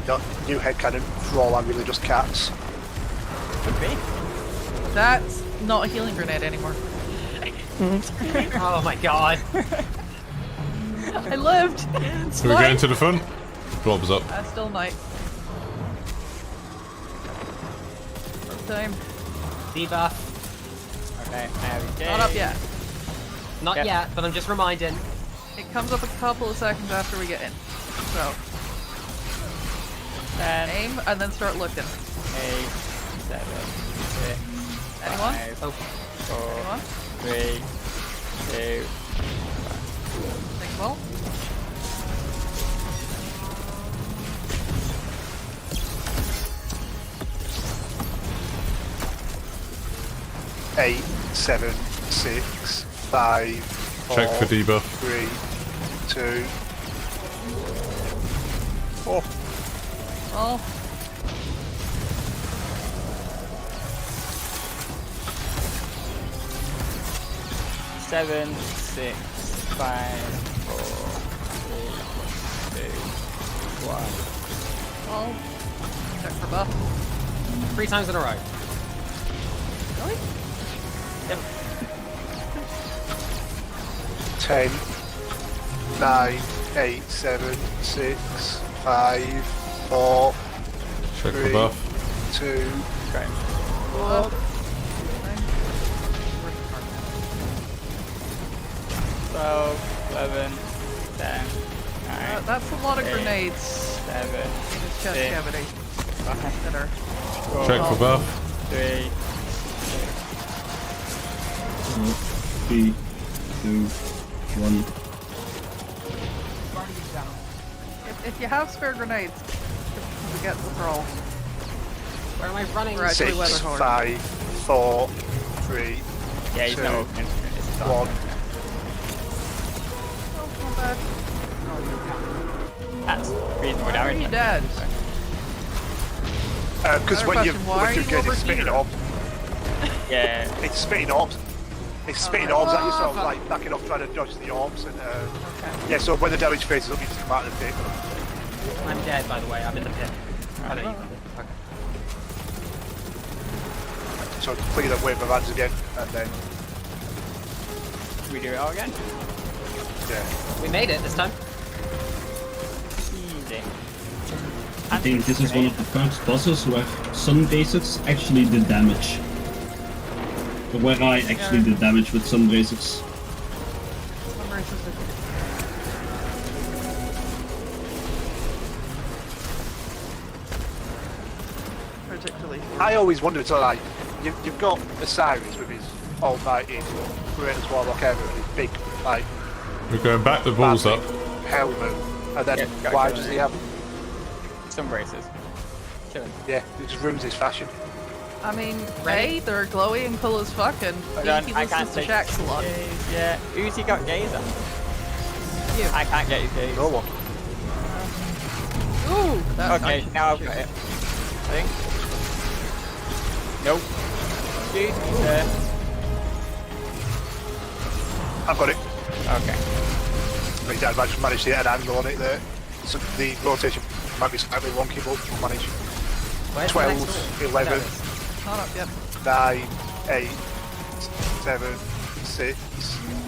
No, new headcanon, Thrall are really just cats. Could be. That's not a healing grenade anymore. Oh my god. I lived! It's So we're fine. going to the front? Blob's up. Still night. First time. Debuff. Okay, okay. Not up yet. Not Yep. yet, but I'm just reminding. It comes up a couple of seconds after we get in. So, 10, aim and then start looking. 8, 7, 6, Anyone? 5, Oh, 4, Anyone? 3, 2, Think well. Eight, 7, 6, 5, Check for 4, debuff. 3, 2. Oh, Oh, 7, 6, 5, 4, 3, 2, 1. well. Check for buff. 3 times in a row. Really? Yep. 10, 9, 8, 7, 6, 5, 4, Check for 3, buff. 2. Great. Oh. 12, 11, 10, 9, That's a lot of Eight. grenades 7, in his chest 6, cavity 5, that are 4, Check for buff. 3, 3, 2, 1. If you have spare grenades, we get the Thrall. Where am I running? We're actually 6, Weatherhorn. 5, 4, 3, yeah, he's 2, not open. It's not. 1. Oh, not bad. That's reasonable Why are you damage. dead? Because Another when you question, why are when you you get over it spitting here? orbs, Yeah. it's spitting orbs. It's spitting orbs at you, sort of Oh, like backing off trying to dodge the orbs. And Okay. yeah, so when the damage faces up, you just come out of the pit. I'm dead, by the way. I'm in the pit. I know you. Okay. So clear that wave of hands again, and then We do it all again? yeah. We made it this time. Easy. I think this is one of the first bosses where some basics actually did damage. Or where I actually did damage with some basics. Some races are particularly. I always wondered, so like, you've got Osiris with his almighty greatest warlock ever, and his big like We're going back, the ball's up. helmet, and then Yeah, gotta why go does there. he have? Some braces. Chilling. Yeah, he just ruins his fashion. I mean, hey, they're glowy and cool as fuck, and Hold on, he I can't listens to take Shaq's a lot. gaze yet. Who's he got gaze on? You. I can't get his gaze. No one. Ooh, that, Okay, now I've got it. I think. Nope. Dude, he's there. I've got it. Okay. But yeah, I just managed to get an angle on it there. So the rotation might be slightly wonky, but we'll manage. Where's the next 12, one? 11, not up yet. 9, 8, 7, 6,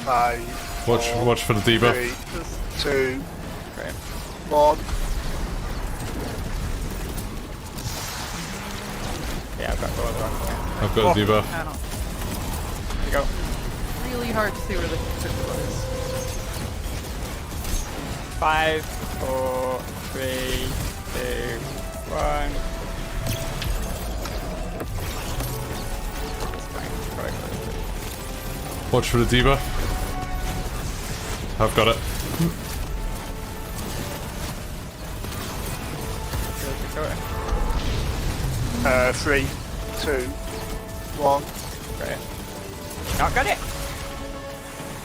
5. Watch for the debuff. 3, 2, Great. 1. Yeah, I've got the other one. I've got a debuff. I don't. Here we go. Really hard to see where the critical is. 5, 4, 3, 2, 1. Watch for the debuff. I've got it. 3, 2, 1. Great. Not got it.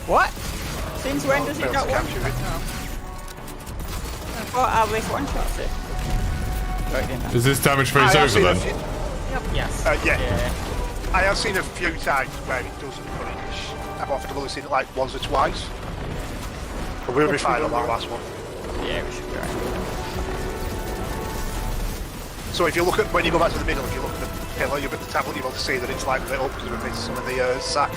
What? Since when does it Failed not to one? capture it. What are this one shots it? Right in there. Is this damage phase I have over seen a then? few- Yes. Yeah. Yeah. I have seen a few times where it doesn't finish. I've often only seen it like once or twice. But we'll be fine on that last one. Yeah, we should be right. So if you look at, when you go back to the middle, if you look at the pillar, you'll at the tablet, you'll see that it's like lit up because we've missed some of the sack.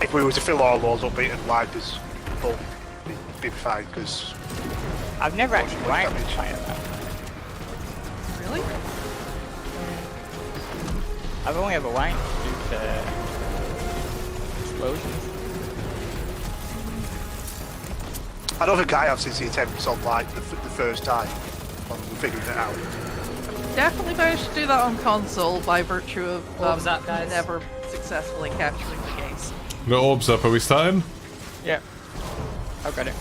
If we were to fill all those up and wide as full, it'd be fine because I've never actually What wiped damage? fire that. Really? I've only ever wiped due to explosions. I don't think I have since the attempts on like the first time on figuring it out. Definitely managed to do that on console by virtue of What was that, guys? never successfully capturing the gaze. The orbs up, are we starting? Yeah. I've got it.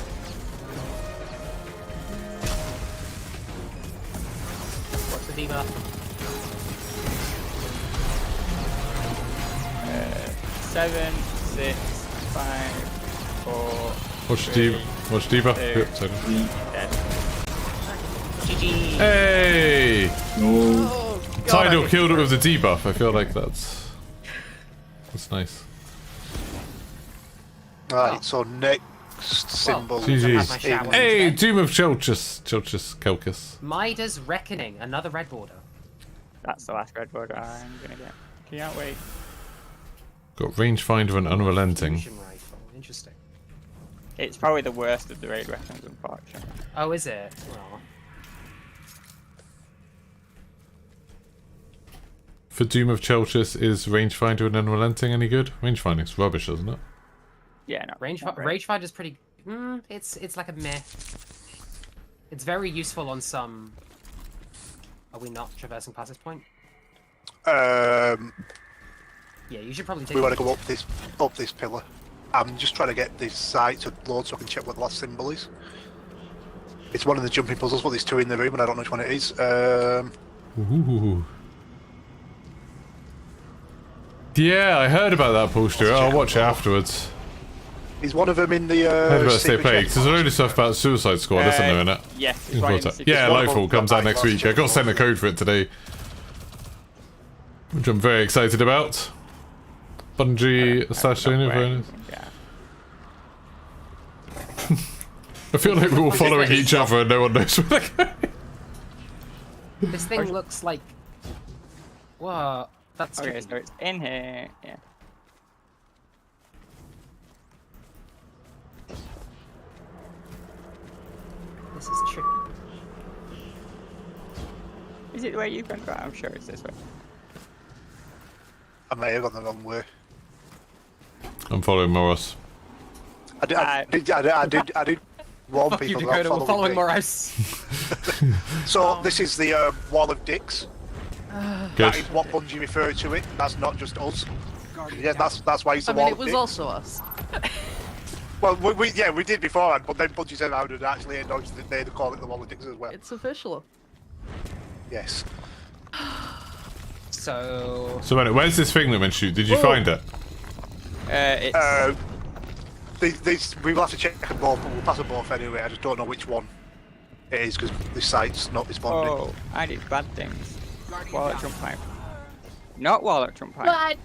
What's the debuff? 7, 6, 5, 4. Watch debuff. Two. Yep, sorry. Dead. GG. Hey! No. Oh, God. Tidal killed it with the debuff. I feel like that's nice. Right, so next symbol GG. have my shower. Hey, Doom of Chelchus Kelkus. Midas Reckoning, another red border. That's the last red border I'm gonna get. Can't wait. Got rangefinder and unrelenting. Fusion rifle. Interesting. It's probably the worst of the raid weapons, unfortunately. Oh, is it? Well, For Doom of Chelchus, is rangefinder and unrelenting any good? Rangefinding's rubbish, isn't it? Yeah, no. range not great. rangefinder's pretty. It's like a meh. It's very useful on some. Are we not traversing past this point? Yeah, you should probably take. we want to go up this pillar. I'm just trying to get this site to load so I can check what the last symbol is. It's one of the jumping puzzles, but there's two in the room and I don't know which one it is. Ooh. Yeah, I heard about that, Paul Stewart. I'll watch it afterwards. Is one of them in the I heard about Stay secret Plague, chest because there's a load of stuff about Suicide Squad, isn't there, in it? Yes, it's right in the secret Yeah, one Lightfall called comes out Night next Last week. I got sent a code for it today, which I'm very excited about. Bungie / Sony. Yeah. I feel like we're all following each other and no one knows where they're going. This thing looks like. Whoa, that's Okay, tricky. so it's in here. Yeah. This is tricky. Is it the way you've gone? Right, I'm sure it's this way. I may have gone the wrong way. I'm following Morris. I did warn Fuck you, people about Dakota. We're following me. Morris. So this is the Wall of Dicks. Good. That is what Bungie referred to it. That's not just us. Yeah, that's why it's the I mean, Wall it of was Dicks. also us. Well, we did beforehand, but then Bungie said I would actually acknowledge that they'd call it the Wall of Dicks as well. It's official. Yes. So where's this thing that went shoot? Did you find it? It's We will have to check them both, but we'll pass them both anyway. I just don't know which one it is because this site's not responding. oh, I did bad things. Warlock jump pipe. Not Warlock jump pipe.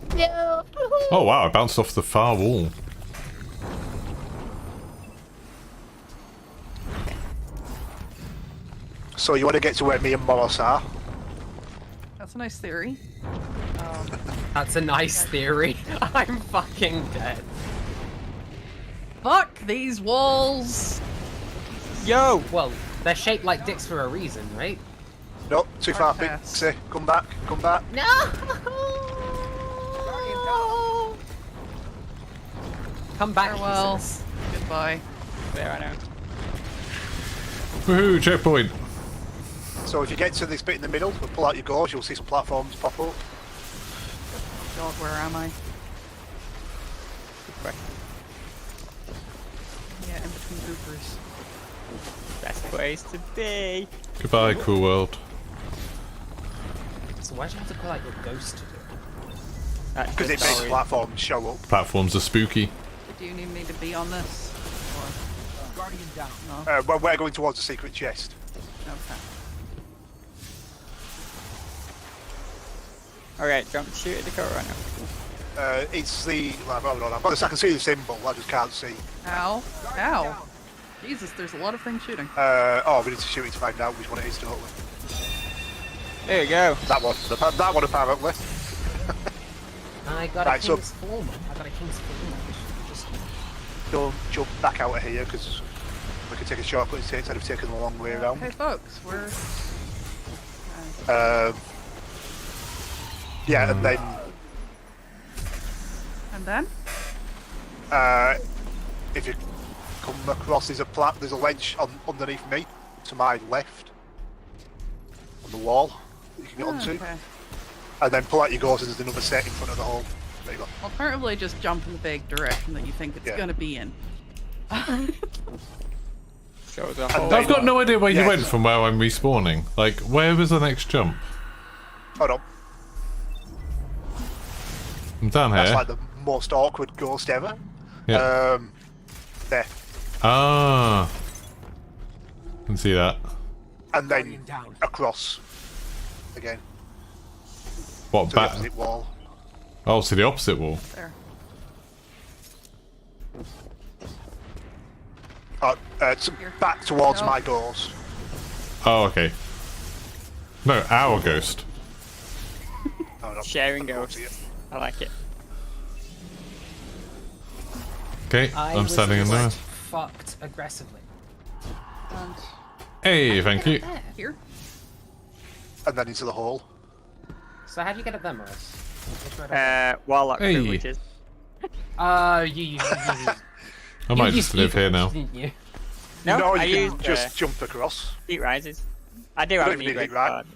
Oh wow, I bounced off the far wall. So you want to get to where me and Morris are? That's a nice theory. that's a nice theory. I'm fucking dead. Fuck these walls! Yo! Well, they're shaped like dicks for a reason, right? Nope, too far, pass. Pixie. Come back, come back. No. Come back, Farewell. Jesus. Goodbye. There, I know. Woohoo, checkpoint. So if you get to this bit in the middle, we'll pull out your gauze, you'll see some platforms pop up. God, where am I? Good question. Yeah, in between goopers. Best place to be. Goodbye, cool world. So why'd you have to pull out your ghost to do it? That's Because it just makes always- platforms show up. Platforms are spooky. Do you need me to be on this? Or... No? Well, we're going towards the secret chest. Okay. Alright, jump shoot at the core right now. It's the... Well, hold on, I can see the symbol, I just can't see. Ow. Ow. Jesus, there's a lot of things shooting. Oh, we need to shoot it to find out which one it is, don't we? There you go. That one apparently. I got a Right, so- king's form. I got a king's form. Just Don't jump back out of here, because we can take a shortcut instead of taking the long way around. Hey folks, we're... Yeah, and then And then? if you come across, there's a ledge underneath me, to my left, on the wall that you can get onto, Okay. and then pull out your gauze and there's another set in front of the hole. There you go. Alternatively, just jump in the vague direction that you think it's Yeah. gonna be in. Shows a And whole. then- I've got no idea where you Yes. went from where I'm respawning. Like, where was the next jump? Hold on. I'm down That's here. like the most awkward ghost ever. Yeah. There. Ah. Can see that. And then across again What, to the back? opposite wall. Oh, to the opposite wall. There. Back towards No. my doors. Oh, okay. No, our ghost. Hold on. Sharing I'll ghosts. see it. I like it. Okay, I I'm was standing in there. just fucked aggressively. And Hey, thank you. There. here. And then into the hole. So how do you get up there, Morris? Which way do Warlock Hey. privileges. you I might you just live here now. didn't you? No, I you used can just jump across. heat rises. I do have don't a even need need heat red rise. card.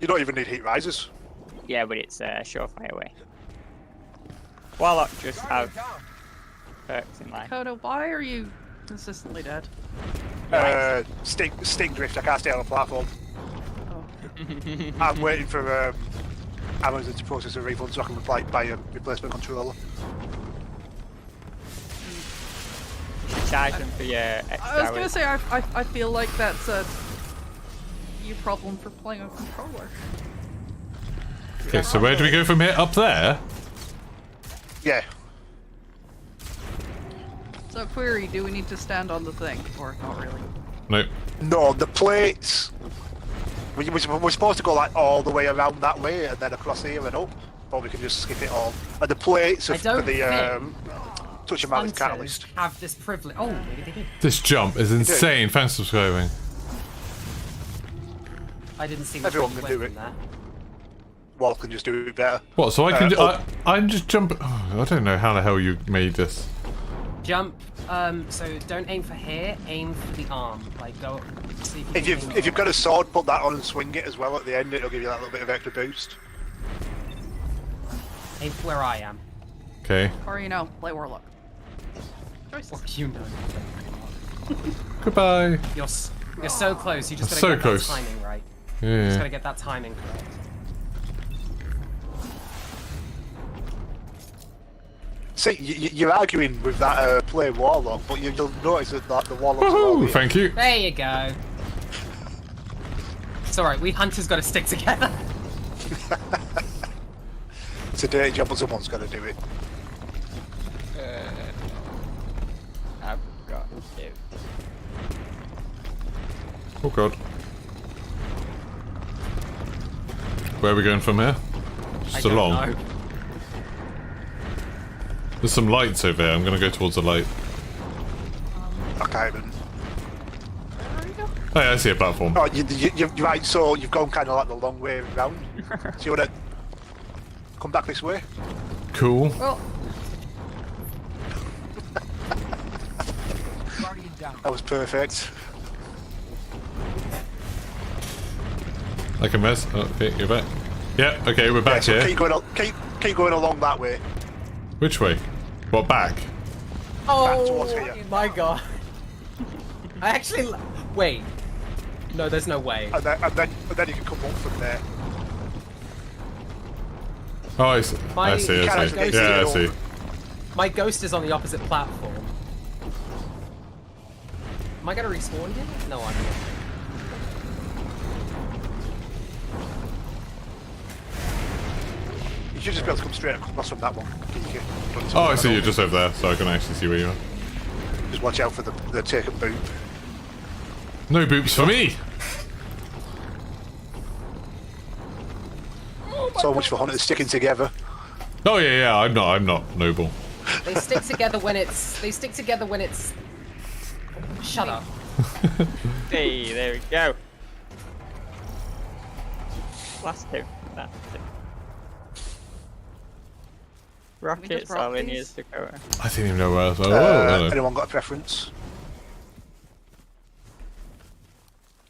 You don't even need heat risers. Yeah, but it's a surefire way. Warlock just have perks in life. Kodo, why are you consistently dead? Sting drift. I can't stay on the platform. Oh. I'm waiting for Amazon to process a refund so I can buy a replacement controller. Charge them for your extra I was gonna hours. say, I feel like that's a your problem for playing a controller. Okay, so where do we go from here? Up there? Yeah. So, query, do we need to stand on the thing? Or not really? Nope. No, the plates. We're supposed to go like all the way around that way and then across here and up, or we can just skip it all. And the plates I are for don't the think touch and mallet Hunters catalyst. have this privilege. Oh, maybe they do. This jump is insane. Thanks for subscribing. I didn't see which Everyone way you can do went it. from there. Wall can just do it better. What, so I can do... oh. I'm just jumping... Oh, I don't know how the hell you made this. Jump. So don't aim for here. Aim for the arm. Like go. See If you've got a sword, put that on and swing it as well at the end. It'll give you that little bit of extra boost. aim for where I am. Okay. Or, you know, play Warlock. Choices. Or you know. Goodbye. You're so close. You just gotta So get close. that timing right. You just Yeah. gotta get that timing correct. See, you're arguing with that plain warlock, but you'll notice that the warlock's Woohoo! Thank you. There you go. It's alright, we hunters gotta stick together. It's a dirty job, but someone's got to do it. I've got to. Oh god. Where are we going from here? Just along. Know. There's some lights over here. I'm gonna go towards the light. I can't even. Where are you going? Oh yeah, I see a platform. Oh, you're right. So you've gone kind of like the long way round. So you want to come back this way? Cool. Well, That was perfect. Like a mess. Oh, okay, you're back. Yeah. Okay, we're back So here. keep going along that way. Which way? What, back? oh towards here. my god. I actually... Wait. No, there's no way. And then you can come up from there. Oh, I see. My- I see. I see. Ghost Yeah, I is see. My ghost is on the opposite platform. Am I gonna respawn here? No, I'm not. You should just be able to come straight across from that one. Oh, I see. You're just over there, so I can actually see where you are. Just watch out for the taken boot. No boops for me. So much for hunters sticking together. Oh yeah. I'm not noble. They stick together when it's... They stick together when it's... Shut up. Hey, there we go. Last two. That's it. Rockets drop are linear these? to go. I didn't even know where else. Oh, hello. Anyone got a preference?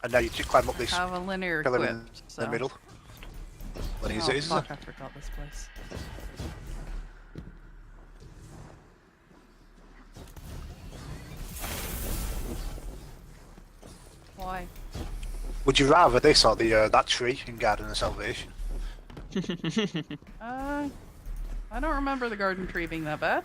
And now you just climb up this Have a linear pillar in equipped, so. the middle. What is Oh, it? Isn't fuck, it? I forgot this place. Why? Would you rather this or the that tree in Garden of Salvation? I don't remember the garden tree being that bad.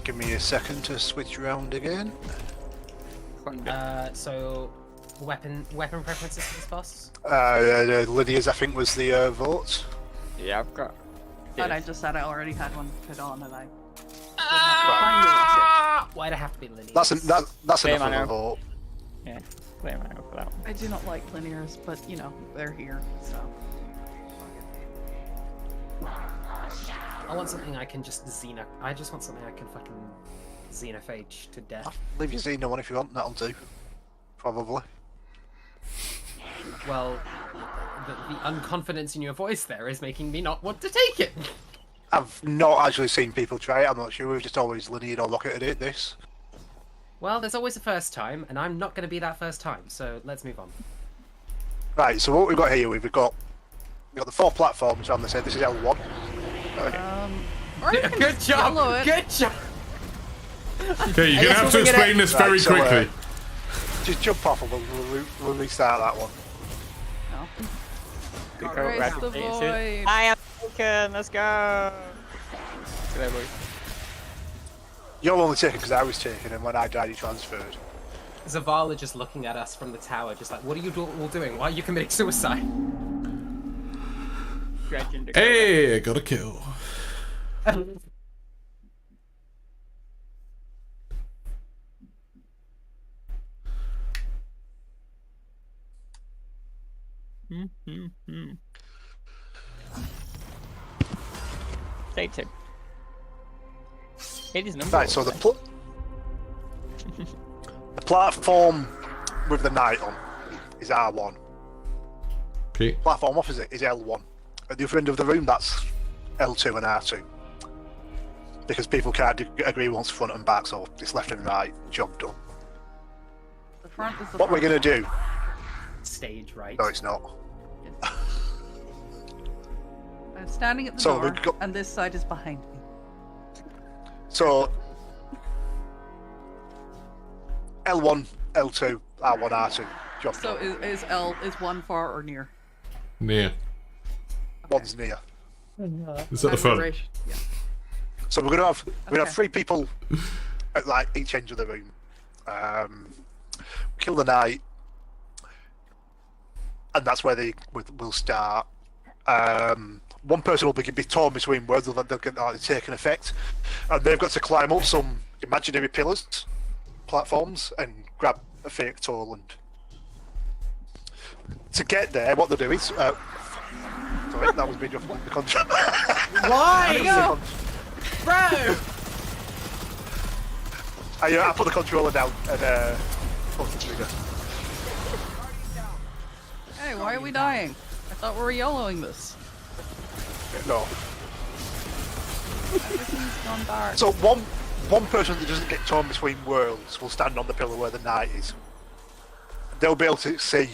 Give me a second to switch around again. So... Weapon preferences for this boss? Lydia's, I think, was the vote. Yeah, I've got. But I just said I already had one put on and I Why'd it have to be linear? That's Same, enough I of a know. vote. Yeah, blame I know for that one. I do not like linears, but you know, they're here, so. I want something I can just I just want something I can fucking xenophage to death. Leave your Xeno one if you want, that'll do. Probably. Well, the unconfidence in your voice there is making me not want to take it. I've not actually seen people try it, I'm not sure, we've just always lineared or rocketed it, this. Well, there's always a first time, and I'm not going to be that first time, so let's move on. Right, so what we've got here, we've got the 4 platforms on the side, this is L1. Or you can Good just yellow job! it. Good job! Okay, you're gonna have to we're gonna- explain this very Right, so, quickly. Just jump off and we'll restart that one. No. Go Raise rapid the fire soon. void. I am taken. Let's go. Go there, boys. You're only taken because I was taken, and when I died, you transferred. Zavala just looking at us from the tower, just like, what are you all doing? Why are you committing suicide? Dredging to go. Hey, I got a kill. Stay tuned. It is number Right, so one. the platform with the knight on is R1. Okay. Platform opposite is L1. At the other end of the room, that's L2 and R2. because people can't agree once front and back, so it's left and right, job done. The front is the What we're front. going to do... Stage right. No, it's not. I'm standing at the So door, we've got- and this side is behind me. So... L1, L2, R1, R2. Job So done. is one far or near? Near. One's near. It's at the front. Duration. Yeah. So we're gonna have Okay. 3 people at like each end of the room. Kill the knight, and that's where we'll start. One person will be torn between worlds, they'll get take an effect, and they've got to climb up some imaginary pillars, platforms, and grab a fake Toland. To get there, what they'll do is. Sorry, that was me dropping the control. Why? Bro! I put the controller down and pulled the trigger. Hey, why are we dying? I thought we were YOLOing this. No. Everything's gone dark. So one person that doesn't get torn between worlds will stand on the pillar where the knight is. They'll be able to see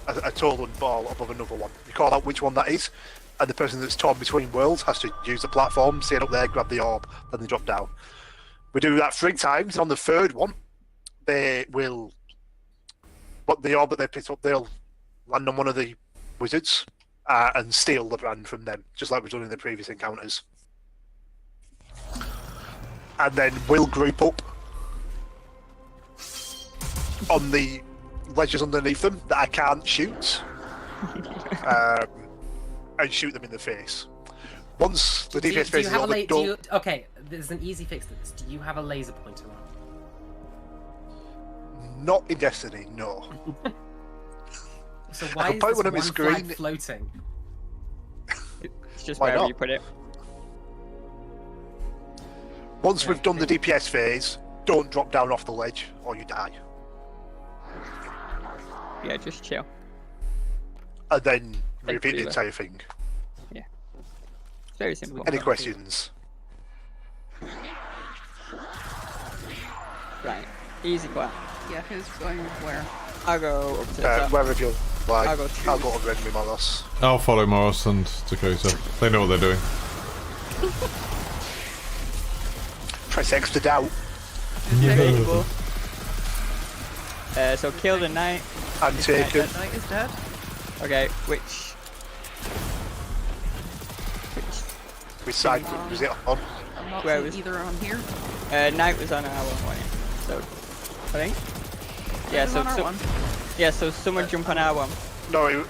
a Toland ball above another one. You call out which one that is, and the person that's torn between worlds has to use the platform, see it up there, grab the orb, then they drop down. We do that 3 times. On the 3rd one, they will... But the orb that they pick up, they'll land on one of the wizards and steal the brand from them, just like we've done in the previous encounters. And then we'll group up on the ledges underneath them that I can't shoot, and shoot them in the face. Once the DPS phase is on, okay, there's an easy fix to this. Do you have a laser pointer on? not in Destiny, no. So I why can is put this one on my one screen. flag floating? It's just Why wherever not? you put it. Once we've done the DPS phase, don't drop down off the ledge or you die. Yeah, just chill. And then Take repeat the breather. entire thing. It's very simple. Any questions? Right. Easy clap. Yeah, who's going where? I'll go up to the top. Wherever you like. I'll go I'll go to Red Moros. I'll follow Morris and Dakota. They know what they're doing. Press X to doubt. Available. So kill the knight. And take it. Knight is dead. Okay, which Which side was it on? I'm not Where seeing was- either on here. knight was on our one, wasn't it? So I think. Yeah, Who's so on our one. so someone jump on R1. No,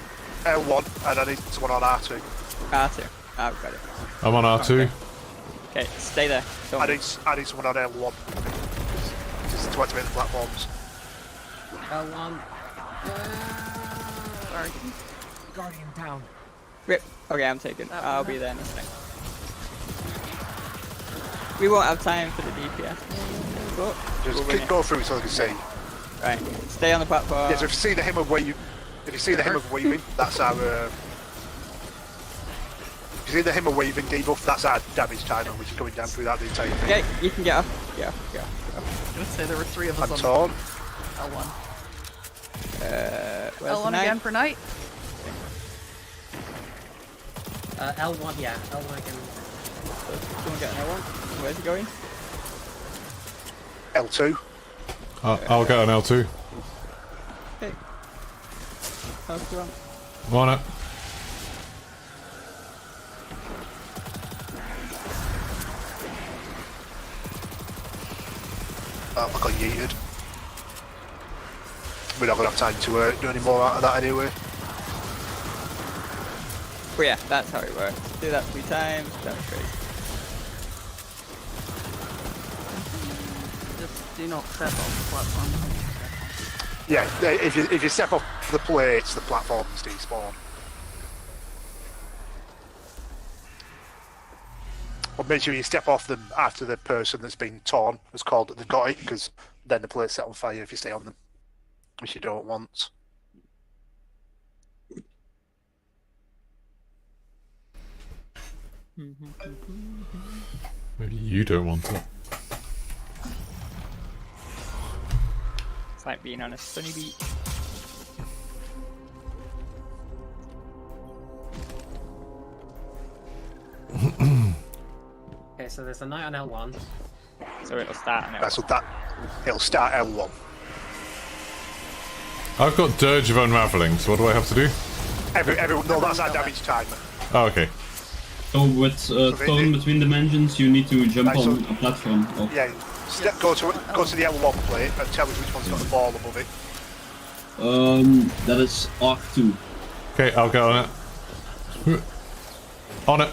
L1, and I need someone on R2. R2. I've got it. I'm on R2. Okay, stay there. Don't I move. need someone on L1. Just to activate the platforms. L1. Sorry. Guardian down. Rip. Okay, I'm taken. That I'll one. be there in a second. We won't have time for the DPS. But Just we'll bring keep it. go through so they can see. Right. Stay on the platform. Yeah, so if you see the hymn of weaving, that's our. If you see the hymn of weaving debuff, that's our damage timer, which is going down through that the entire thing. Okay, you can get off. Get off. I was gonna say there were 3 of us I'm on torn. L1. Where's the L1 knight? again for night. L1, yeah. L1 again. Someone get another one. Where's it going? L2. I'll get an L2. Okay. How's it going? I'm on it. I got yeeted. We're not going to have time to do any more out of that anyway. But yeah, that's how it works. Do that 3 times. That's great. Just do not step off the platform. Yeah, if you step off the plates, the platforms despawn. But make sure you step off them after the person that's been torn has called that they've got it, because then the plates set on fire if you stay on them, which you don't want. Maybe you don't want it. It's like being on a sunny beach. Okay, so there's a knight on L1. So it'll start on So that it'll start L1. I've got Dirge of Unraveling, so what do I have to do? Everyone, no, that's our damage timer. Oh, okay. So with Thorn Between Dimensions, you need to jump on a platform. Oh. Yeah, go to the L1 plate and tell us which one's got the ball above it. That is Arc 2. Okay, I'll get on it. On it.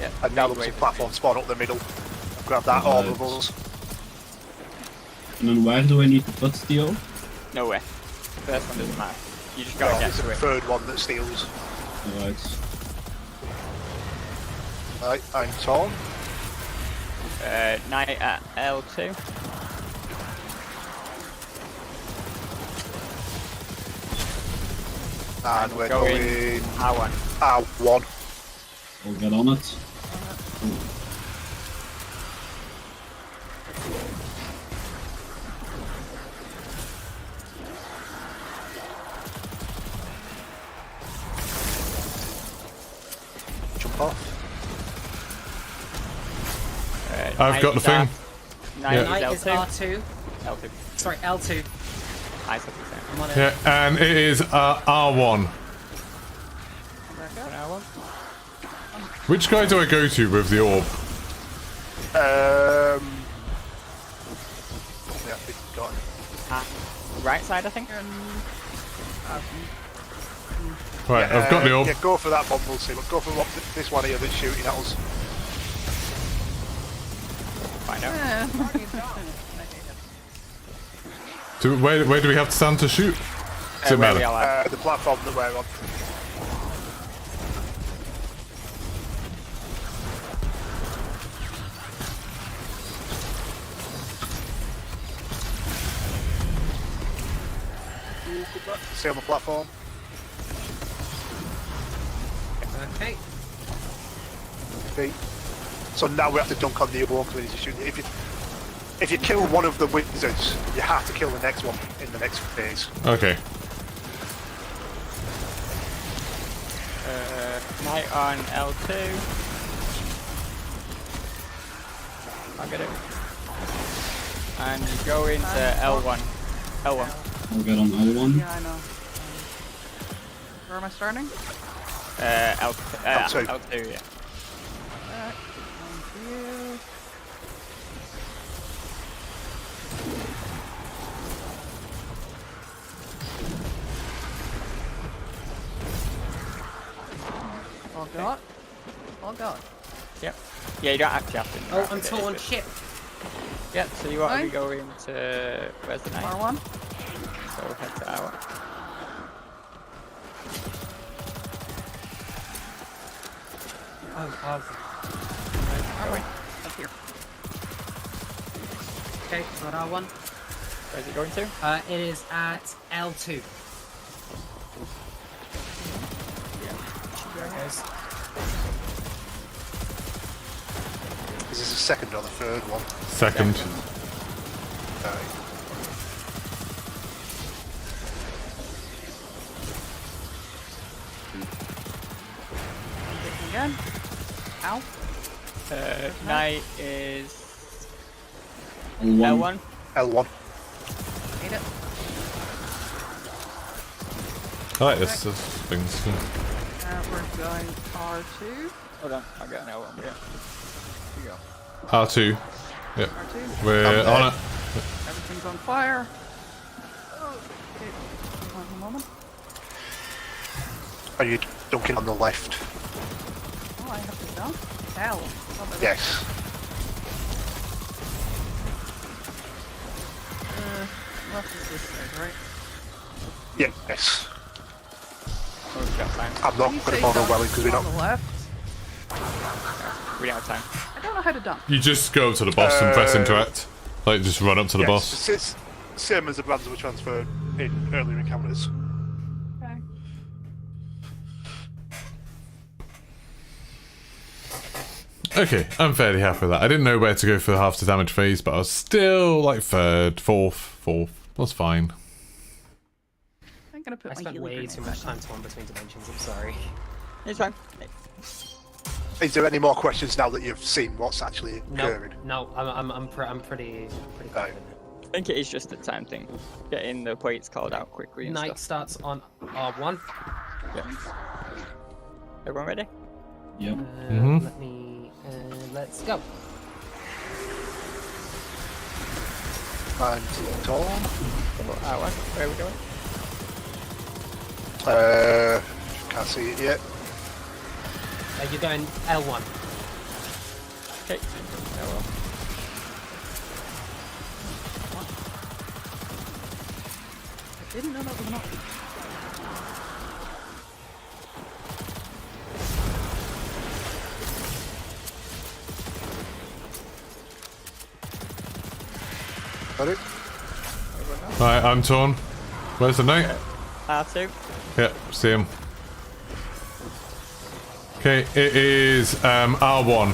Yeah, And now there's a platform spawn up the middle. Grab that, all of us. And then where do I need to put steel? Nowhere. First one doesn't matter. You just gotta get It's to the it. third one that steals. Alright. Right, I'm Tom. Knight at L2. And we're going R1. R1. I'll get on it. Jump off. I've got the thing. Knight Is is L2. R2. L2. Sorry, L2. I said the same. I'm on it. Yeah, and it is R1. R1. Which guy do I go to with the orb? Yeah, we've got it. Right side, I think. Right, I've got the orb. Yeah, go for that one, we'll see. But go for this one here that's shooting at us. Find out. Where do we have to stand to shoot? Does it Where we matter? all are. The platform that we're on. Stay on the platform. Okay. Okay. So now we have to dunk on the other one because we need to shoot. If you kill one of the wizards, you have to kill the next one in the next phase. Okay. Knight on L2. I'll get it. And you go into L1. L1. I'll get on L1. Yeah, I know. Where am I starting? L2. L2. L2, yeah. Alright. Thank you. Oh god. Oh god. Yep. Yeah, you don't actually have to. Oh, I'm torn. Shit. Yep, so you want to Fine. be going to... Where's the knight? R1. So head to R1. Oh, Alright. Up here. okay, so at R1. Where's it going to? It is at L2. There it goes. Is this the second or the third one? Second. Again. Ow. Knight is... L1. L1. L1. Hate it. I like this thing. We're going R2. Hold on, I'll get an L1, yeah. Here you go. R2. Yep. R2. We're on it. Everything's on fire. Oh, okay. One moment. Are you dunking on the left? Oh, I have to jump? Hell. Oh, my Yes. Left is this side, right? Yes. Oh, we've got time. I'm not You going say to bother dump Welling because we're on not. the left. We don't have time. I don't know how to dump. You just go up to the boss and press interact. Like, just run up to the boss. It's same as the brands that were transferred in earlier encounters. Okay. Okay, I'm fairly happy with that. I didn't know where to go for half the damage phase, but I was still like third, fourth. That's fine. I'm gonna put I my spent healing way grenade too much time torn between dimensions. I'm sorry. It's fine. Is there any more questions now that you've seen what's actually occurring? No, I'm pretty confident. I think it is just a time thing. Getting the points called out quickly and Night stuff. starts on R1. Yeah. Everyone ready? Yep. Let me. Let's go. And Tom. R1. Where are we going? Can't see it yet. You're going L1. Okay. Oh, well. I didn't know that was an option. Got it? Alright, I'm torn. Where's the knight? R2. Yep, see him. Okay, it is R1.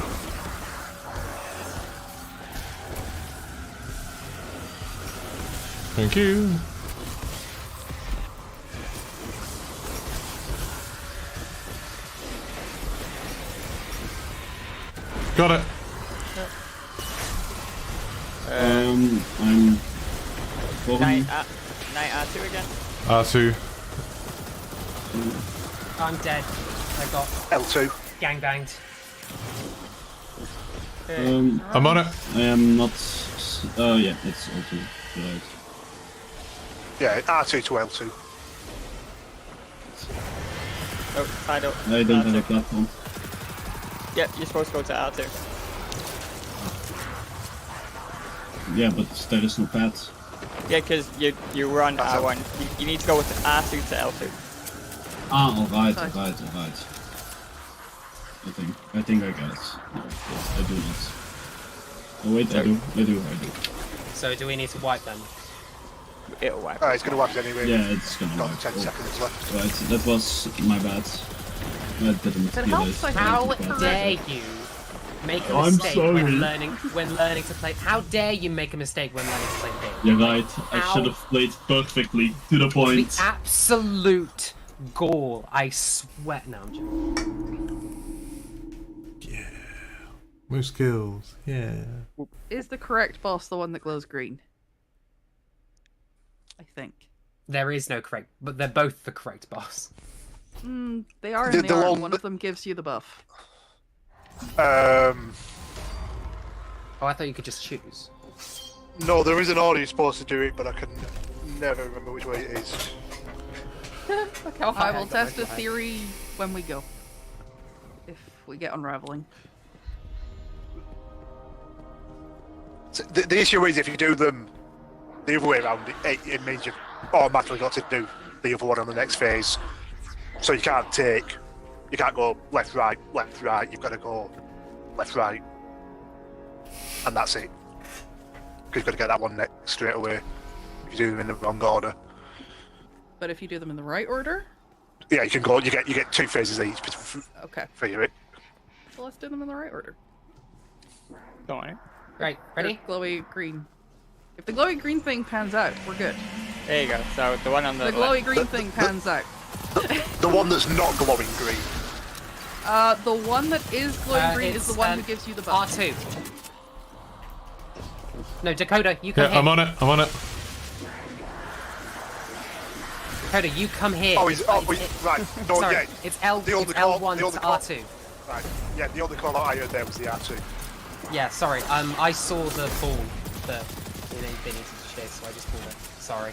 Thank you. Got it. I'm Knight going. R2 again. R2. I'm dead. I got L2. gangbanged. I'm on it. I am not. Yeah, it's also right. Yeah, R2 to L2. Oh, tied up. I don't R2. have a platform. Yep, you're supposed to go to R2. Yeah, but there is no path. Yeah, because you were on R1. You need to go with R2 to L2. Ah, alright. I think I got it. No, yes, I do not. Oh wait, I do. So do we need to wipe them? It'll wipe. It's going to wipe it anyway. Yeah, it's gonna Got work. 10 seconds left. Right, that was my bad. I didn't It realize. helps, I How think, for dare you make a I'm mistake sorry. when learning to play? How dare you make a mistake when learning to play the game? You're right. I How- should have played perfectly to the point. The absolute gall. I sweat. No, I'm joking. More skills. Yeah. Is the correct boss the one that glows green? I think. There is no correct, but they're both the correct boss. They are The- in the the arm. one One of them gives you the buff. Oh, I thought you could just choose. No, there is an order you're supposed to do it, but I can never remember which way it is. Okay, I'll I find will out. test the theory when we go. If we get unraveling. So the issue is if you do them the other way around, it means you've automatically got to do the other one on the next phase. So you can't go left, right, you've got to go left, right. And that's it. Because you've got to get that one next straight away if you do them in the wrong order. But if you do them in the right order, Yeah, you can go, you get 2 phases each okay. for you. So let's do them in the right order. Go on. Right, ready? They're glowy green. If the glowy green thing pans out, we're good. There you go. So the one on the The glowy left. green thing pans out. The one that's not glowing green. The one that is glowing green is it's, the one who gives you the buff. R2. No, Dakota, you come Yeah, here. I'm on it. Dakota, you come here. Right. No, Sorry, yeah. it's The only L1 the to only call- R2. Right. Yeah, the only call out I heard there was the R2. Yeah, sorry. I saw the ball that they needed to chase, so I just pulled it. Sorry.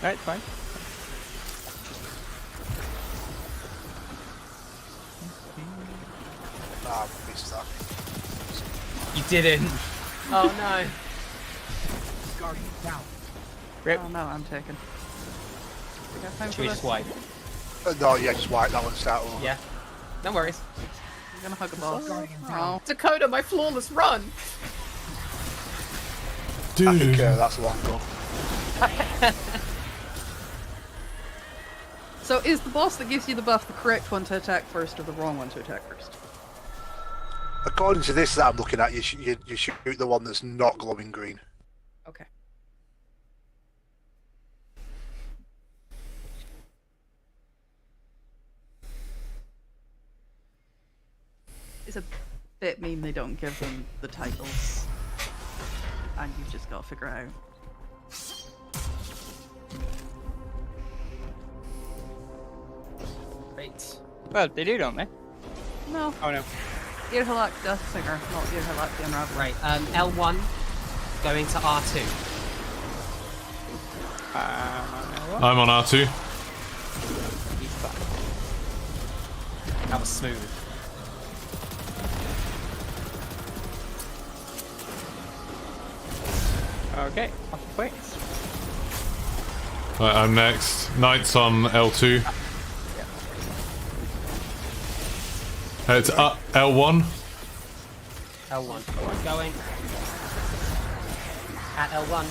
Right, fine. Ah, missed that. You didn't. Oh no. Rip. Oh no, I'm taken. We got time Should for we this? just wipe? No, yeah, just wipe that one, start over. Yeah. No worries. I'm gonna hug a boss. Oh. Dakota, my flawless run. I think that's long gone. So is the boss that gives you the buff the correct one to attack first or the wrong one to attack first? According to this that I'm looking at, you shoot the one that's not glowing green. Okay. It's a bit mean they don't give them the titles, and you've just got to figure it out. Great. Well, they do, don't they? No, Oh no. Irhalak Death Singer, not Irhalak the Unraveler. Right. L1 going to R2. I'm on R2. He's back. That was smooth. Okay, off the plates. Right, I'm next. Knight's on L2. It's L1. L1. Going. At L1.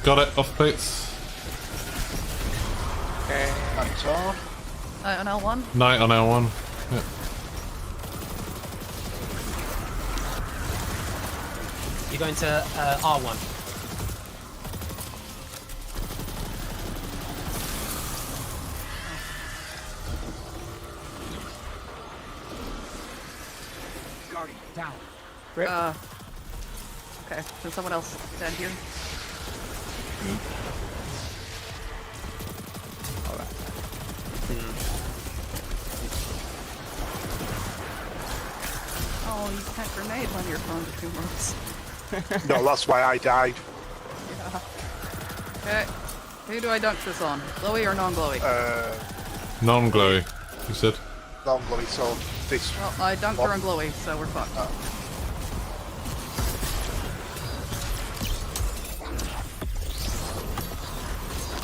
Got it, off plates. Okay. That's on. On L1? Knight on L1. Yeah. You're going to R1. Down. Okay, can someone else stand here? Oh, you can't grenade when you're prone to 2 moves. No, that's why I died. Okay, who do I dunk this on? Glowy or non-glowy? Non-glowy, you said. Long glowy, so this. Well, I dunked her on glowy, so we're fucked.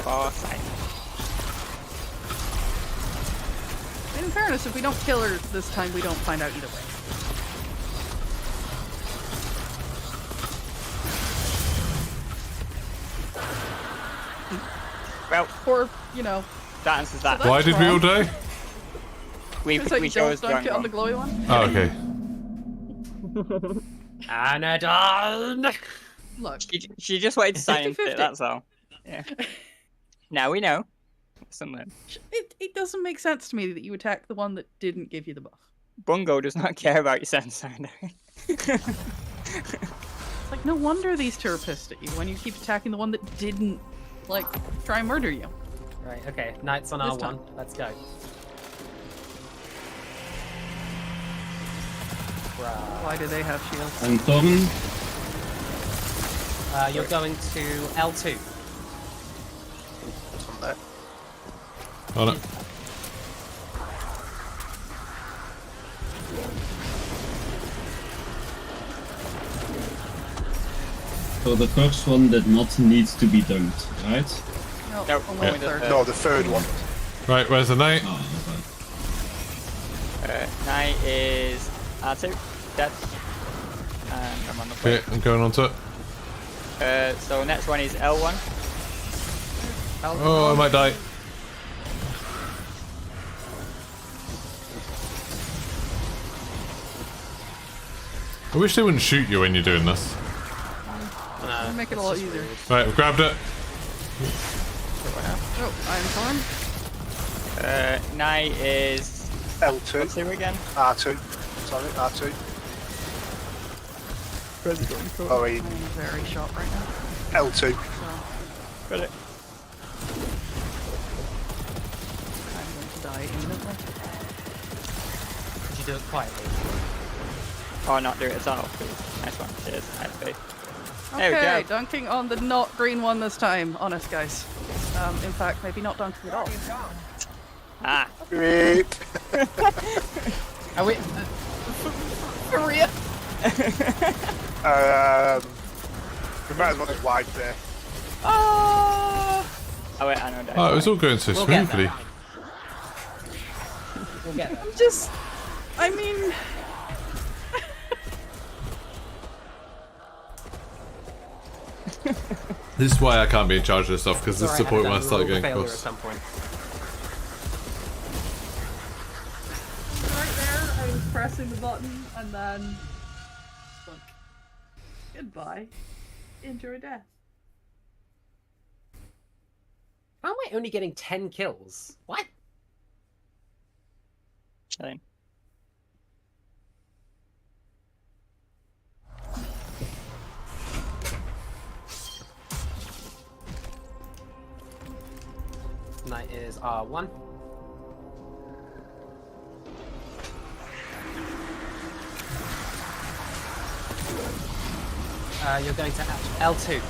Foresight. In fairness, if we don't kill her this time, we don't find out either way. Well, Or, you know, that answers that. So Why did we all die? we it's like we you don't chose dunk it on the wrong. glowy one. Oh, okay. Anadon! Look, She just wanted to silence 50-50. it, that's all. Yeah. Now we know. Something. it doesn't make sense to me that you attack the one that didn't give you the buff. Bungo does not care about your sense. It's like, no wonder these two are pissed at you when you keep attacking the one that didn't, like, try and murder you. Right, okay. Knights on This R1. time. Let's go. Why do they have shields? On Thorn, You're going to L2. On there. On it. so the first one that not needs to be dunked, right? No, Nope. only the Yeah. third. No, the third one. Right, where's the knight? Oh, okay. Knight is R2. Dead. And I'm on the plate. Okay, I'm going on to it. So next one is L1. Oh, I might die. I wish they wouldn't shoot you when you're doing this. It'll make it a lot easier. Right, I've grabbed it. Oh, I'm torn. Knight is L2. R2 again. R2. Sorry, R2. Oh, I'm very short right now. L2. So Got it. I'm going to die imminently. Did you do it quietly? Or not do it at all. Nice one. Cheers. Nice faith. There we Okay, go. dunking on the not green one this time. Honest, guys. In fact, maybe not dunking at all. Ah. Great. Oh, wait. Korea. We might as well just wide there. Oh wait, I know that. Oh, it was all going so We'll get smoothly. there. We'll get there. Just, I mean, This is why I can't be in charge of this stuff, because this is the point when I start getting failure at cross. some point. Right there, I was pressing the button and then. Look. Goodbye. Enjoy death. How am I only getting 10 kills? What? Chilling. Knight is R1. You're going to L2.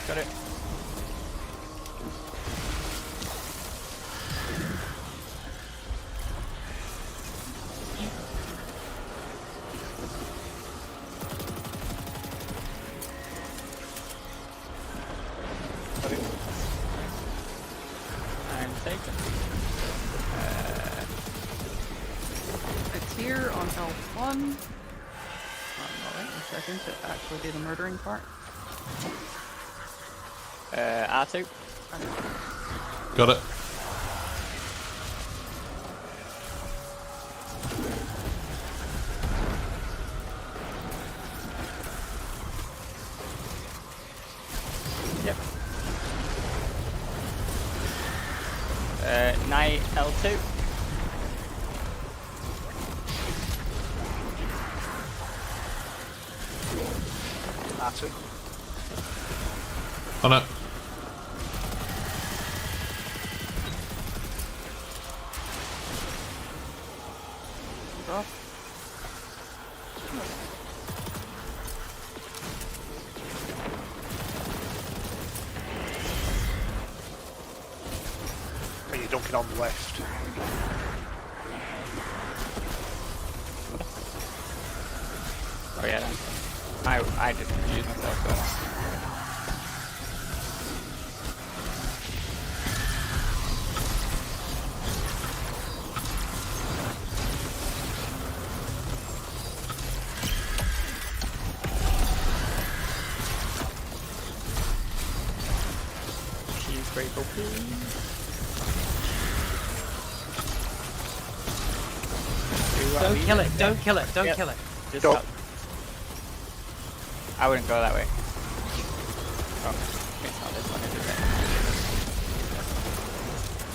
Got it. I'm taken. It's here on L1. Wait a second to actually do the murdering part. R2. Got it. Yep. Knight L2. R2. On it. Drop. Are you dunking on the left? Oh yeah, then. I just confused myself there. She's grateful, please. Don't kill it, don't kill it, don't Yep. kill it. Just Don't. stop. I wouldn't go that way. Oh, it's not this one, is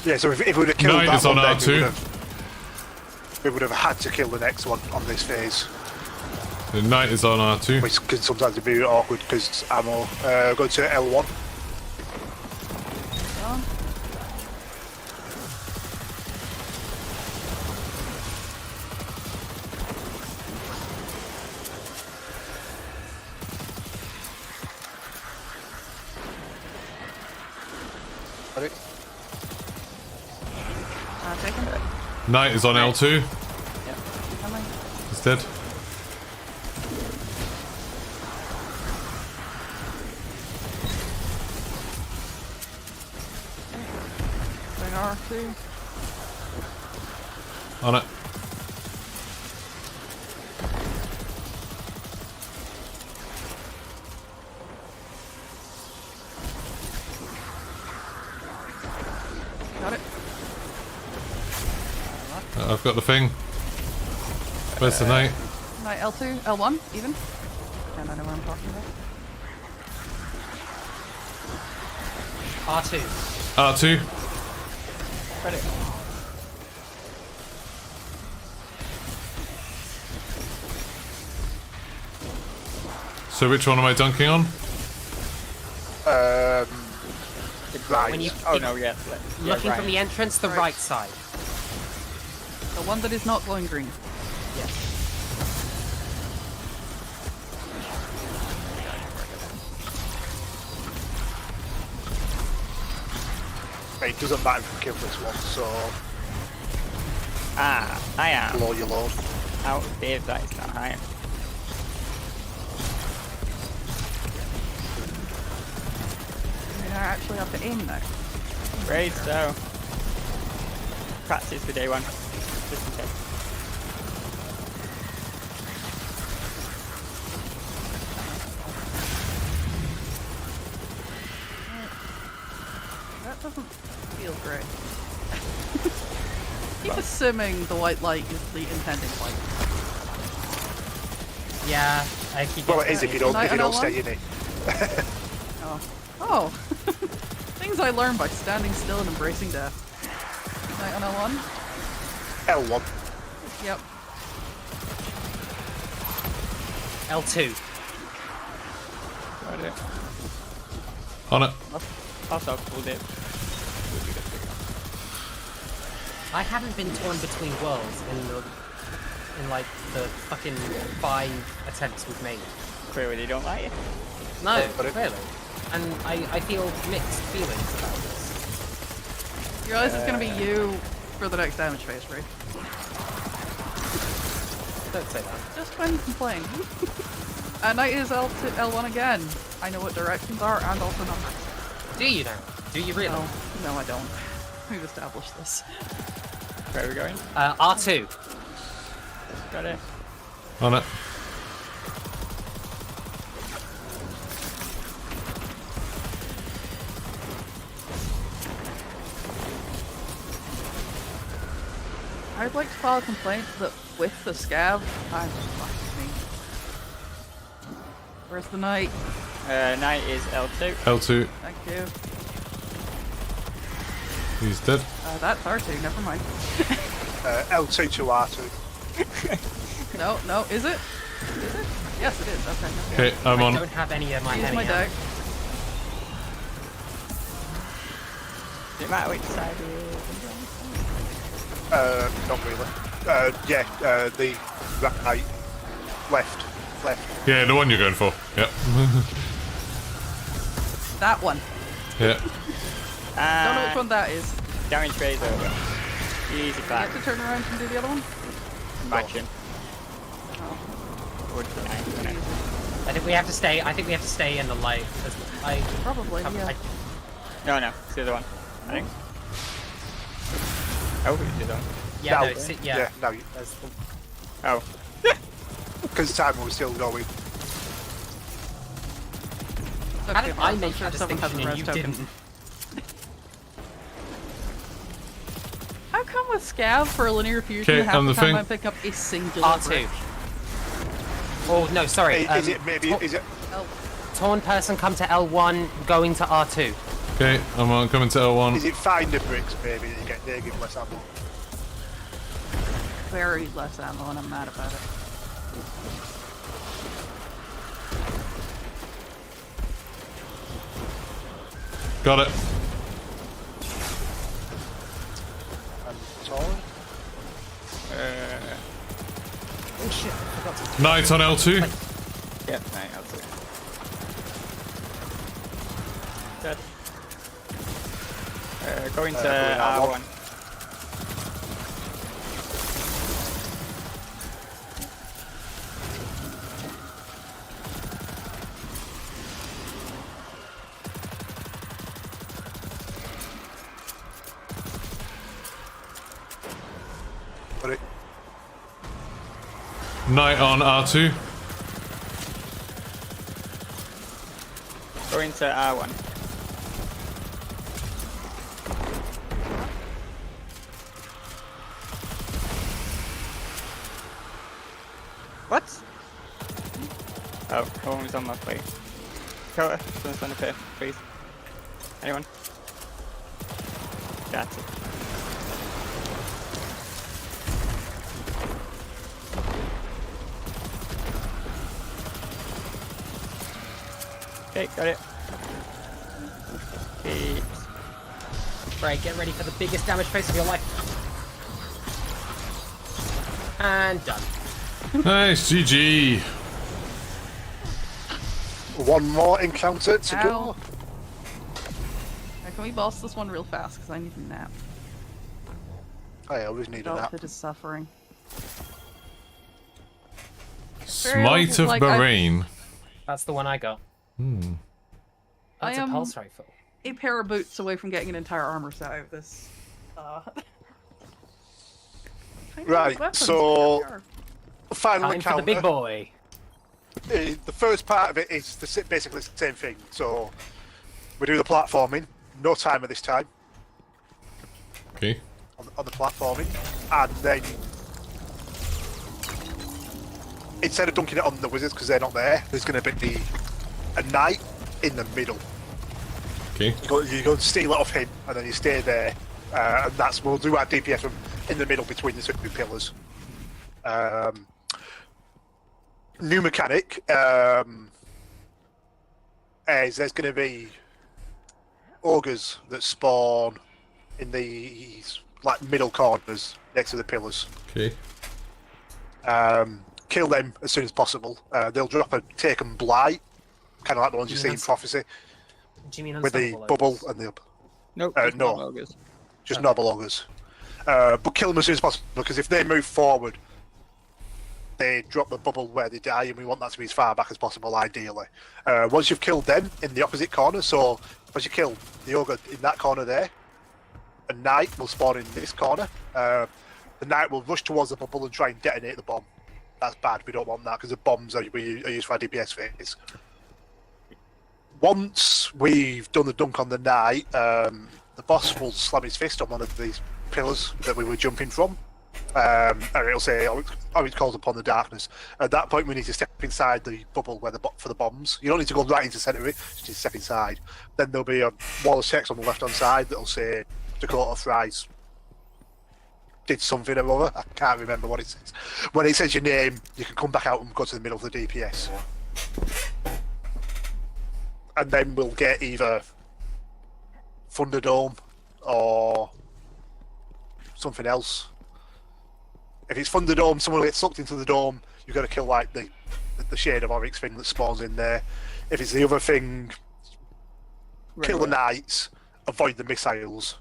it? Yeah, so if we would have killed Knight that is on one, then R2. we would have had to kill the next one on this phase. The knight is on R2. Which can sometimes be awkward because ammo. Go to L1. Done. Got it? Taken. Knight is on L2. Coming. He's dead. Going R2. On it. Got it. I've got the thing. Where's the knight? Knight L2, L1, even. And I know what I'm talking about. R2. R2. Credit. So which one am I dunking on? Right. When you Oh no, yeah. looking from the entrance, the right side. The one that is not glowing green. Yes. It doesn't matter if we kill this one, so Ah, I am blow your load. out of here. That is not high. I actually have to aim now. Great, so practice for day one. Just in case. doesn't feel great. Keep assuming the white light is the intended light. Yeah, I keep. Well, it is if you don't stay in it. Oh. Oh. Things I learned by standing still and embracing death. Night on L1? L1. Yep. L2. Got it. On it. Also, pulled it. I haven't been torn between worlds in like the fucking 5 attempts we've made. Clearly, they don't like it. No, But it- really. And I feel mixed feelings about this. You realize it's gonna be you for the next damage phase, right? Don't say that. Just when you complain. Night is L1 again. I know what directions are and also numbers. Do you now? Do you really? No, I don't. We've established this. Where are we going? R2. Got it. On it. I'd like to file a complaint that with the scav, I'm fucking me. Where's the knight? Knight is L2. L2. Thank you. He's dead. That's R2, never mind. L2 to R2. No, is it? Is it? Yes, it is. Okay. Okay, I'm I on. don't have any of my Use heavy my deck. Does it matter which side it Not really. The right, left. Yeah, the one you're going for. Yep. That one. Yeah. Don't know which one that is. Damage phase over. Easy You clap. have to turn around and do the other one? Imagine. Oh. Would be nice, wouldn't it? I think we have to stay. I think we have to stay in the light. Probably, yeah. No, it's the other one. I think. Oh, it's the other one. Yeah, No. no, yeah. No, That's the- Oh. because the timer was still going. How did I I'm make sure that someone has a distinction and rest you token. didn't? How come with Scav for a linear fusion, Okay, half on the the time thing. I pick up a singular R2. brick? Oh no, sorry. Is it? Torn person come to L1, going to R2. Okay, I'm on. Coming to L1. Is it finder bricks maybe that you get there, give less ammo? Very less ammo, and I'm mad about it. Got it. And Torn? Oh shit, I forgot to. Knight on L2. Yep, right, L2. Dead. Going to going R1. Got it. Knight on R2. Going to R1. What? Oh, no one was on my plate. Kota, someone's on the plate, please. Anyone? That's it. Okay, got it. Okay. Right, get ready for the biggest damage phase of your life. And done. Nice, GG. One more encounter to Ow. go. Now, can we boss this one real fast? Because I need a nap. I always need a nap. Outfit is suffering. Smite of like, Bahrain. That's the one I got. Hmm. That's I a am- pulse rifle. A pair of boots away from getting an entire armor set out of this. Right, so final Time for encounter. the big boy. The first part of it is basically the same thing. So we do the platforming, no timer this time Okay. on the platforming, and then instead of dunking it on the wizards because they're not there, there's going to be a knight in the middle. Okay. You go and steal it off him, and then you stay there, and we'll do our DPS from in the middle between the two pillars. New mechanic is there's going to be ogres that spawn in these like middle corners next to the pillars. Okay. Kill them as soon as possible. They'll drop a Taken Blight, kind of like the ones you see in Prophecy, Do you mean with the unstoppable bubble ogres? and the Nope. no. normal ogres. just normal ogres. But kill them as soon as possible, because if they move forward, they drop the bubble where they die, and we want that to be as far back as possible, ideally. Once you've killed them in the opposite corner, so once you kill the ogre in that corner there, a knight will spawn in this corner. The knight will rush towards the bubble and try and detonate the bomb. That's bad, we don't want that, because the bombs are used for our DPS phase. Once we've done the dunk on the knight, the boss will slam his fist on one of these pillars that we were jumping from. And it'll say, Oryx calls upon the darkness. At that point, we need to step inside the bubble for the bombs. You don't need to go right into the centre of it, just need to step inside. Then there'll be a wall of text on the left-hand side that'll say, Dakota Fries did something or other. I can't remember what it says. When it says your name, you can come back out and go to the middle of the DPS. And then we'll get either Thunderdome or something else. If it's Thunderdome, someone will get sucked into the dome. You've got to kill like the shade of Oryx thing that spawns in there. If it's the other thing, kill the knights, avoid the missiles.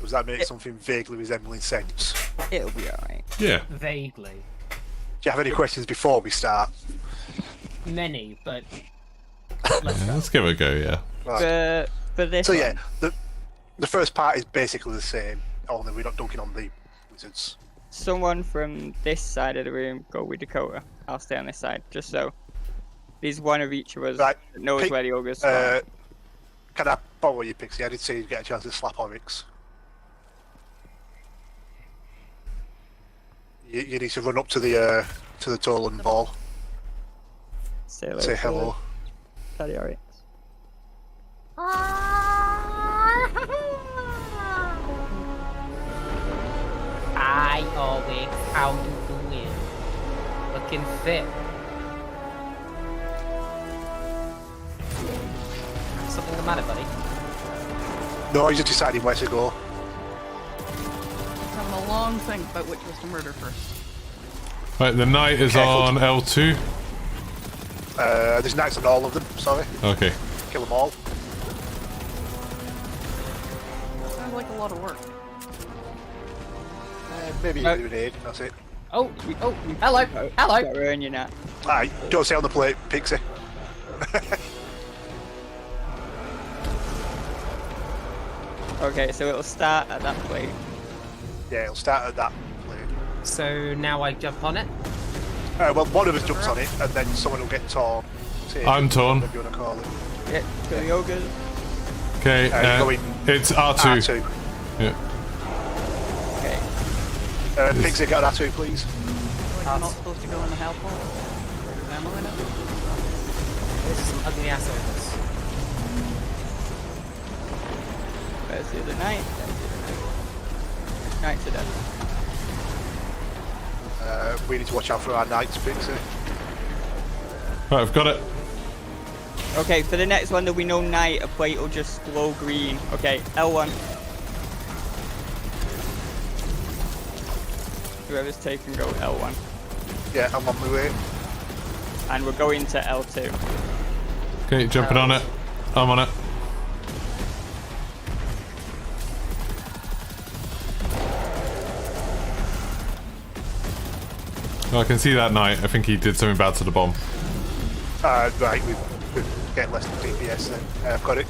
Does that make something vaguely resembling sense? It'll be alright. Yeah. Vaguely. Do you have any questions before we start? Many, but Let's give it a go, yeah. Right. For this So one, yeah, the first part is basically the same, only we're not dunking on the wizards. someone from this side of the room go with Dakota. I'll stay on this side, just so there's one of each of us Right. that knows Pick- where the ogres are. Can I borrow your Pixie? I did see you get a chance to slap Oryx. You need to run up to the Tolan ball. Say Say hello. Daddy Oryx. Hi, Oryx. How you doing? Looking fit. Something the matter, buddy? No, he's just deciding where to go. Having a long think about which was to murder first. Right, the knight is Careful. on L2. There's knights on all of them, sorry. Okay. Kill them all. Sounds like a lot of work. Maybe No. you do an aid, that's it. Oh, hello, hello. Got her in you now. Alright, don't say on the plate, Pixie. Okay, so it'll start at that plate. Yeah, it'll start at that plate. So now I jump on it. Well, one of us jumps on it, and then someone will get torn. I'm torn. Whatever you want to call it. Yeah, kill the ogres. Okay, you're going it's R2. R2. Yeah. Okay. Pixie, get an R2, please. Like I'm not supposed to go in the help hole. There's ammo in it. This is some ugly ass ogres. There's the other knight. Knights are dead. We need to watch out for our knights, Pixie. Right, I've got it. Okay, for the next one, there'll be no knight. A plate will just glow green. Okay, L1. Whoever's taken, go L1. Yeah, I'm on my way. And we're going to L2. Okay, jumping on it. I'm on it. Oh, I can see that knight. I think he did something bad to the bomb. Right, we get less than DPS then. I've got it.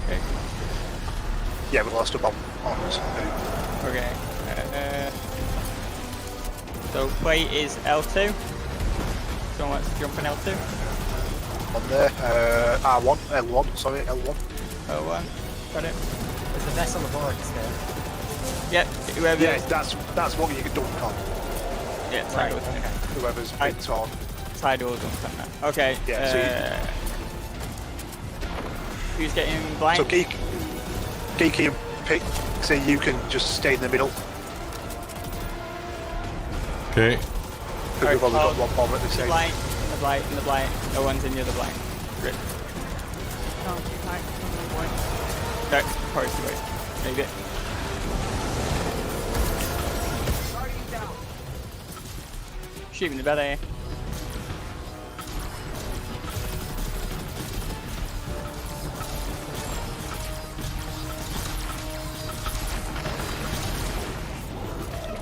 Okay. Yeah, we lost a bomb on us. Okay. So plate is L2. Someone wants to jump on L2. On there. R1, L1, sorry, L1. Oh, one. Got it. There's a vessel of Oryx there. Yep. Whoever. Yeah, that's what you can dunk on. Yeah. Tidal. Right, okay. Whoever's been torn. Tidal dunk on that. Okay. Yeah, so who's getting blind? So Geeky and Pixie, you can just stay in the middle. Okay. Because we've only got one bomb at this The stage. blind, the blind, and the blind. No one's in the other blind. Rip. Oh, hi. Oh boy. No, forest away. Maybe. Shoot him in the belly.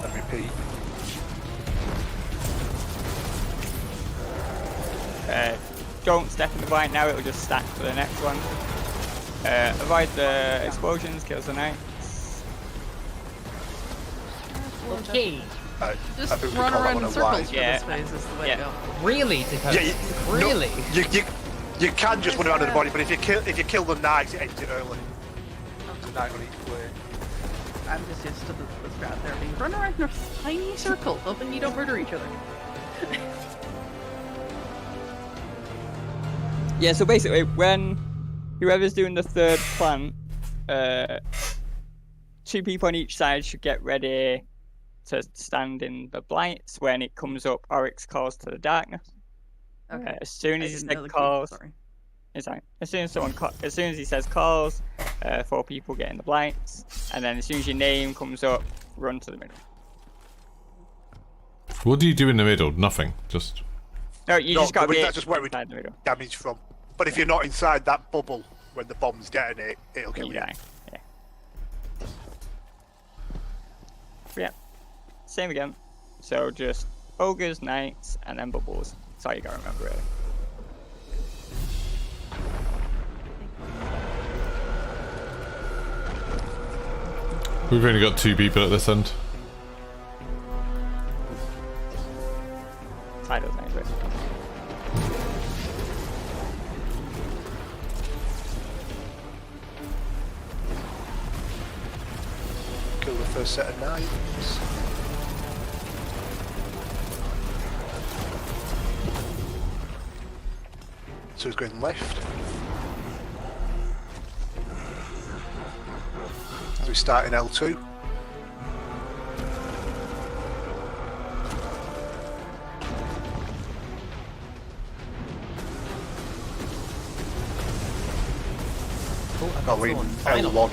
And repeat. Don't step in the blind now, it'll just stack for the next one. Avoid the explosions, kills the knights. Okay. Just I think we run call that around one in a circles line. for Yeah. this phase is the way Yeah. to go. Really? Because really? You can just run around the body, but if you kill the knights, it ends it early. It's a knight on each play. I'm just used to the strat there being run around in a tiny circle, hoping you don't murder each other. Yeah, so basically, when whoever's doing the third plant, 2 people on each side should get ready to stand in the blights. When it comes up, Oryx calls to the darkness. Okay. As soon I as he didn't says know the key, calls, sorry. it's fine. As soon as he says calls, 4 people get in the blights, and then as soon as your name comes up, run to the middle. What do you do in the middle? Nothing. Just. No, you just got to be that's just where we inside the middle. damage from. But if you're not inside that bubble when the bomb's detonate, it'll kill You you. die. Yeah. Yeah. Same again. So just ogres, knights, and then bubbles. That's all you gotta remember, really. We've only got 2 people at this end. Title's nice, but Kill the first set of knights. So he's going left. So we start in L2. Oh, Oh, we're in Final. L1.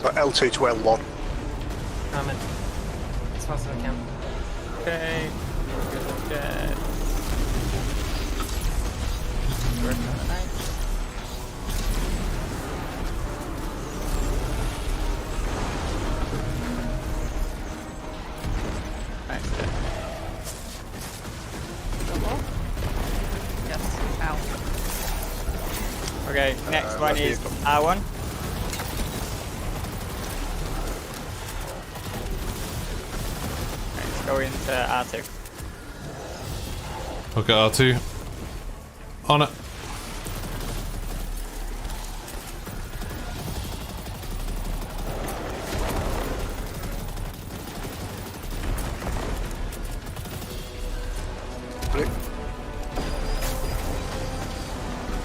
So L2 to L1. Coming. As fast as I can. okay. Dead. Working on the knights. Nice. Double? Yes. Ow. Okay, next one is R1. Let's go into R2. Okay, R2. On it.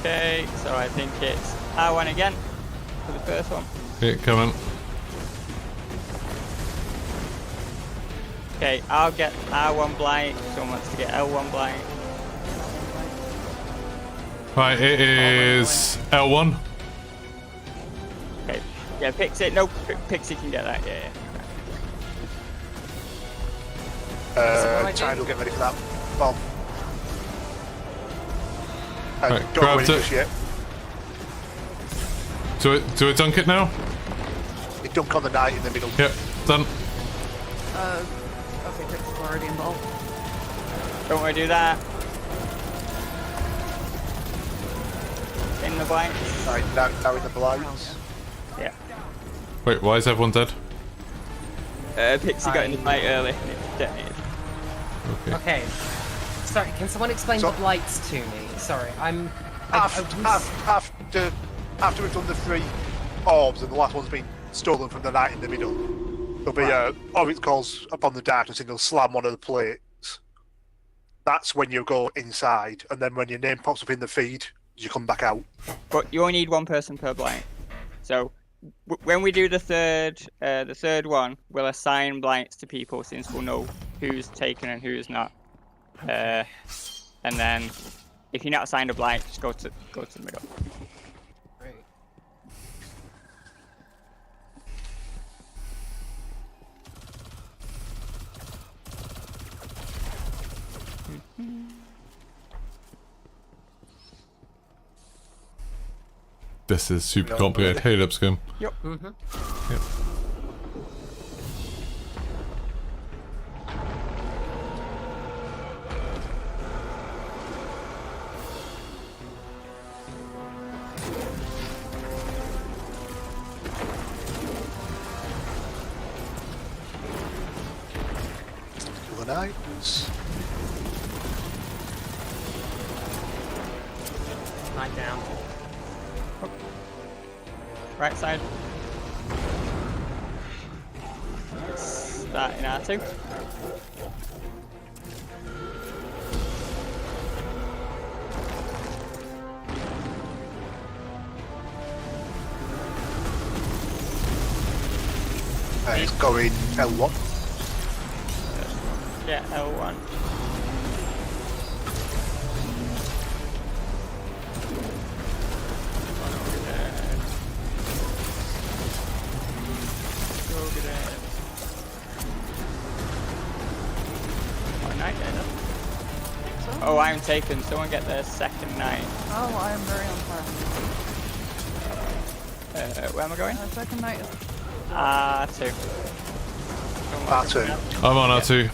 Okay, so I think it's R1 again for the first one. Okay, come on. Okay, I'll get R1 blight. Someone wants to get L1 blight. Right, it is L1. Okay, yeah, Pixie. No, Pixie can get that. Yeah, yeah. China will get ready for that bomb. And Right, don't go grabbed in it. just yet. Do I dunk it now? You dunk on the knight in the middle. Yep, done. Okay, Pixel's already involved. Don't want to do that. In the blight. Right, now in the blinds. Yeah. Wait, why is everyone dead? Pixie got in the blight early. And it detonated. Okay. Okay. Sorry, can someone explain So- the blights to me? Sorry, After we've done the 3 orbs and the last one's been stolen from the knight in the middle, there'll be Oryx calls upon the darkness and he'll slam one of the plates. That's when you go inside, and then when your name pops up in the feed, you come back out. But you only need 1 person per blight. So when we do the third one, we'll assign blights to people since we'll know who's taken and who's not. And then if you're not assigned a blight, just go to the middle. Great. This is super complicated. Hey, Lipscomb. Yep. Yep. The knights. Knight down. Right side. Start in R2. It's going L1. Yeah, L1. Oh, I'm taken. Someone get their second knight. Oh, I am very on fire. Where am I going? Second night is R2. R2. I'm on R2.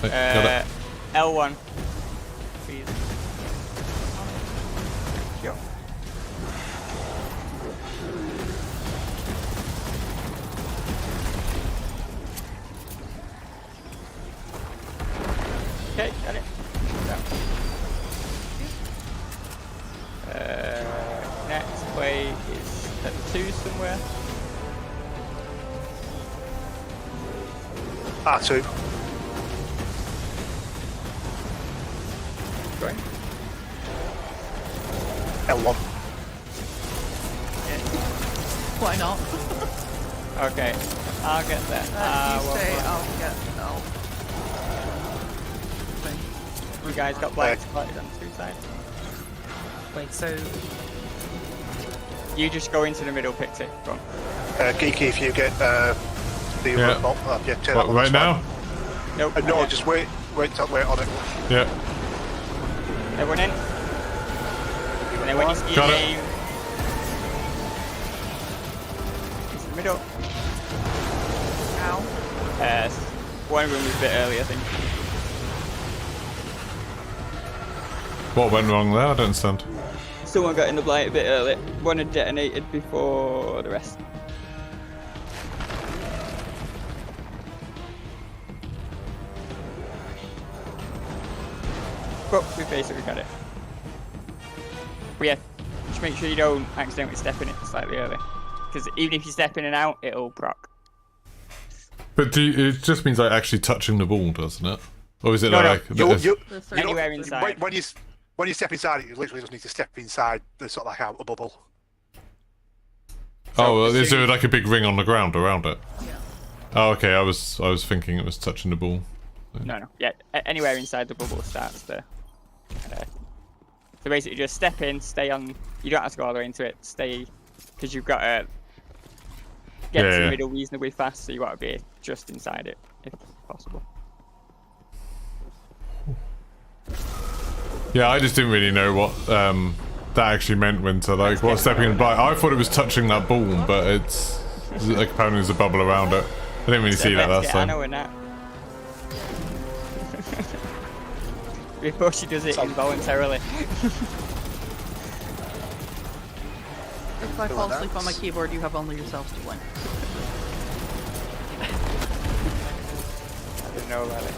Wait, got it. L1. Please. Yo. Okay, got it. Next play is at 2 somewhere. R2. Going. L1. why not? Okay, I'll get that. You say I'll get L. You guys got black spotted on 2 sides. Wait, so You just go into the middle, Pixie. Go on. Geeky, if you get the Yeah. remote, yeah, turn What, that on, right that's fine. now? Nope. No, okay. just wait on it. Yeah. Everyone in. And then when you see Got your it. name, it's the middle. Ow. One of them was a bit early, I think. What went wrong there? I don't understand. Someone got in the blight a bit early. One had detonated before the rest. But we basically got it. But yeah, just make sure you don't accidentally step in it slightly early. Because even if you step in and out, it'll proc. But it just means like actually touching the ball, doesn't it? Or is it No, no, like Anywhere inside. When you step inside it, you literally just need to step inside the sort of like a bubble. Oh, well, So is there like a big ring on the ground around it? Yeah. Oh, okay. I was thinking it was touching the ball. No. Yeah, anywhere inside the bubble starts the... so basically just step in, stay on... You don't have to go all the way into it, stay... Because you've got to get to the middle reasonably fast, so you want to be just inside it, if possible. Yeah, I just didn't really know what that actually meant when to like what stepping in by. I thought it was touching that ball, but it's like apparently there's a bubble around it. I didn't really see that last time. I know we're not. Before she does it involuntarily. If I fall asleep on my keyboard, you have only yourselves to blame. I didn't know about it.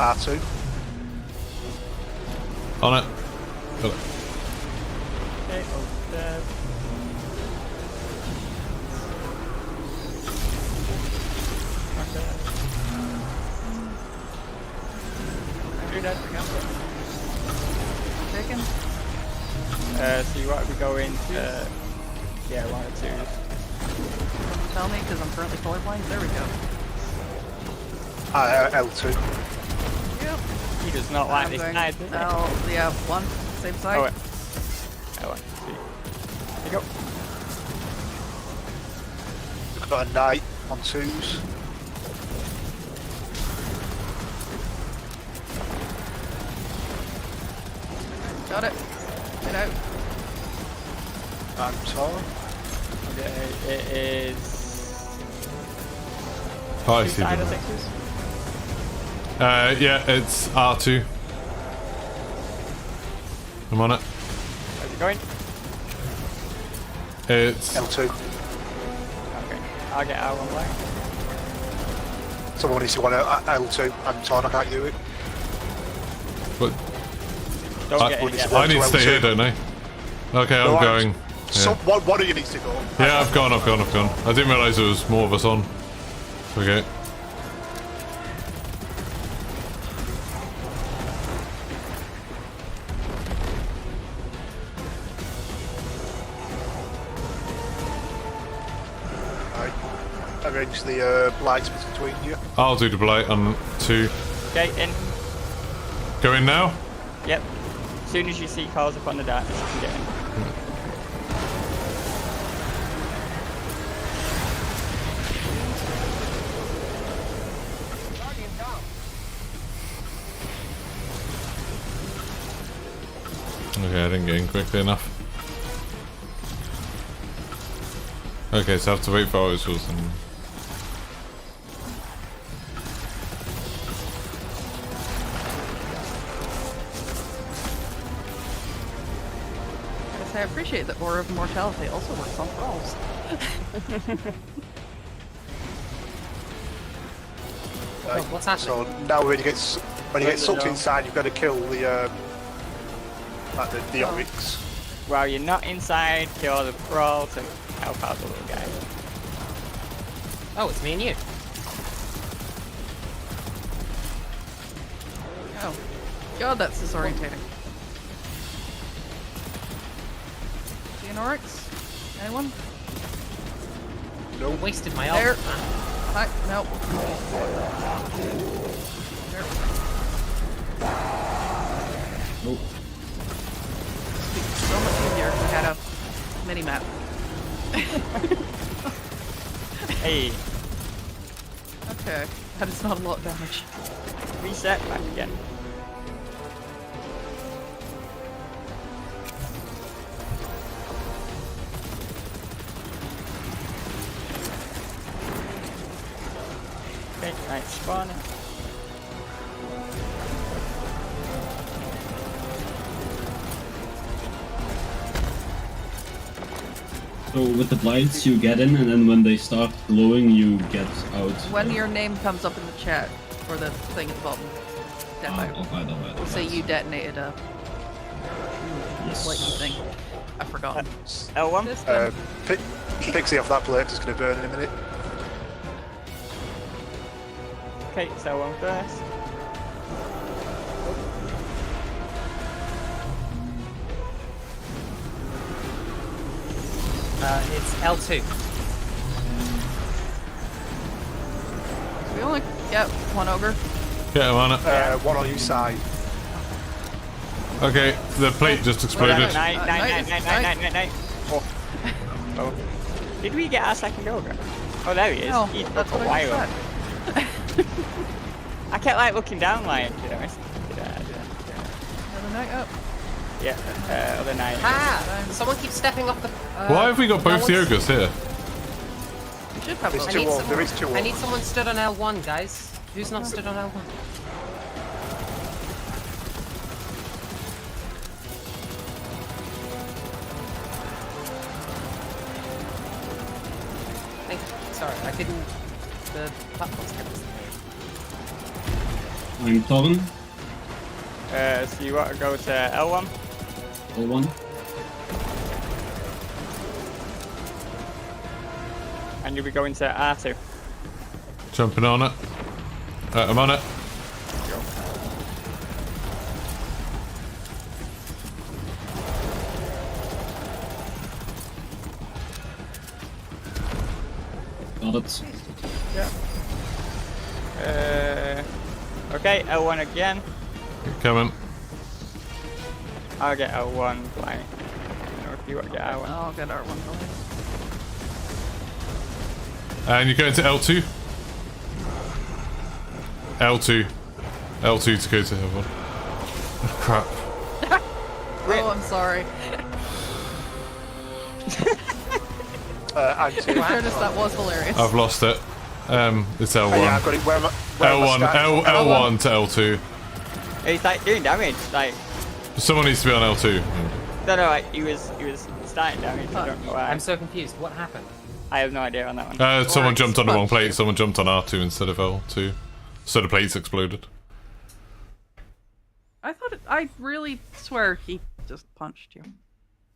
R2. On it. Got it. Okay, upstairs. Okay. Do that again. Taken. So you want to be going to... Yeah, 1 or 2. Tell me, because I'm currently colorblind. There we go. L2. Yep. He does not like I'm this going- side, does he? Yeah, 1. Same side. Oh, wait. L1, 2. There you go. We've got a knight on 2s. Got it. Get out. And Tor. Okay, it is... Oh, I 2 see. side or the- 6s? Yeah, it's R2. I'm on it. How's it going? It's L2. Okay, I'll get R1 black. Someone needs to want L2 and Tor, I can't do it. but Don't I- get it yet. I need to stay here, don't I? Okay, I'm No, going. So, Yeah. one of you needs to go. Yeah, I've gone. I didn't realise there was more of us on. Okay. Right. Arrange the lights between you. I'll do the blight on 2. Okay, in. Go in now? Yep. As soon as you see calls up on the darkness, you can get in. Okay, I didn't get in quickly enough. Okay, so I have to wait for Oryx and... I appreciate that Aura of Immortality also works on thralls. Right. what's happening? So now when you get sucked inside, you've got to kill the the Oryx. While you're not inside, kill the thrall to help out the little guy. Oh, it's me and you. Oh. God, that's disorientating. See an Oryx? Anyone? No. Wasted my There. ult. Hi. Nope. There. Nope. It'd be so much easier if we had a mini-map. Hey, Okay. That is not a lot of damage. reset back again. Okay, right, spawning. So with the blinds, you get in, and then when they start glowing, you get out. When your name comes up in the chat, or the thing at the bottom, Alright, we'll say you detonated a Yes. lightning thing. I forgot. L1? This time. Pixie off that plate, it's going to burn in a minute. Okay, so L1 first. It's L2. We only get one ogre. Yeah, I'm on it. One on each side. Okay, the plate just exploded. Nine. Oh. Oh. Did we get our second ogre? Oh, there he is. No, He that's took a what I while. said. I kept like looking down like, did I miss? Another night up. Yeah, other night. Ah! Someone keeps stepping off the. Why have we got both the ogres here? We should have There's both. two of them. There is two of I need them. someone stood on L1, guys. Who's not stood on L1? Thank you. Sorry, I didn't. The platform's kept us. I'm Torren. So you want to go to L1? L1. And you'll be going to R2. Jumping on it. I'm on it. Got it. Okay, L1 again. Coming. I'll get L1 flying. Or if you want to get R1. I'll get R1 going. And you're going to L2? L2. L2 to go to L1. Oh, crap. Oh, I'm sorry. I'm In fairness, that was hilarious. I've lost it. It's L1. Oh, yeah, I've got it. Where am I? Where am I L1, starting? L1 to L2. He's like doing damage. Like, Someone needs to be on L2. no, like he was starting damage. I don't know why. I'm so confused. What happened? I have no idea on that one. Someone Oryx jumped on the wrong punched plate. you. Someone jumped on R2 instead of L2. So the plates exploded. I thought I really swear he just punched you.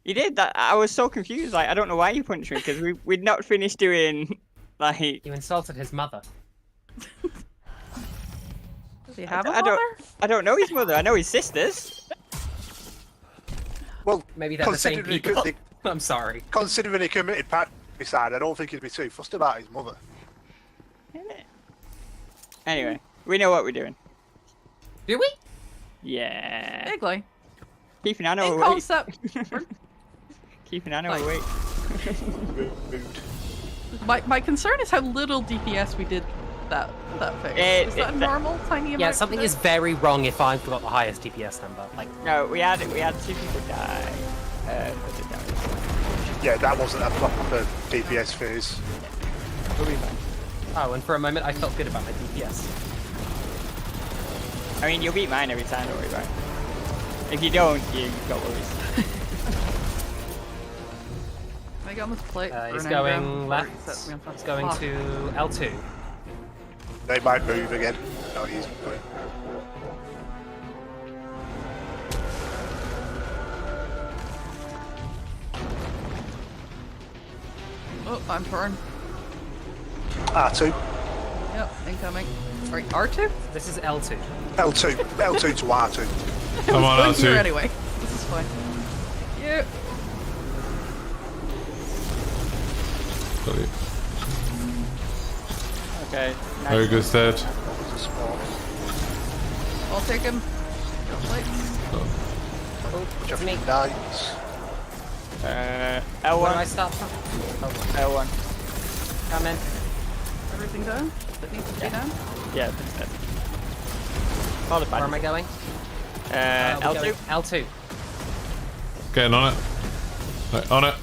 He did that. I was so confused. Like, I don't know why you punched me because we'd not finished doing like. You insulted his mother. Does he have a I mother? don't know his mother. I know his sisters. Well, Maybe they're the same considering people. he- I'm sorry. considering he committed patricide, I don't think he'd be too fussed about his mother. Anyway, we know what we're doing. Do we? Yeah. Vaguely. Keeping Anna In awake. concept. Keeping Anna Like- awake. Mood. My concern is how little DPS we did that phase. Is that normal? Tiny amount? Yeah, something today? is very wrong if I've got the highest DPS number. Like, No, we had 2 people die. For the damage. Yeah, that wasn't a proper DPS phase. We'll be fine. oh, and for a moment I felt good about my DPS. I mean, you'll beat mine every time. Don't worry about it. If you don't, you've got worries. Can I get on this plate? for He's an going engram? left. Or he sets me on He's going top? to L2. They might move again. No, he's going. Oh, I'm torn. R2. Yep, incoming. Sorry, R2? This is L2. L2. L2 to R2. I'm on Going here R2. anyway. This is fine. Yeah. Okay. Nice. Ogre's dead. That was a small. I'll take him. Go plates. Which I me. think dies. Where do I L1. start from? L1. Come in. Everything down? That needs to be down? Yeah, that's dead. All the Where am I going? We're L2. going L2. Getting on it. Right, on it.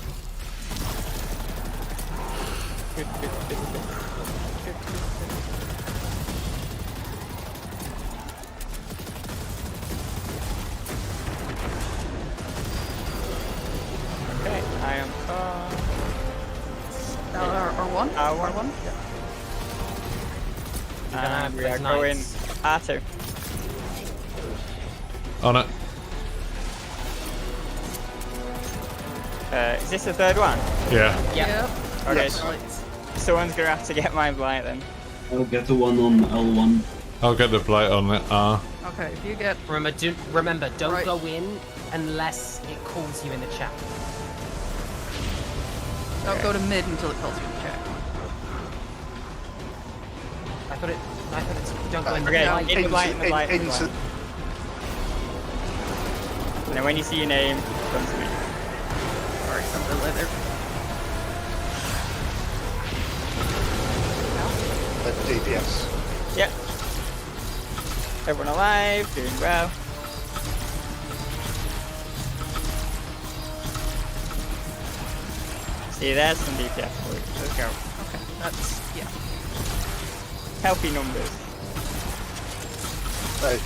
Okay, I am on R1? R1. And we are going R2. On it. Is this the third one? Yeah. Yeah. Yep. Okay, Yes. Plates. someone's gonna have to get my blight then. I'll get the one on L1. I'll get the blight on it. Okay, if you get... Remember, don't Right. go in unless it calls you in the chat. Don't go to mid until it tells you to check. I thought it's don't go in the Okay, light. in the blight, in the blight, in the Into, blight. And then when you see your name, come to me. Sorry, something leather. the DPS. Yep. Everyone alive, doing well. See, there's some DPS for you. Let's go. Okay, that's... yeah. Healthy numbers.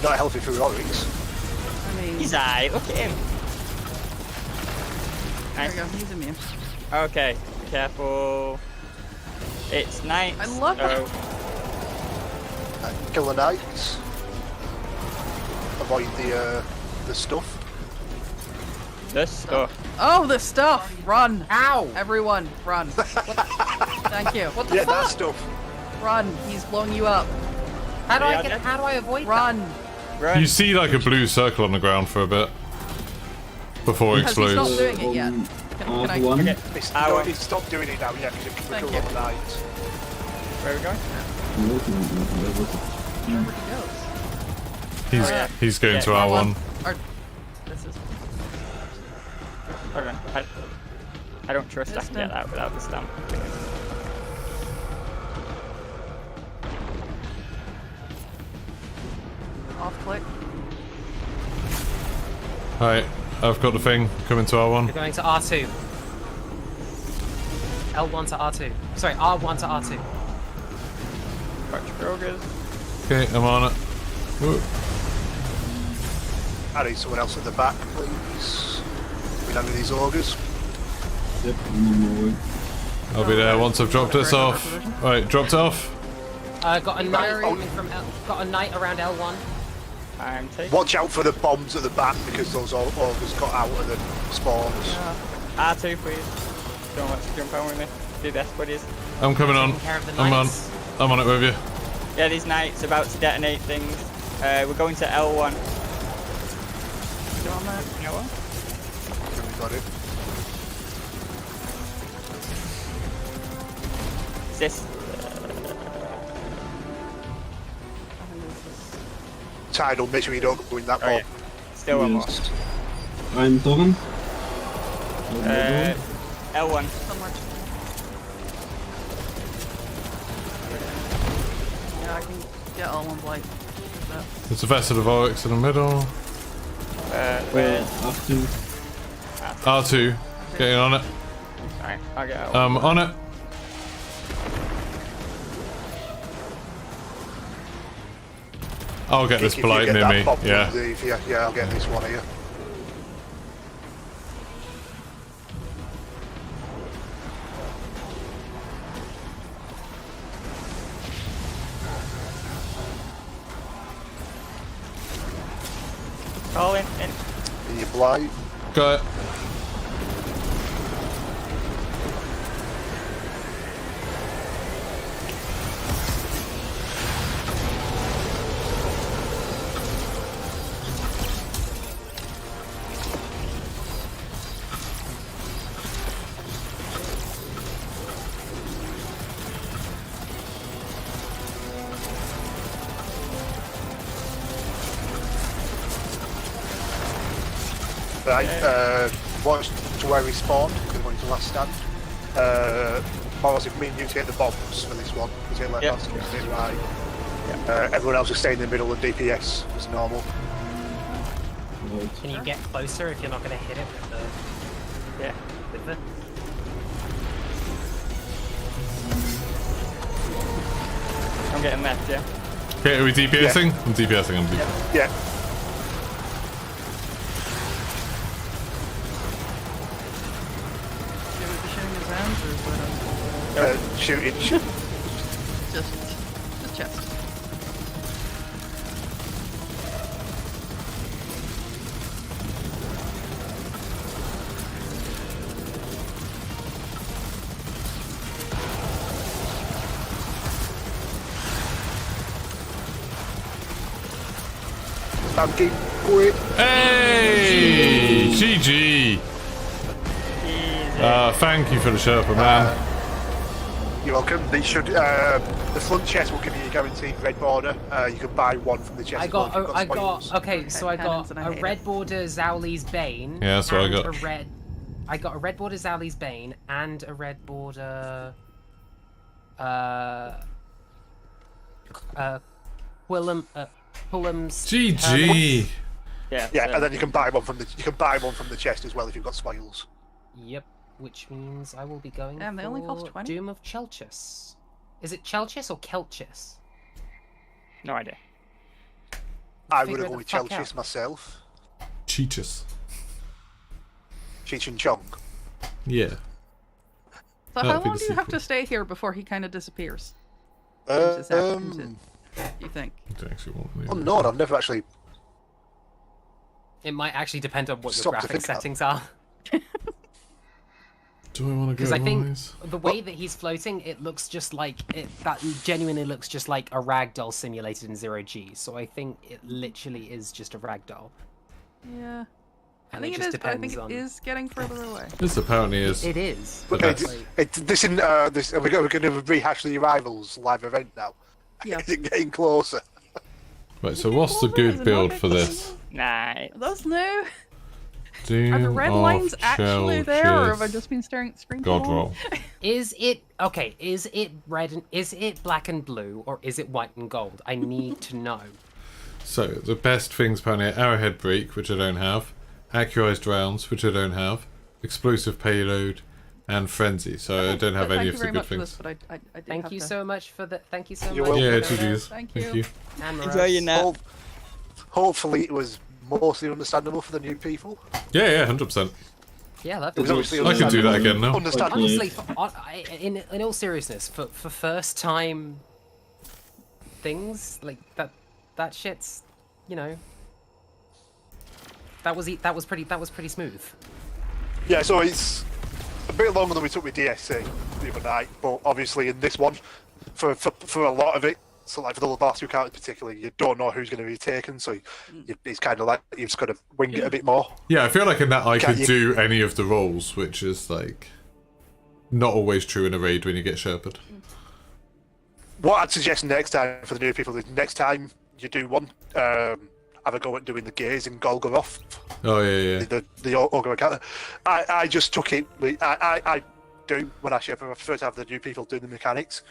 Not healthy for Oryx. I mean... He's alright, look at him. There Nice. we go, he's immune. Okay, be careful. It's night. I love so it. Killer Knights. avoid the stuff. This stuff. Oh, the stuff! Run! Ow! Everyone, run. Thank you. What the Yeah, that fuck? stuff. Run. He's blowing you up. How do Yeah, I get? that- How do I avoid Run. Run. You see like a blue circle on the ground for a bit before it Because he's not explodes. doing it yet. Can I... R1. Okay. It's, I no, won't- it's stop doing it now, yeah, because it can Thank go you. on night. Where are we going? Wherever he goes. He's yeah. he's going Yeah. to R1. Or... This is... Hold on. I don't trust I This can get done. that without the stamp. Off click. Alright, I've got the thing coming to We're R1. going to R2. L1 to R2. Sorry, R1 to R2. Watch progress. Okay, I'm on it. Whoa. I need someone else at the back, please. We know these ogres. Yep, I'm on my way. I'll be there once I've dropped this off. Right, dropped it off. Got a knight Right. coming from got a knight around L1. I'm taking Watch out for the bombs at the back because those ogres got out of the spawns. R2, please. Don't want to jump on with me. Do best, buddies. I'm coming on. Taking care of the I'm on. knights. I'm on it with you. Yeah, these knights about to detonate things. We're going to L1. You on that? You know what? We got it. Is this? Tidal, make sure you don't go in that Oh yeah. bomb. Still one more. Yes. I'm Doran. L1. Somewhere. Yeah, I can get all one blight. There's a vessel of Oryx in the middle. Where's? After. R2, getting on it. Alright, I'll get out. On it. I'll get this If you blight get near that me. bomb, Yeah. yeah, I'll get this one here. Call in. In your blight. Got it. Right, watch to where he spawned, because when he's the last stand. Morals, if me and you take the bombs for this one, you take left Yep. hand, you take right. Everyone else will stay in the middle and DPS as normal. Right. Can you get closer if you're not going to hit it with the Yeah. with the? I'm getting left, yeah. Okay, are we DPSing? I'm DPSing, I'm DPSing. Yeah, Should we be shooting his hands or is that shooting. just chest? Keep quick. Hey! GG! Easy. Thank you for the Sherpa, man. You're welcome. They should. The front chest will give you a guaranteed red border. You can buy one from the chest. I as well got. if you've I spoils. got. Okay, so I Cannons got and I a hate red it. border Zowli's Bane. Yeah, that's what I and got. A red. I got a red border Zowli's Bane and a red border. Pullum's. GG! Yeah. Yeah, so- and then you can buy one from the chest as well if you've got spoils. Yep. Which means I will be going Damn, they only cost for 20? Doom of Chelchis. Is it Chelchis or Kelchis? No idea. I would Figure have the gone with fuck Chelchis out. myself. Cheeches. Cheech and Chong. Yeah. So That'll how be long the do you have sequel. to stay here before he kind of disappears? Um, Does it? You think? I don't actually want to unknown. I've never actually It might actually depend on what your Stop to graphic think about. settings are. Do I want to Because go I think wise? the way that he's floating, it looks just like that genuinely looks just like a ragdoll simulated in 0G. So I think it literally is just a ragdoll. Yeah. I And think it it just is, but I think depends it on- is getting fher away. This apparently is. It is. But Okay, that's- we're going to rehash the Arrivals live event now. Yeah. Is it getting closer? Right, so what's the Is good it build not for this? Nah. Are those new? Doom Are the red of lines actually there, or have I Chelches. just been staring at the screen? God too long? roll. Is it okay? Is it red and is it black and blue, or is it white and gold? I need to know. So the best things apparently are arrowhead break, which I don't have, accurized rounds, which I don't have, explosive payload, and frenzy. So I don't have But any thank of you the very good much for things. this, but I did Thank have you to... so much for the. Thank you so You're much. welcome. Yeah, for the- GG's. Thank Thank you. you. And Enjoy your nap. Hopefully it was mostly understandable for the new people. Yeah, 100%. Yeah, that It was obviously I can do that again now. Understandable. honestly, in all seriousness, for first time things like that shit's, you know, that was pretty smooth. Yeah, so it's a bit longer than we took with DSC the other night, but obviously in this one, for a lot of it, so like for the last two characters particularly, you don't know who's going to be taken, so it's kind of like you've just got to wing it a bit more. Yeah, I feel like in that I Can't could you- do any of the roles, which is like not always true in a raid when you get Sherped. What I'd suggest next time for the new people is next time you do one, have a go at doing the gaze in Golgoroth, Oh yeah. the Ogre Encounter. I just took it. I do when I ship. I prefer to have the new people doing the mechanics.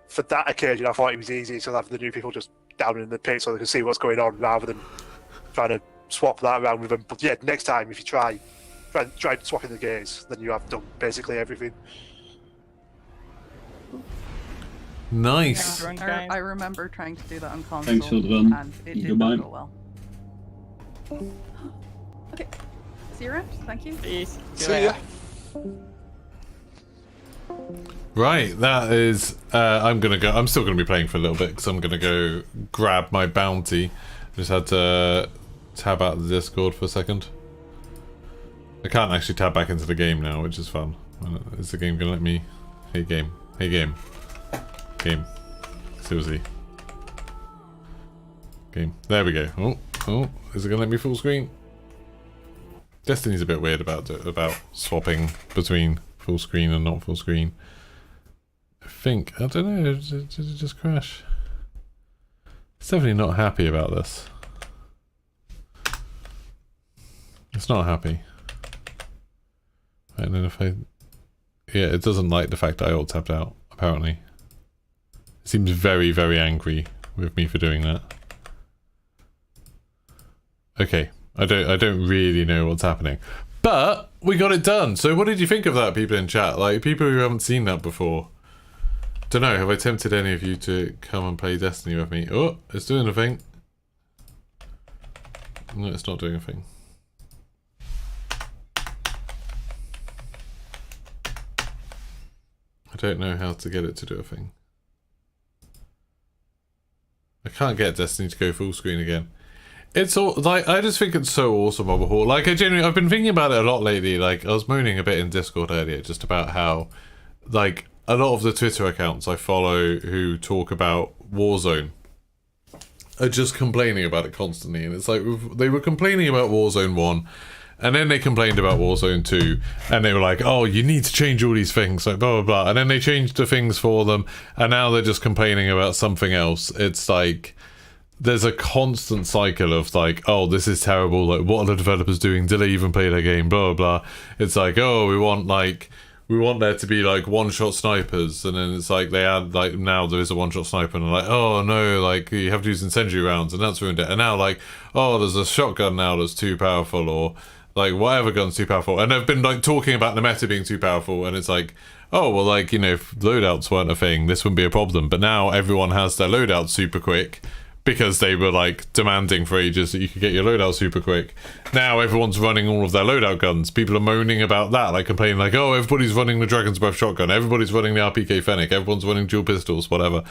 For that occasion, I thought it was easy to have the new people just down in the pit so they can see what's going on rather than trying to swap that around with them. But yeah, next time if you try swapping the gaze, then you have done basically everything. Nice. Run I time. remember trying to do that on console, Thanks for the run. and it did Goodbye. not go well. Okay. See you around. Thank you. Peace. See ya. Right, that is. I'm gonna go. I'm still gonna be playing for a little bit because I'm gonna go grab my bounty. Just had to tab out the Discord for a second. I can't actually tab back into the game now, which is fun. Is the game gonna let me? Hey game. Hey game. Game. Seriously. Game. There we go. Oh, is it gonna let me full screen? Destiny's a bit weird about swapping between full screen and not full screen. I don't know, did it just crash? It's definitely not happy about this. It's not happy. And then if I... Yeah, it doesn't like the fact that I alt tapped out, apparently. It seems very, very angry with me for doing that. Okay, I don't really know what's happening. But we got it done. So what did you think of that, people in chat? Like, people who haven't seen that before. Don't know, have I tempted any of you to come and play Destiny with me? Oh, it's doing a thing. No, it's not doing a thing. I don't know how to get it to do a thing. I can't get Destiny to go full screen again. It's all like, I just think it's so awesome overhaul. Like, I've been thinking about it a lot lately. Like, I was moaning a bit in Discord earlier just about how, like, a lot of the Twitter accounts I follow who talk about Warzone are just complaining about it constantly. And it's like, they were complaining about Warzone 1, and then they complained about Warzone 2, and they were like, oh, you need to change all these things, like blah, blah, blah. And then they changed the things for them, and now they're just complaining about something else. It's like, there's a constant cycle of like, oh, this is terrible, like, what are the developers doing? Do they even play their game? Blah, blah, blah. It's like, oh, we want there to be like one-shot snipers, and then it's like they add like, now there is a one-shot sniper, and they're like, oh no, like you have to use incendiary rounds, and that's ruined it. And now like, oh, there's a shotgun now that's too powerful, or like whatever gun's too powerful. And they've been like talking about the meta being too powerful, and it's like, oh well, like, you know, if loadouts weren't a thing, this wouldn't be a problem. But now everyone has their loadout super quick, because they were like demanding for ages that you could get your loadout super quick. Now everyone's running all of their loadout guns. People are moaning about that, like complaining like, oh, everybody's running the Dragon's Breath shotgun, everybody's running the RPK Fennec, everyone's running dual pistols, whatever.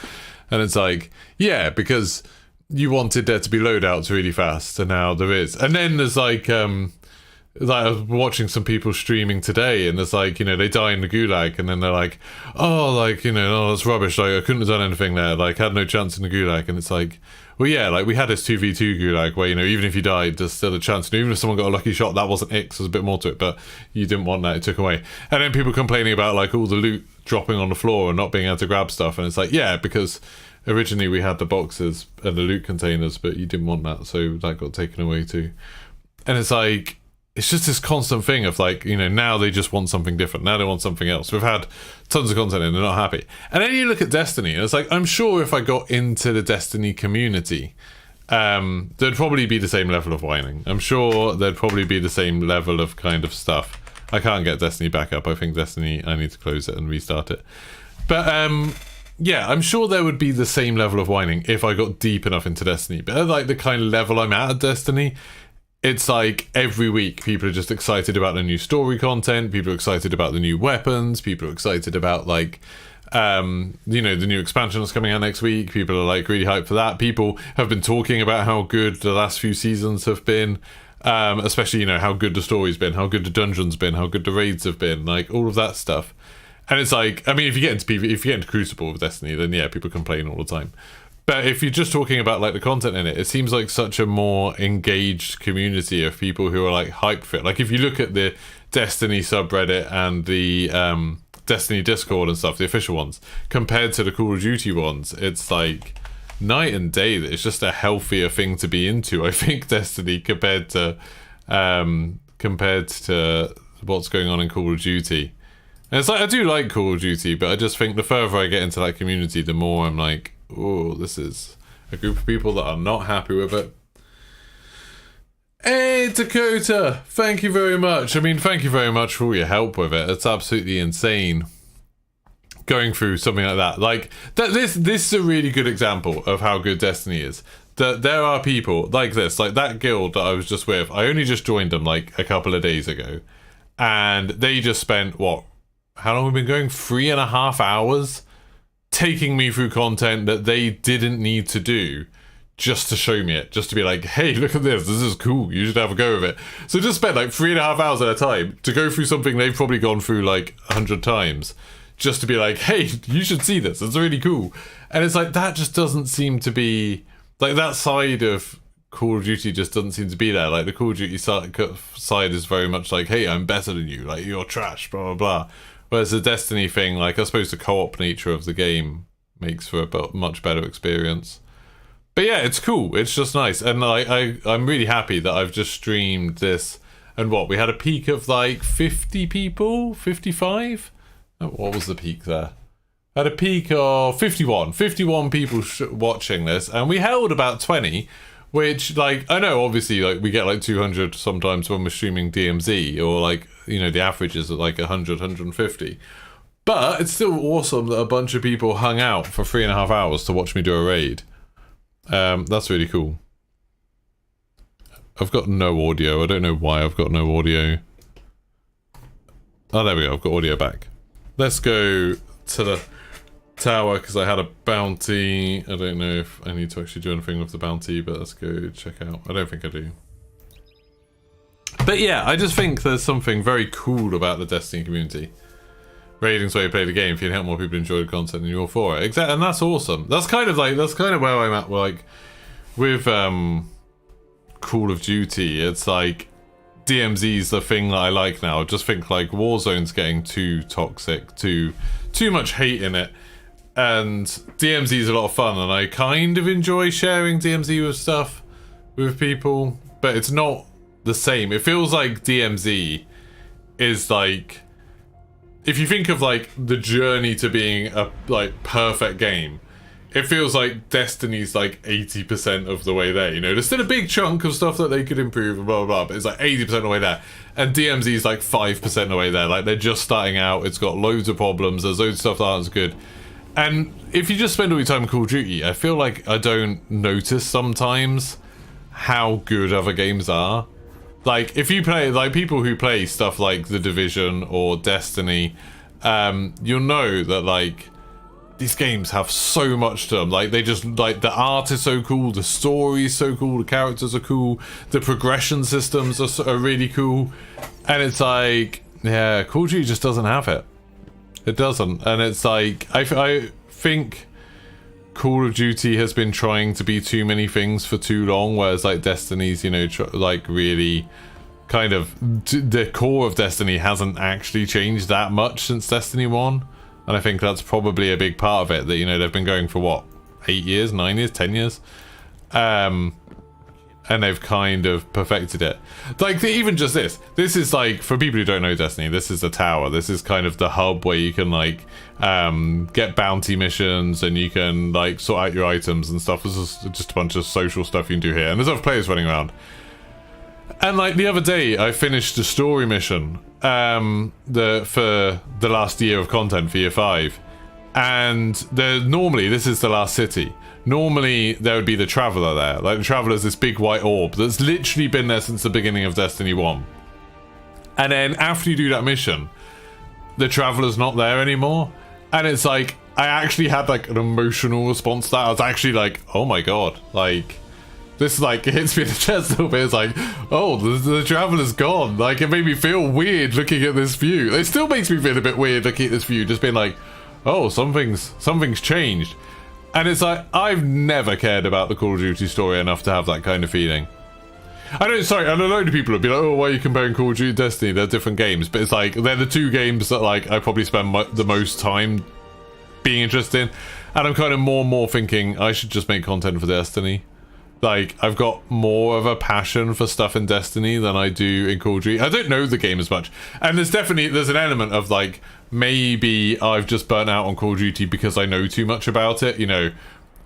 And it's like, yeah, because you wanted there to be loadouts really fast, and now there is. And then there's like I was watching some people streaming today, and there's like, you know, they die in the gulag, and then they're like, oh, like, you know, oh, that's rubbish, like, I couldn't have done anything there, like, had no chance in the gulag. And it's like, well, yeah, like, we had this 2v2 gulag where, you know, even if you died, there's still a chance, and even if someone got a lucky shot, that wasn't X, there's a bit more to it, but you didn't want that, it took away. And then people complaining about, like, all the loot dropping on the floor and not being able to grab stuff, and it's like, yeah, because originally we had the boxes and the loot containers, but you didn't want that, so that got taken away too. And it's like, it's just this constant thing of like, you know, now they just want something different. Now they want something else. We've had tons of content and they're not happy. And then you look at Destiny and it's like, I'm sure if I got into the Destiny community, there'd probably be the same level of whining. I'm sure there'd probably be the same level of kind of stuff. I can't get Destiny back up. I think Destiny, I need to close it and restart it. But yeah, I'm sure there would be the same level of whining if I got deep enough into Destiny. But at like the kind of level I'm at Destiny, it's like every week people are just excited about the new story content, people are excited about the new weapons, people are excited about like you know, the new expansion that's coming out next week. People are like really hyped for that. People have been talking about how good the last few seasons have been, especially, you know, how good the story's been, how good the dungeon's been, how good the raids have been, like all of that stuff. And it's like, I mean, if you get into Crucible with Destiny, then yeah, people complain all the time. But if you're just talking about like the content in it, it seems like such a more engaged community of people who are like hyped for it. Like if you look at the Destiny subreddit and the Destiny Discord and stuff, the official ones, compared to the Call of Duty ones, it's like night and day. It's just a healthier thing to be into, I think, Destiny, compared to what's going on in Call of Duty. And it's like, I do like Call of Duty, but I just think the further I get into that community, the more I'm like, oh, this is a group of people that are not happy with it. Hey, Dakota, thank you very much. I mean, thank you very much for all your help with it. It's absolutely insane going through something like that. Like that, this is a really good example of how good Destiny is. That there are people like this, like that guild that I was just with. I only just joined them like a couple of days ago, and they just spent how long have we been going? 3.5 hours taking me through content that they didn't need to do, just to show me it, just to be like, hey, look at this is cool, you should have a go of it. So just spend like 3.5 hours at a time to go through something they've probably gone through like 100 times, just to be like, hey, you should see this, it's really cool. And it's like, that just doesn't seem to be, like, that side of Call of Duty just doesn't seem to be there. Like the Call of Duty side is very much like, hey, I'm better than you, like you're trash, blah blah blah. Whereas the Destiny thing, like, I suppose the co-op nature of the game makes for a much better experience. But yeah, it's cool. It's just nice. And like, I'm really happy that I've just streamed this. And we had a peak of like 50 people? 55? Oh, what was the peak there? Had a peak of 51. 51 people watching this. And we held about 20. Which, like, I know obviously, like, we get like 200 sometimes when we're streaming DMZ, or like, you know, the average is at like 100, 150. But it's still awesome that a bunch of people hung out for 3.5 hours to watch me do a raid. That's really cool. I've got no audio. I don't know why I've got no audio. Oh, there we go. I've got audio back. Let's go to the tower because I had a bounty. I don't know if I need to actually do anything with the bounty, but let's go check out. I don't think I do. But yeah, I just think there's something very cool about the Destiny community. Raiding's the way you play the game. If you can help more people enjoy the content, and you're for it. Exactly, and that's awesome. That's kind of where I'm at. Like with Call of Duty, it's like DMZ's the thing that I like now. I just think like Warzone's getting too toxic, too much hate in it. And DMZ is a lot of fun, and I kind of enjoy sharing DMZ with stuff with people, but it's not the same. It feels like DMZ is like, if you think of like the journey to being a like perfect game, it feels like Destiny's like 80% of the way there. You know, there's still a big chunk of stuff that they could improve and blah blah blah, but it's like 80% of the way there. And DMZ's like 5% of the way there. Like they're just starting out. It's got loads of problems. There's loads of stuff that aren't as good. And if you just spend all your time in Call of Duty, I feel like I don't notice sometimes how good other games are. Like, if you play, like, people who play stuff like The Division or Destiny, you'll know that, like, these games have so much to them. Like, they just, like, the art is so cool, the story is so cool, the characters are cool, the progression systems are really cool, and it's like, yeah, Call of Duty just doesn't have it. It doesn't, and it's like, I think Call of Duty has been trying to be too many things for too long, whereas like Destiny's, you know, like really kind of the core of Destiny hasn't actually changed that much since Destiny 1, and I think that's probably a big part of it, that, you know, they've been going for what, 8 years, 9 years, 10 years, and they've kind of perfected it. Like, even just this is like, for people who don't know Destiny, this is the tower. This is kind of the hub where you can like get bounty missions, and you can like sort out your items and stuff. This is just a bunch of social stuff you can do here, and there's other players running around. And like the other day, I finished the story mission for the last year of content for year 5, and normally this is the last city. Normally, there would be the Traveller there. Like, the Traveller's this big white orb that's literally been there since the beginning of Destiny 1. And then, after you do that mission, the Traveller's not there anymore. And it's like, I actually had, like, an emotional response to that. I was actually like, oh my god. Like, this, like, hits me in the chest a little bit. It's like, oh, the Traveller's gone. Like, it made me feel weird looking at this view. It still makes me feel a bit weird looking at this view. Just being like, oh, something's changed. And it's like, I've never cared about the Call of Duty story enough to have that kind of feeling. I know, sorry, and a load of people would be like, oh, why are you comparing Call of Duty and Destiny? They're different games. But it's like, they're the two games that, like, I probably spend the most time being interested in. And I'm kind of more and more thinking, I should just make content for Destiny. Like, I've got more of a passion for stuff in Destiny than I do in Call of Duty. I don't know the game as much. And there's an element of, like, maybe I've just burnt out on Call of Duty because I know too much about it. You know,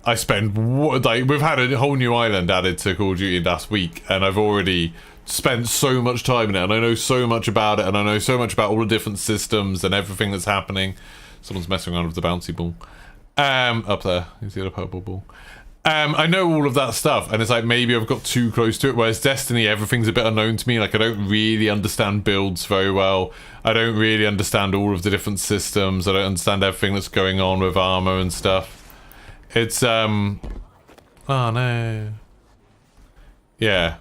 I spend, like, we've had a whole new island added to Call of Duty last week, and I've already spent so much time in it, and I know so much about it, and I know so much about all the different systems and everything that's happening. Someone's messing around with the bouncy ball. Up there, you see the purple ball. I know all of that stuff, and it's like, maybe I've got too close to it, whereas Destiny, everything's a bit unknown to me. Like, I don't really understand builds very well. I don't really understand all of the different systems. I don't understand everything that's going on with armor and stuff. It's, oh no. Yeah.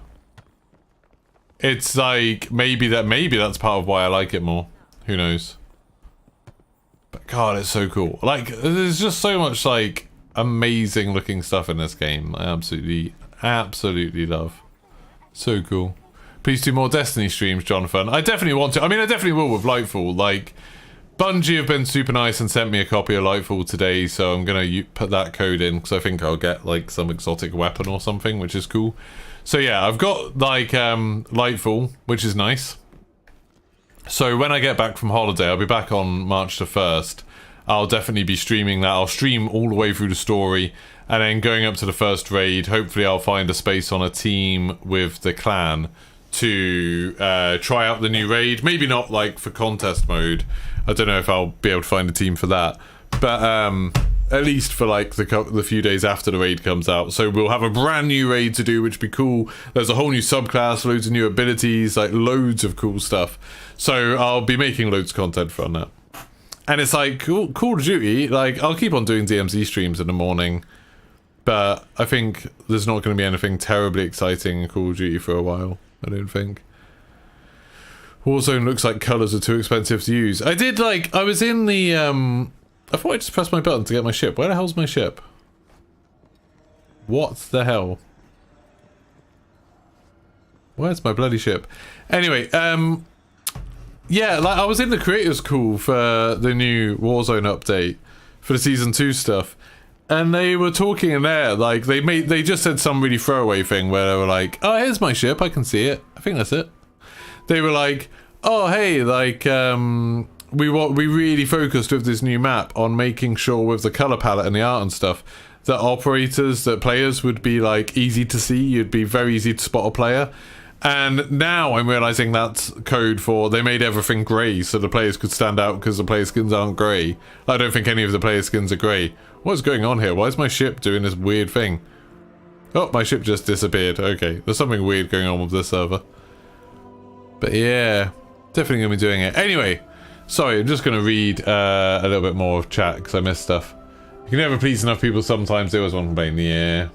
It's like, maybe that's part of why I like it more. Who knows? But God, it's so cool. Like, there's just so much, like, amazing looking stuff in this game. I absolutely love. So cool. Please do more Destiny streams, Jonathan. I definitely want to. I mean, I definitely will with Lightfall. Like, Bungie have been super nice and sent me a copy of Lightfall today, so I'm gonna put that code in, because I think I'll get like some exotic weapon or something, which is cool. So yeah, I've got like Lightfall, which is nice. So when I get back from holiday, I'll be back on March the 1st. I'll definitely be streaming that. I'll stream all the way through the story, and then going up to the first raid, hopefully I'll find a space on a team with the clan to try out the new raid. Maybe not like for contest mode. I don't know if I'll be able to find a team for that. But at least for like the few days after the raid comes out. So we'll have a brand new raid to do, which would be cool. There's a whole new subclass, loads of new abilities, like loads of cool stuff. So I'll be making loads of content from that. And it's like, Call of Duty, like, I'll keep on doing DMZ streams in the morning, but I think there's not going to be anything terribly exciting in Call of Duty for a while, I don't think. Warzone looks like colours are too expensive to use. I was in the, I thought I just pressed my button to get my ship. Where the hell's my ship? What the hell? Where's my bloody ship? Anyway, yeah, like, I was in the creators call for the new Warzone update for the season 2 stuff, and they were talking in there, like, they just said some really throwaway thing where they were like, oh, here's my ship, I can see it. I think that's it. They were like, oh, hey, like, we really focused with this new map on making sure with the color palette and the art and stuff that players would be, like, easy to see. You'd be very easy to spot a player. And now I'm realizing that's code for they made everything grey so the players could stand out because the player skins aren't grey. I don't think any of the player skins are grey. What's going on here? Why is my ship doing this weird thing? Oh, my ship just disappeared. Okay, there's something weird going on with this server. But yeah, definitely gonna be doing it. Anyway, sorry, I'm just gonna read a little bit more of chat because I missed stuff. You can never please enough people sometimes. There was one complaint. Yeah.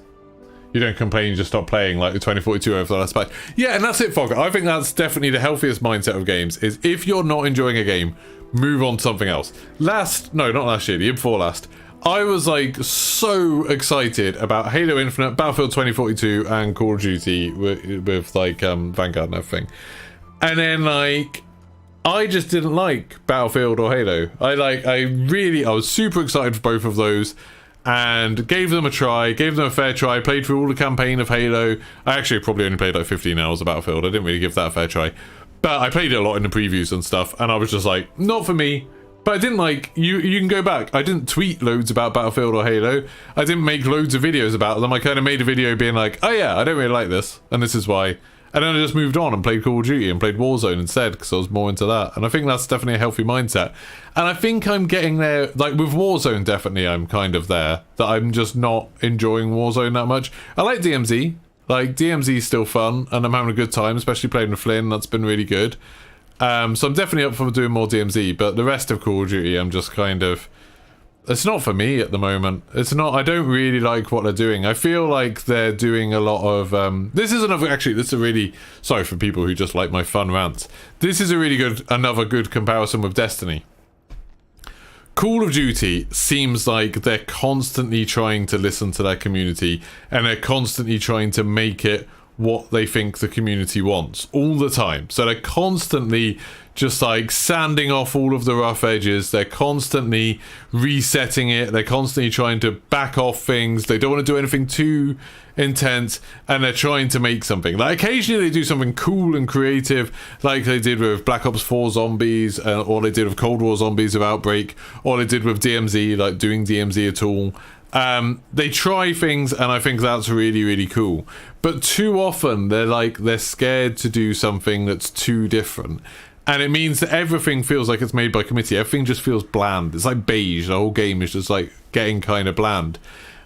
You don't complain, you just stop playing like the 2042 over the last patch. Yeah, and that's it, Fogger. I think that's definitely the healthiest mindset of games, is if you're not enjoying a game, move on to something else. No, not last year, the year before last, I was like so excited about Halo Infinite, Battlefield 2042, and Call of Duty with like Vanguard and everything. And then like, I just didn't like Battlefield or Halo. I was super excited for both of those. And gave them a try, gave them a fair try, played through all the campaign of Halo. I actually probably only played like 15 hours of Battlefield. I didn't really give that a fair try. But I played it a lot in the previews and stuff, and I was just like, not for me. But I didn't like, you can go back. I didn't tweet loads about Battlefield or Halo. I didn't make loads of videos about them. I kind of made a video being like, oh yeah, I don't really like this, and this is why. And then I just moved on and played Call of Duty and played Warzone instead, because I was more into that. And I think that's definitely a healthy mindset. And I think I'm getting there, like with Warzone definitely I'm kind of there, that I'm just not enjoying Warzone that much. I like DMZ. Like DMZ is still fun and I'm having a good time, especially playing with Flynn. That's been really good. So I'm definitely up for doing more DMZ, but the rest of Call of Duty I'm just kind of... It's not for me at the moment. It's not. I don't really like what they're doing. I feel like they're doing a lot of... this is a really... Sorry for people who just like my fun rants. This is a really another good comparison with Destiny. Call of Duty seems like they're constantly trying to listen to their community, and they're constantly trying to make it what they think the community wants all the time. So they're constantly just like sanding off all of the rough edges. They're constantly resetting it. They're constantly trying to back off things. They don't want to do anything too intense, and they're trying to make something. Like occasionally they do something cool and creative, like they did with Black Ops 4 Zombies, or they did with Cold War Zombies of Outbreak, or they did with DMZ, like doing DMZ at all. They try things, and I think that's really, really cool. But too often, they're scared to do something that's too different. And it means that everything feels like it's made by committee. Everything just feels bland. It's like beige. The whole game is just like getting kind of bland.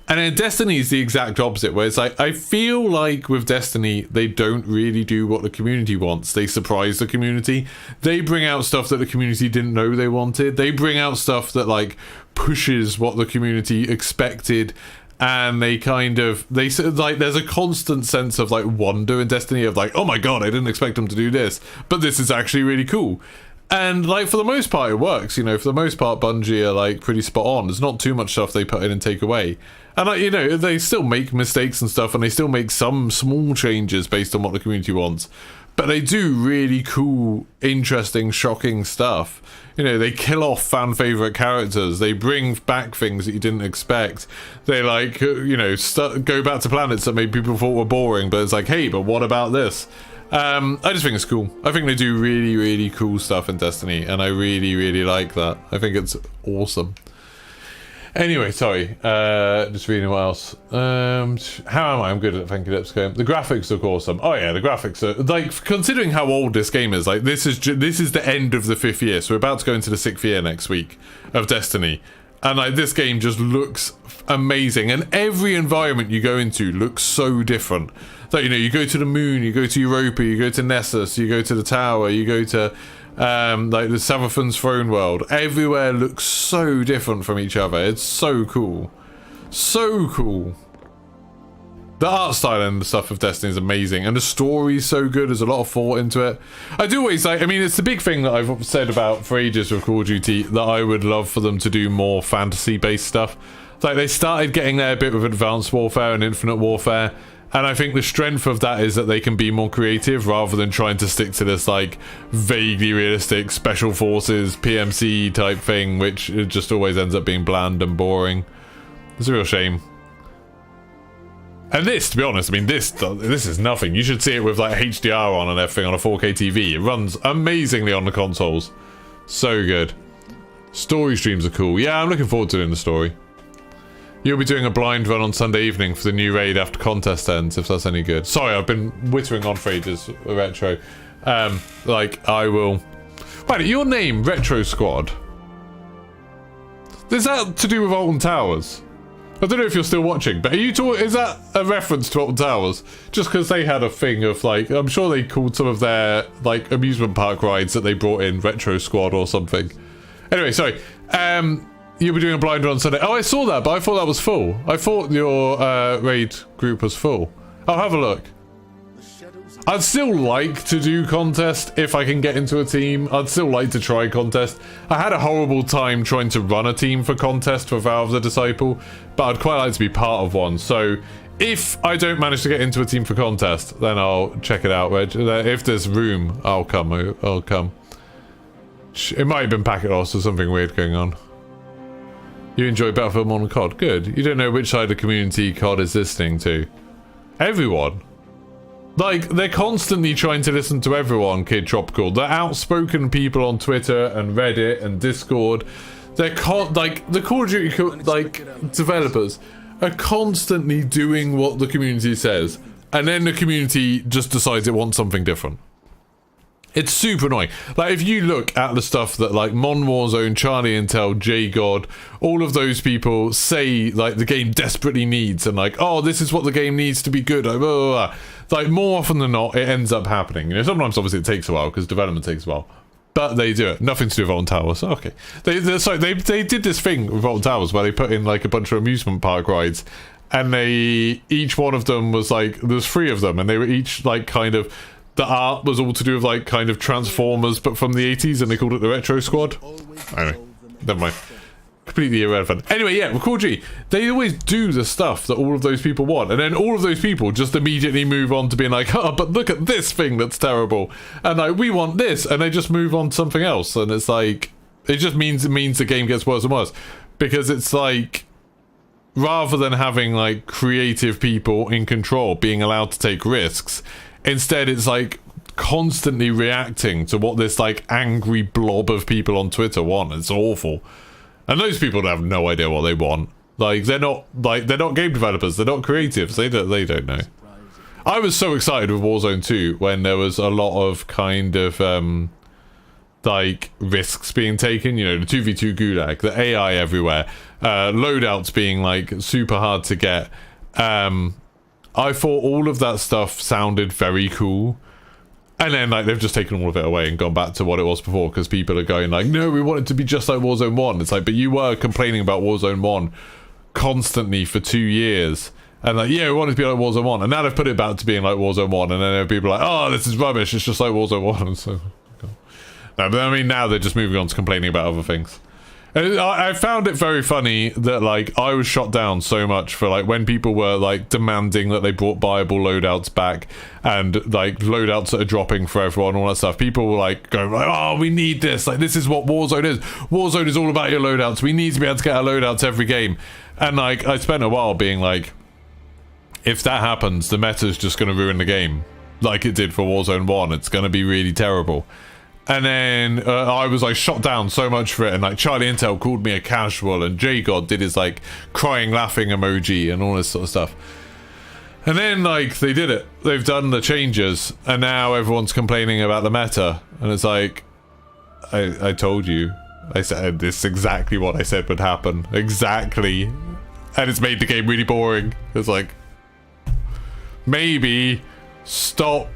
And then Destiny is the exact opposite, where it's like, I feel like with Destiny, they don't really do what the community wants. They surprise the community. They bring out stuff that the community didn't know they wanted. They bring out stuff that like pushes what the community expected. And they there's a constant sense of like wonder in Destiny of like, oh my god, I didn't expect them to do this, but this is actually really cool. And like for the most part it works, you know, for the most part Bungie are like pretty spot on. There's not too much stuff they put in and take away. And like, you know, they still make mistakes and stuff, and they still make some small changes based on what the community wants. But they do really cool, interesting, shocking stuff. You know, they kill off fan favorite characters. They bring back things that you didn't expect. They like, you know, go back to planets that maybe people thought were boring, but it's like, hey, but what about this? I just think it's cool. I think they do really, really cool stuff in Destiny, and I really, really like that. I think it's awesome. Anyway, sorry, just reading what else. How am I? I'm good at thanking Ipsco. The graphics look awesome. Oh yeah, the graphics are like, considering how old this game is, like this is the end of the 5th year, so we're about to go into the 6th year next week of Destiny, and like this game just looks amazing, and every environment you go into looks so different. Like, you know, you go to the moon, you go to Europa, you go to Nessus, you go to the tower, you go to like the Savathun's throne world. Everywhere looks so different from each other. It's so cool. So cool. The art style and the stuff of Destiny is amazing, and the story's so good. There's a lot of thought into it. I do always like, I mean, it's the big thing that I've said about for ages with Call of Duty, that I would love for them to do more fantasy-based stuff. Like, they started getting there a bit with Advanced Warfare and Infinite Warfare, and I think the strength of that is that they can be more creative rather than trying to stick to this like vaguely realistic special forces PMC type thing, which just always ends up being bland and boring. It's a real shame. And this, to be honest, I mean, this is nothing. You should see it with like HDR on and everything on a 4K TV. It runs amazingly on the consoles. So good. Story streams are cool. Yeah, I'm looking forward to doing the story. You'll be doing a blind run on Sunday evening for the new raid after contest ends, if that's any good. Sorry, I've been whittering on for ages, Retro. Like, I will... Wait, your name, Retro Squad? Is that to do with Alton Towers? I don't know if you're still watching, but are you is that a reference to Alton Towers? Just because they had a thing of, like, I'm sure they called some of their, like, amusement park rides that they brought in Retro Squad or something. Anyway, sorry. You'll be doing a blind run on Sunday. Oh, I saw that, but I thought that was full. I thought your raid group was full. I'll have a look. I'd still like to do contest if I can get into a team. I'd still like to try contest. I had a horrible time trying to run a team for contest for Vow of the Disciple, but I'd quite like to be part of one. So if I don't manage to get into a team for contest, then I'll check it out, Reg. If there's room, I'll come. I'll come. It might have been packet loss or something weird going on. You enjoy Battlefield Modern COD? Good. You don't know which side of the community COD is listening to. Everyone. Like, they're constantly trying to listen to everyone, Kid Tropical. They're outspoken people on Twitter and Reddit and Discord. They're like, the Call of Duty developers are constantly doing what the community says, and then the community just decides it wants something different. It's super annoying. Like, if you look at the stuff that, like, Mon Warzone, Charlie Intel, J-God, all of those people say, like, the game desperately needs, and, like, oh, this is what the game needs to be good, like, blah, blah, blah. Like, more often than not, it ends up happening. You know, sometimes, obviously, it takes a while, because development takes a while. But they do it. Nothing to do with Alton Towers. Okay. They did this thing with Alton Towers, where they put in, like, a bunch of amusement park rides, and each one of them was, like, there's 3 of them, and they were each, like, kind of... The art was all to do with, like, kind of Transformers, but from the 80s, and they called it the Retro Squad. Anyway, never mind. Completely irrelevant. Anyway, yeah, with Call of Duty, they always do the stuff that all of those people want, and then all of those people just immediately move on to being like, oh, but look at this thing that's terrible, and, like, we want this, and they just move on to something else, and it's like, it just means the game gets worse and worse, because it's like, rather than having, like, creative people in control being allowed to take risks, instead, it's like constantly reacting to what this like angry blob of people on Twitter want. It's awful, and those people have no idea what they want. Like they're not game developers. They're not creatives. They don't know. I was so excited with Warzone 2 when there was a lot of kind of like risks being taken. You know, the 2v2 gulag, the AI everywhere, loadouts being like super hard to get. I thought all of that stuff sounded very cool, and then like they've just taken all of it away and gone back to what it was before, because people are going like, no, we want it to be just like Warzone 1. It's like, but you were complaining about Warzone 1 constantly for 2 years, and like, yeah, we want it to be like Warzone 1, and now they've put it back to being like Warzone 1, and then there are people like, oh, this is rubbish, it's just like Warzone 1, and so... No, but I mean, now they're just moving on to complaining about other things. I found it very funny that, like, I was shot down so much for, like, when people were, like, demanding that they brought viable loadouts back, and, like, loadouts that are dropping for everyone, all that stuff. People were, like, going, like, oh, we need this. Like, this is what Warzone is. Warzone is all about your loadouts. We need to be able to get our loadouts every game. And, like, I spent a while being, like, if that happens, the meta's just going to ruin the game. Like it did for Warzone 1. It's going to be really terrible. And then I was like shot down so much for it, and like Charlie Intel called me a casual, and J-God did his like crying laughing emoji and all this sort of stuff. And then like they did it, they've done the changes, and now everyone's complaining about the meta, and it's like, I told you, I said this is exactly what I said would happen, exactly, and it's made the game really boring. It's like, maybe stop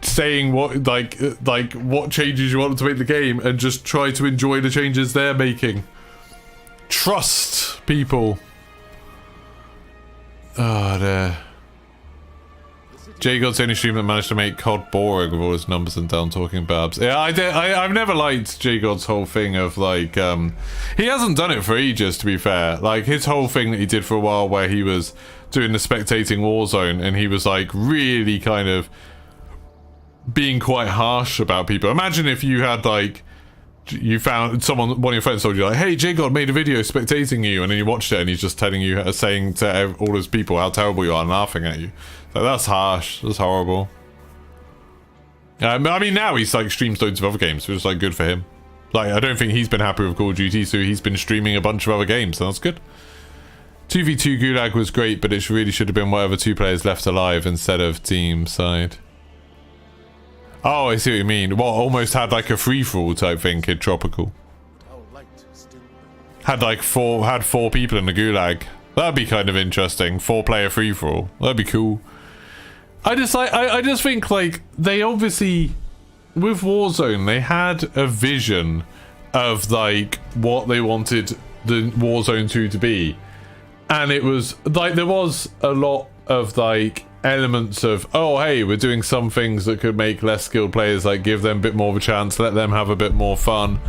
saying what like what changes you want to make the game and just try to enjoy the changes they're making. Trust people. Oh, there. J-God's only stream that managed to make COD boring with all his numbers and down talking babs. Yeah, I've never liked J-God's whole thing of like he hasn't done it for ages, to be fair. Like his whole thing that he did for a while where he was doing the spectating Warzone, and he was like really kind of being quite harsh about people. Imagine if you had like, you found someone, one of your friends told you like, hey, J-God made a video spectating you, and then you watched it and he's just telling you, saying to all his people how terrible you are and laughing at you. Like, that's harsh. That's horrible. I mean, now he's like streams loads of other games, so it's like good for him. Like, I don't think he's been happy with Call of Duty, so he's been streaming a bunch of other games, so that's good. 2v2 Gulag was great, but it really should have been whatever 2 players left alive instead of team side. Oh, I see what you mean. What, almost had like a free-for-all type thing, Kid Tropical. Had like four people in the Gulag. That'd be kind of interesting. 4-player free-for-all. That'd be cool. I just think like they obviously, with Warzone, they had a vision of like what they wanted the Warzone 2 to be. And it was like, there was a lot of like elements of, oh hey, we're doing some things that could make less skilled players, like give them a bit more of a chance, let them have a bit more fun.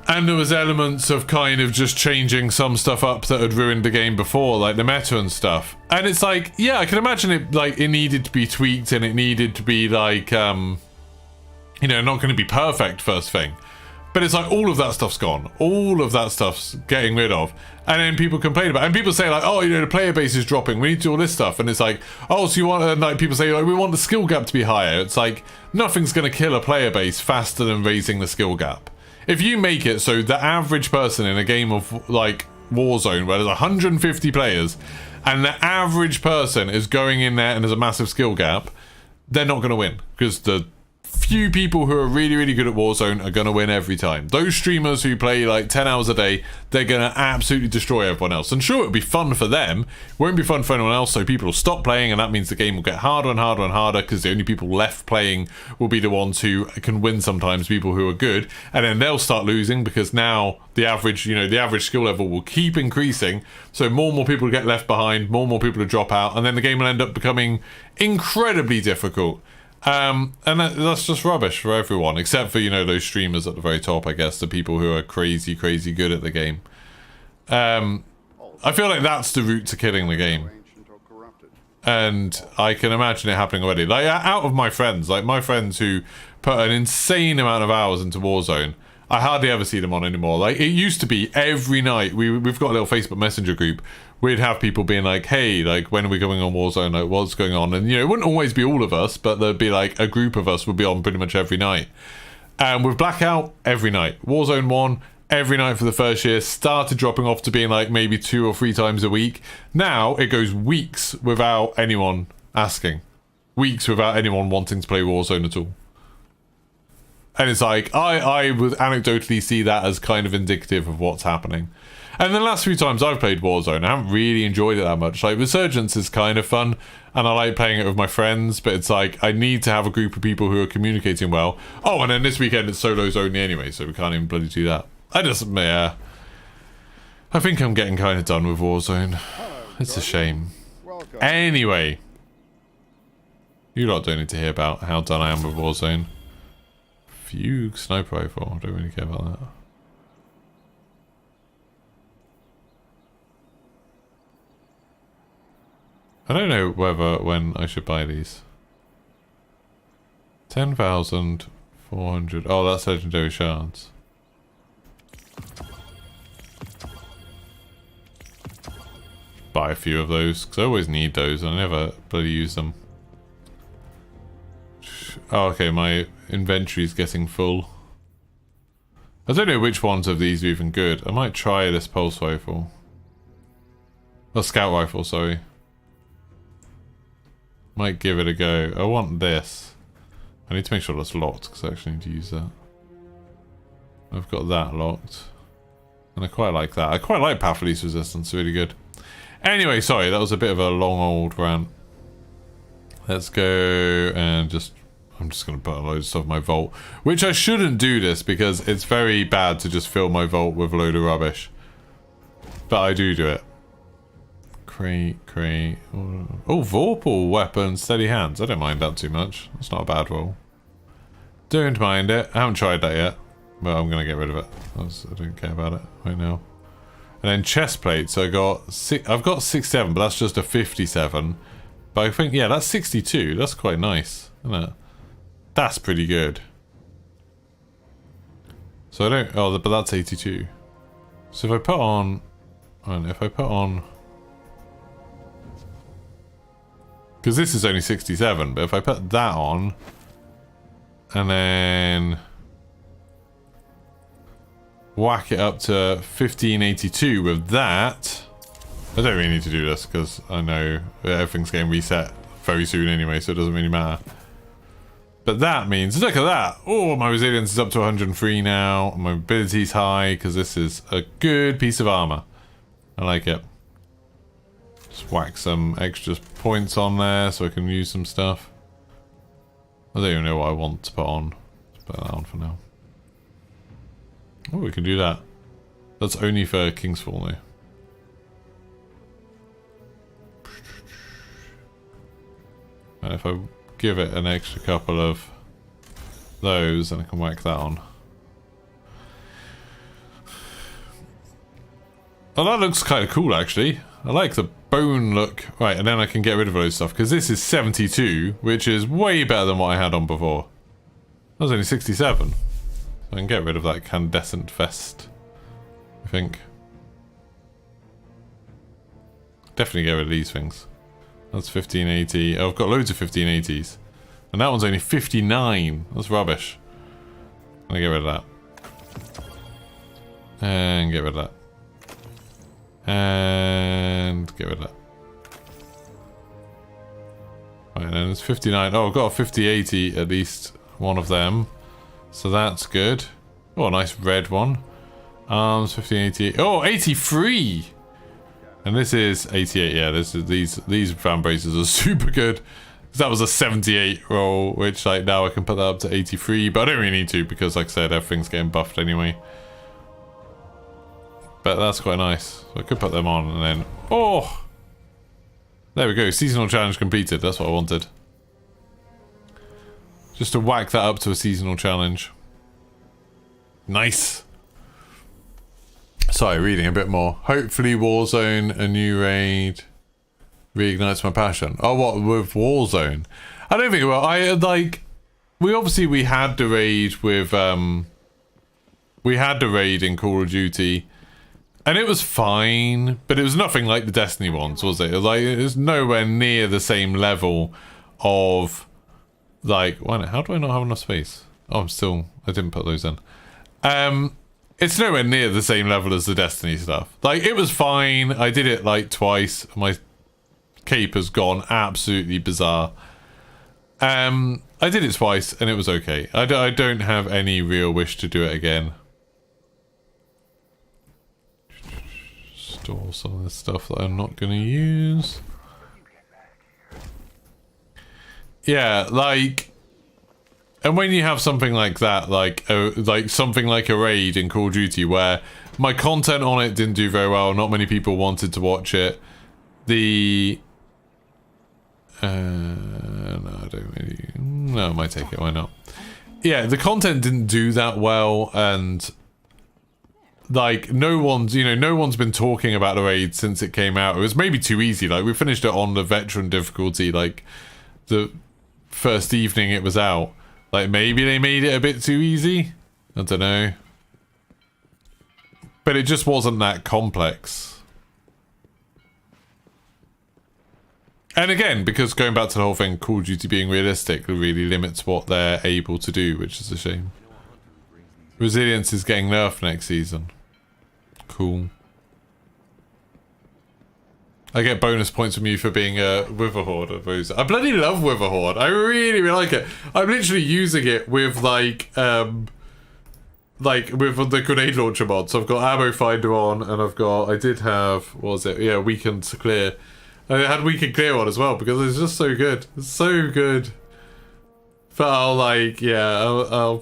And there was elements of kind of just changing some stuff up that had ruined the game before, like the meta and stuff. And it's like, yeah, I can imagine it, like, it needed to be tweaked and it needed to be like, you know, not going to be perfect first thing. But it's like, all of that stuff's gone. All of that stuff's getting rid of. And then people complain about it. And people say like, oh, you know, the player base is dropping. We need to do all this stuff. And it's like, oh, so you want, and like people say like, we want the skill gap to be higher. It's like, nothing's going to kill a player base faster than raising the skill gap. If you make it so the average person in a game of like Warzone where there's 150 players and the average person is going in there and there's a massive skill gap, they're not going to win, because the few people who are really, really good at Warzone are going to win every time. Those streamers who play like 10 hours a day, they're going to absolutely destroy everyone else. And sure, it'll be fun for them, it won't be fun for anyone else, so people will stop playing, and that means the game will get harder and harder and harder, because the only people left playing will be the ones who can win sometimes, people who are good, and then they'll start losing, because now the average, you know, the average skill level will keep increasing, so more and more people get left behind, more and more people will drop out, and then the game will end up becoming incredibly difficult. And that's just rubbish for everyone, except for, you know, those streamers at the very top, I guess, the people who are crazy, crazy good at the game. I feel like that's the route to killing the game. And I can imagine it happening already. Like, out of my friends, like my friends who put an insane amount of hours into Warzone, I hardly ever see them on anymore. Like, it used to be every night, we've got a little Facebook Messenger group, we'd have people being like, hey, like, when are we going on Warzone, like, what's going on? And, you know, it wouldn't always be all of us, but there'd be like a group of us would be on pretty much every night. And with Blackout, every night. Warzone 1, every night for the first year, started dropping off to being like maybe 2 or 3 times a week. Now it goes weeks without anyone asking, weeks without anyone wanting to play Warzone at all. And it's like, I would anecdotally see that as kind of indicative of what's happening. And the last few times I've played Warzone, I haven't really enjoyed it that much. Like, Resurgence is kind of fun, and I like playing it with my friends, but it's like, I need to have a group of people who are communicating well. Oh, and then this weekend it's solos only anyway, so we can't even bloody do that. Yeah. I think I'm getting kind of done with Warzone. It's a shame. Anyway. You lot don't need to hear about how done I am with Warzone. Fugue sniper rifle. I don't really care about that. I don't know when I should buy these. 10,400. Oh, that's legendary shards. Buy a few of those, because I always need those and I never bloody use them. Oh, okay, my inventory's getting full. I don't know which ones of these are even good. I might try this pulse rifle. Oh, scout rifle, sorry. Might give it a go. I want this. I need to make sure that's locked, because I actually need to use that. I've got that locked. And I quite like that. I quite like Path of Least Resistance, really good. Anyway, sorry, that was a bit of a long old rant. Let's go and I'm just going to put a load of stuff in my vault. Which I shouldn't do this, because it's very bad to just fill my vault with a load of rubbish. But I do it. Crate. Oh, Vorpal weapon, steady hands. I don't mind that too much. That's not a bad roll. Don't mind it. I haven't tried that yet. But I'm going to get rid of it. I don't care about it right now. And then chest plates. I've got 67, but that's just a 57. But I think, yeah, that's 62. That's quite nice, isn't it? That's pretty good. So I don't... Oh, but that's 82. So if I put on... Because this is only 67, but if I put that on... And then... Whack it up to 1582 with that... I don't really need to do this, because I know everything's getting reset very soon anyway, so it doesn't really matter. But that means, look at that! Oh, my resilience is up to 103 now. My mobility's high, because this is a good piece of armor. I like it. Just whack some extra points on there, so I can use some stuff. I don't even know what I want to put on. Let's put that on for now. Oh, we can do that. That's only for King's Fall though. And if I give it an extra couple of those, then I can whack that on. Oh, that looks kind of cool actually. I like the bone look. Right, and then I can get rid of all those stuff, because this is 72, which is way better than what I had on before. That was only 67. I can get rid of that Candescent Vest, I think. Definitely get rid of these things. That's 1580. Oh, I've got loads of 1580s. And that one's only 59. That's rubbish. I'm gonna get rid of that. And get rid of that. And get rid of that. Right, and then it's 59. Oh, I've got a 5080 at least. One of them. So that's good. Oh, a nice red one. Arms, 1580. Oh, 83! And this is 88. Yeah, this is these fan braces are super good. That was a 78 roll, which like now I can put that up to 83, but I don't really need to because like I said, everything's getting buffed anyway. But that's quite nice. So I could put them on and then... Oh! There we go. Seasonal challenge completed. That's what I wanted. Just to whack that up to a seasonal challenge. Nice. Sorry, reading a bit more. Hopefully Warzone, a new raid, reignites my passion. Oh, what, with Warzone? I don't think it will. We had the raid with, we had the raid in Call of Duty, and it was fine, but it was nothing like the Destiny ones, was it? It was nowhere near the same level of, like, how do I not have enough space? Oh, I didn't put those in. It's nowhere near the same level as the Destiny stuff. Like, it was fine. I did it, like, twice. My cape has gone absolutely bizarre. I did it twice, and it was okay. I don't have any real wish to do it again. Store some of this stuff that I'm not going to use. Yeah, like... And when you have something like that, like something like a raid in Call of Duty, where my content on it didn't do very well, not many people wanted to watch it. No, I don't really. No, I might take it. Why not? Yeah, the content didn't do that well, and like no one's been talking about the raid since it came out. It was maybe too easy. Like we finished it on the veteran difficulty, like the first evening it was out. Like, maybe they made it a bit too easy? I don't know. But it just wasn't that complex. And again, because going back to the whole thing, Call of Duty being realistic really limits what they're able to do, which is a shame. Resilience is getting nerfed next season. Cool. I get bonus points from you for being a Witherhoard. I bloody love Witherhoard. I really, really like it. I'm literally using it with like with the grenade launcher mod. So I've got ammo finder on, and I did have, what was it? Yeah, weakened to clear. I had weakened clear on as well because it's just so good. It's so good. But I'll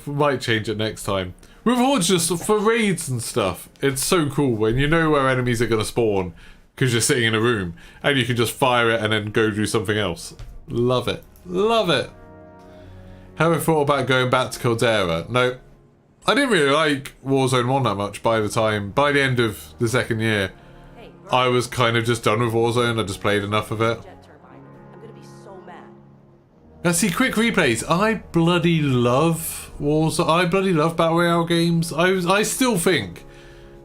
might change it next time. Witherhoard's just for raids and stuff. It's so cool when you know where enemies are gonna spawn. Because you're sitting in a room and you can just fire it and then go do something else. Love it. Love it. Have I thought about going back to Caldera? No. I didn't really like Warzone 1 that much by the end of the second year. I was kind of just done with Warzone. I just played enough of it. Now see, quick replays. I bloody love Warzone. I bloody love Battle Royale games. I still think...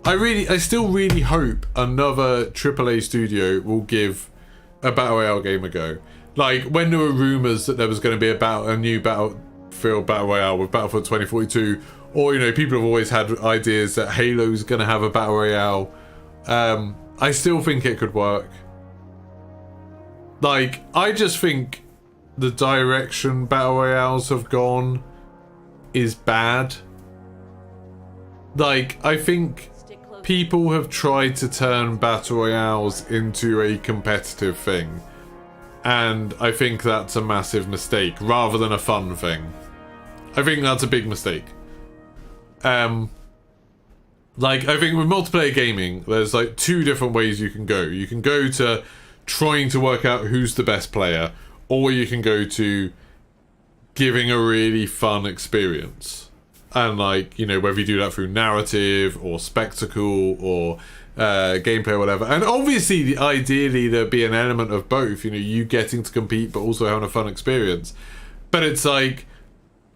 I still really hope another AAA studio will give a Battle Royale game a go. Like, when there were rumours that there was going to be a new Battlefield Battle Royale with Battlefield 2042, or, you know, people have always had ideas that Halo's going to have a Battle Royale. I still think it could work. Like, I just think the direction Battle Royales have gone is bad. Like, I think... people have tried to turn Battle Royales into a competitive thing. And I think that's a massive mistake, rather than a fun thing. I think that's a big mistake. Like, I think with multiplayer gaming, there's like 2 different ways you can go. You can go to trying to work out who's the best player, or you can go to giving a really fun experience. And like, you know, whether you do that through narrative or spectacle or gameplay or whatever. And obviously, ideally, there'd be an element of both, you know, you getting to compete but also having a fun experience. But it's like,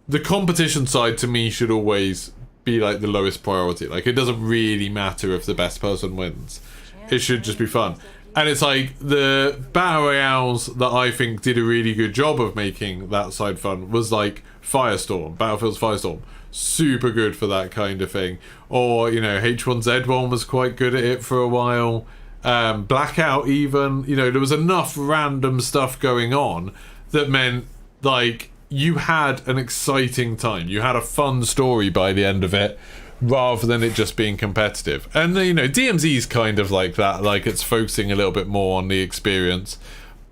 the competition side to me should always be like the lowest priority. Like, it doesn't really matter if the best person wins. It should just be fun. And it's like, the battle royales that I think did a really good job of making that side fun was like Firestorm, Battlefield's Firestorm. Super good for that kind of thing. Or, you know, H1Z1 was quite good at it for a while. Blackout even, you know, there was enough random stuff going on that meant, like, you had an exciting time. You had a fun story by the end of it, rather than it just being competitive. And, you know, DMZ's kind of like that. Like, it's focusing a little bit more on the experience.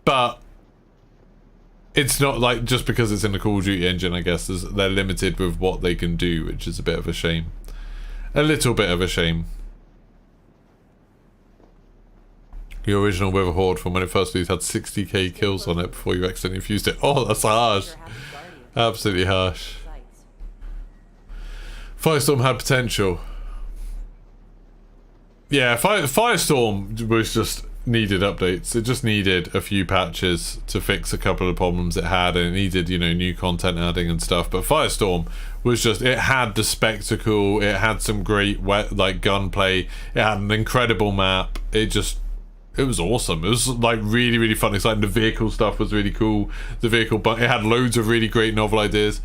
But it's not like, just because it's in the Call of Duty engine, I guess, they're limited with what they can do, which is a bit of a shame. A little bit of a shame. The original Wither Horde from when it first released had 60k kills on it before you accidentally fused it. Oh, that's harsh. Absolutely harsh. Firestorm had potential. Yeah, Firestorm was just needed updates. It just needed a few patches to fix a couple of problems it had, and it needed, you know, new content adding and stuff. But Firestorm was just, it had the spectacle, it had some great like gunplay, it had an incredible map. It was awesome. It was like really, really fun, exciting. The vehicle stuff was really cool. It had loads of really great novel ideas.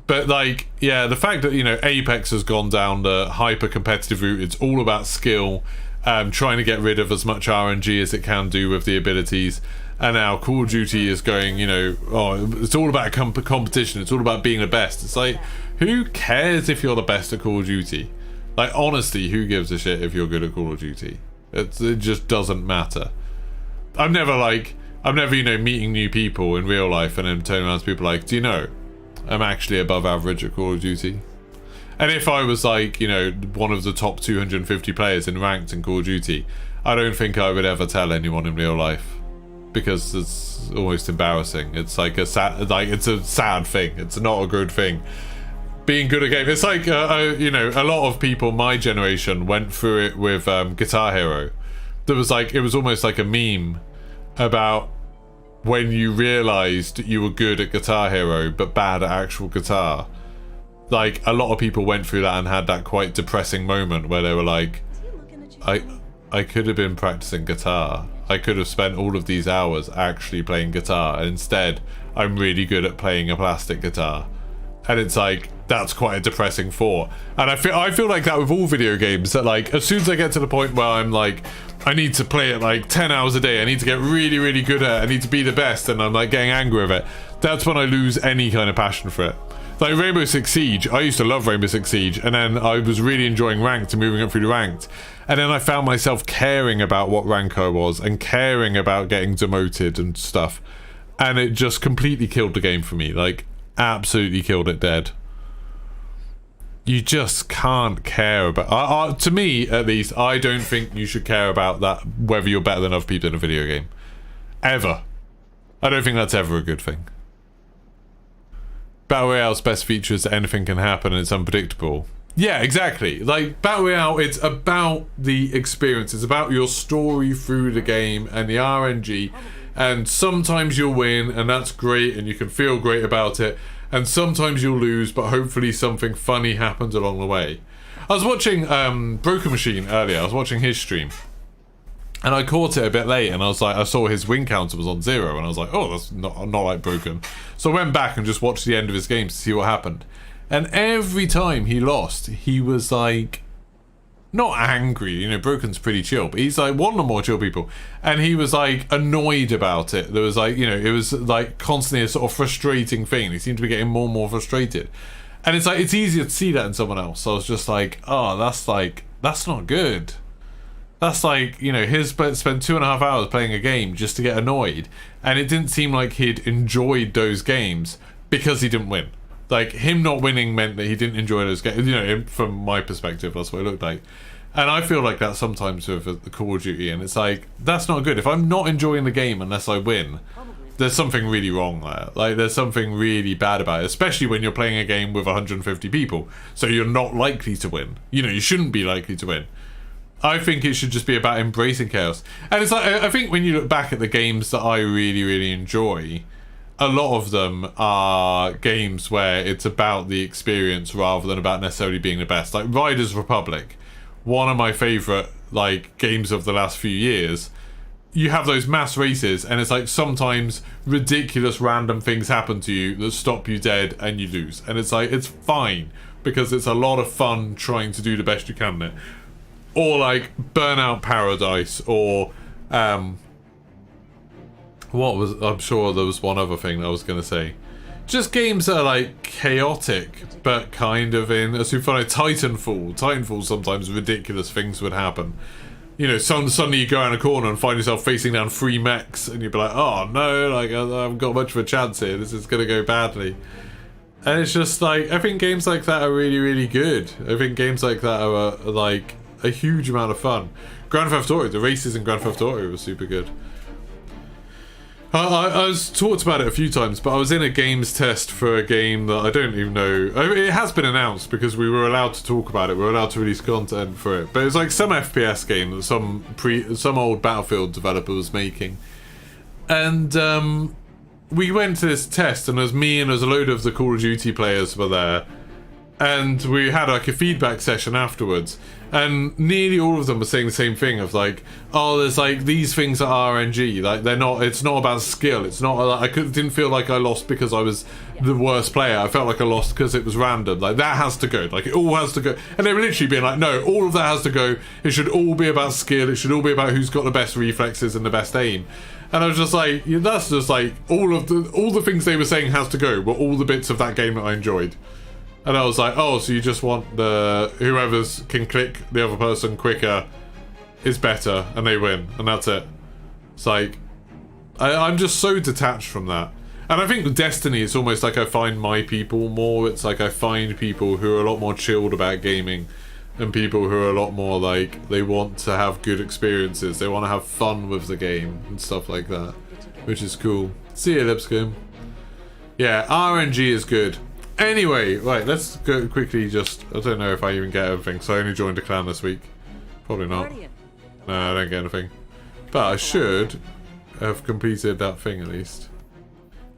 But like, yeah, the fact that, you know, Apex has gone down the hyper competitive route, it's all about skill, trying to get rid of as much RNG as it can do with the abilities. And now Call of Duty is going, you know, oh, it's all about competition, it's all about being the best. It's like, who cares if you're the best at Call of Duty? Like, honestly, who gives a shit if you're good at Call of Duty? It just doesn't matter. I'm never, you know, meeting new people in real life and then turning around to people like, do you know, I'm actually above average at Call of Duty. And if I was like, you know, one of the top 250 players in ranked in Call of Duty, I don't think I would ever tell anyone in real life, because it's almost embarrassing. It's like it's a sad thing. It's not a good thing. Being good at game, it's like you know, a lot of people my generation went through it with Guitar Hero. There was like, it was almost like a meme about when you realized you were good at Guitar Hero but bad at actual guitar. Like, a lot of people went through that and had that quite depressing moment where they were like, I could have been practicing guitar. I could have spent all of these hours actually playing guitar, and instead I'm really good at playing a plastic guitar. And it's like, that's quite a depressing thought. And I feel like that with all video games, that like, as soon as I get to the point where I'm like, I need to play it like 10 hours a day, I need to get really, really good at it, I need to be the best, and I'm like getting angry with it, that's when I lose any kind of passion for it. Like Rainbow Six Siege, I used to love Rainbow Six Siege, and then I was really enjoying ranked and moving up through the ranked, and then I found myself caring about what rank I was and caring about getting demoted and stuff, and it just completely killed the game for me. Like, absolutely killed it dead. You just can't care about, to me at least, I don't think you should care about that, whether you're better than other people in a video game, ever. I don't think that's ever a good thing. Battle Royale's best feature is that anything can happen and it's unpredictable. Yeah, exactly. Like, Battle Royale, it's about the experience. It's about your story through the game and the RNG. And sometimes you'll win, and that's great, and you can feel great about it. And sometimes you'll lose, but hopefully something funny happens along the way. I was watching Broken Machine earlier. I was watching his stream. And I caught it a bit late, and I was like, I saw his win counter was on 0, and I was like, oh, that's not like Broken. So I went back and just watched the end of his game to see what happened. And every time he lost, he was like, not angry, you know, Broken's pretty chill, but he's like one of the more chill people. And he was like annoyed about it. There was like, you know, it was like constantly a sort of frustrating thing. He seemed to be getting more and more frustrated. And it's like, it's easier to see that in someone else. So I was just like, oh, that's not good. That's like, you know, he's spent 2.5 hours playing a game just to get annoyed. And it didn't seem like he'd enjoyed those games because he didn't win. Like, him not winning meant that he didn't enjoy those games. You know, from my perspective, that's what it looked like. And I feel like that sometimes with the Call of Duty, and it's like, that's not good. If I'm not enjoying the game unless I win, there's something really wrong there. Like, there's something really bad about it, especially when you're playing a game with 150 people. So you're not likely to win. You know, you shouldn't be likely to win. I think it should just be about embracing chaos. And it's like, I think when you look back at the games that I really, really enjoy, a lot of them are games where it's about the experience rather than about necessarily being the best. Like Riders Republic, one of my favourite like games of the last few years. You have those mass races, and it's like sometimes ridiculous random things happen to you that stop you dead and you lose. And it's like, it's fine, because it's a lot of fun trying to do the best you can in it. Or like Burnout Paradise, or what was, I'm sure there was one other thing that I was going to say. Just games that are like chaotic, but kind of in a super fun. Titanfall, sometimes ridiculous things would happen. You know, suddenly you go around a corner and find yourself facing down 3 mechs, and you'd be like, oh no, like I haven't got much of a chance here, this is going to go badly. And it's just like, I think games like that are really, really good. I think games like that are like a huge amount of fun. Grand Theft Auto, the races in Grand Theft Auto were super good. I was talked about it a few times, but I was in a games test for a game that I don't even know. I mean, it has been announced because we were allowed to talk about it. We were allowed to release content for it. But it's like some FPS game that some old Battlefield developer was making. And we went to this test, and there's me and there's a load of the Call of Duty players were there. And we had like a feedback session afterwards, and nearly all of them were saying the same thing of like, oh, there's like these things are RNG, like they're not, it's not about skill, it's not like, didn't feel like I lost because I was the worst player, I felt like I lost because it was random, like that has to go, like it all has to go. And they were literally being like, no, all of that has to go, it should all be about skill, it should all be about who's got the best reflexes and the best aim. And I was just like, yeah, that's just like all the things they were saying has to go were all the bits of that game that I enjoyed. And I was like, oh, so you just want the whoever's can click the other person quicker is better, and they win, and that's it. It's like, I'm just so detached from that. And I think with Destiny, it's almost like I find my people more. It's like I find people who are a lot more chilled about gaming, and people who are a lot more like, they want to have good experiences, they want to have fun with the game, and stuff like that, which is cool. See you, Lipscomb. Yeah, RNG is good. Anyway, right, let's go quickly just... I don't know if I even get everything, so I only joined a clan this week. Probably not. No, I don't get anything. But I should have completed that thing at least.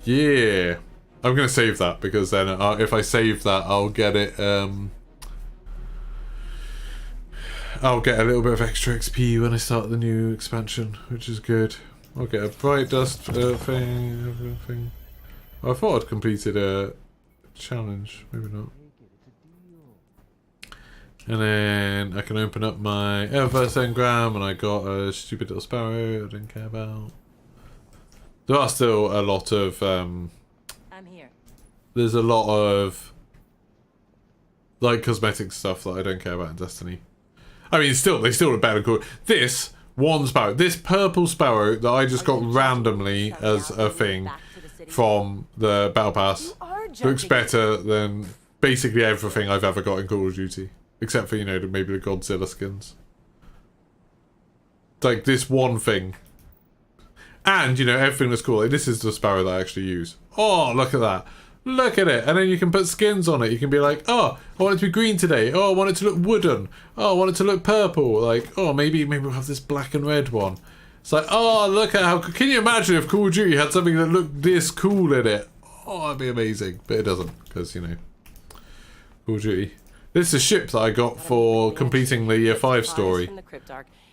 Yeah! I'm going to save that, because then if I save that, I'll get it... I'll get a little bit of extra XP when I start the new expansion, which is good. I'll get a bright dust thing, everything. I thought I'd completed a... challenge, maybe not. And then I can open up my first engram, and I got a stupid little sparrow I didn't care about. There are still a lot of I'm here. there's a lot of like cosmetic stuff that I don't care about in Destiny. I mean, they still look better than cool. This one sparrow, this purple sparrow that I just got randomly as a thing from the Battle Pass, looks better than basically everything I've ever got in Call of Duty. Except for, you know, maybe the Godzilla skins. Like, this one thing. And, you know, everything that's cool. Like, this is the sparrow that I actually use. Oh, look at that. Look at it. And then you can put skins on it. You can be like, oh, I want it to be green today. Oh, I want it to look wooden. Oh, I want it to look purple. Like, oh, maybe we'll have this black and red one. It's like, oh, look at how... Can you imagine if Call of Duty had something that looked this cool in it? Oh, it'd be amazing. But it doesn't, because, you know, Call of Duty. This is a ship that I got for completing the Year 5 story.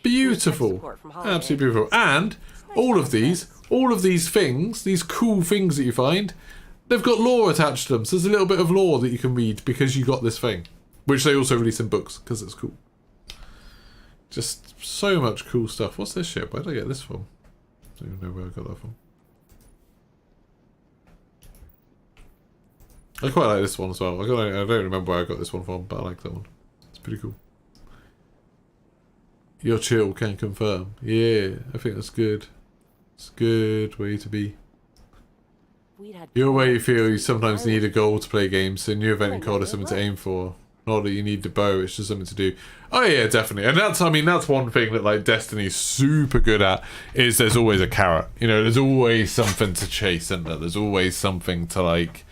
Beautiful. Absolutely beautiful. And all of these things, these cool things that you find, they've got lore attached to them. So there's a little bit of lore that you can read because you got this thing. Which they also release in books, because it's cool. Just so much cool stuff. What's this ship? Where did I get this from? I don't even know where I got that from. I quite like this one as well. I don't remember where I got this one from, but I like that one. It's pretty cool. You're chill, can confirm. Yeah, I think that's good. It's a good way to be. we'd had Your way you feel you sometimes need a goal to play games, so a new event in COD is something to aim for. Not that you need the bow, it's just something to do. Oh yeah, definitely. And that's, I mean, that's one thing that like Destiny's super good at, is there's always a carrot. You know, there's always something to chase, isn't there? There's always something to like,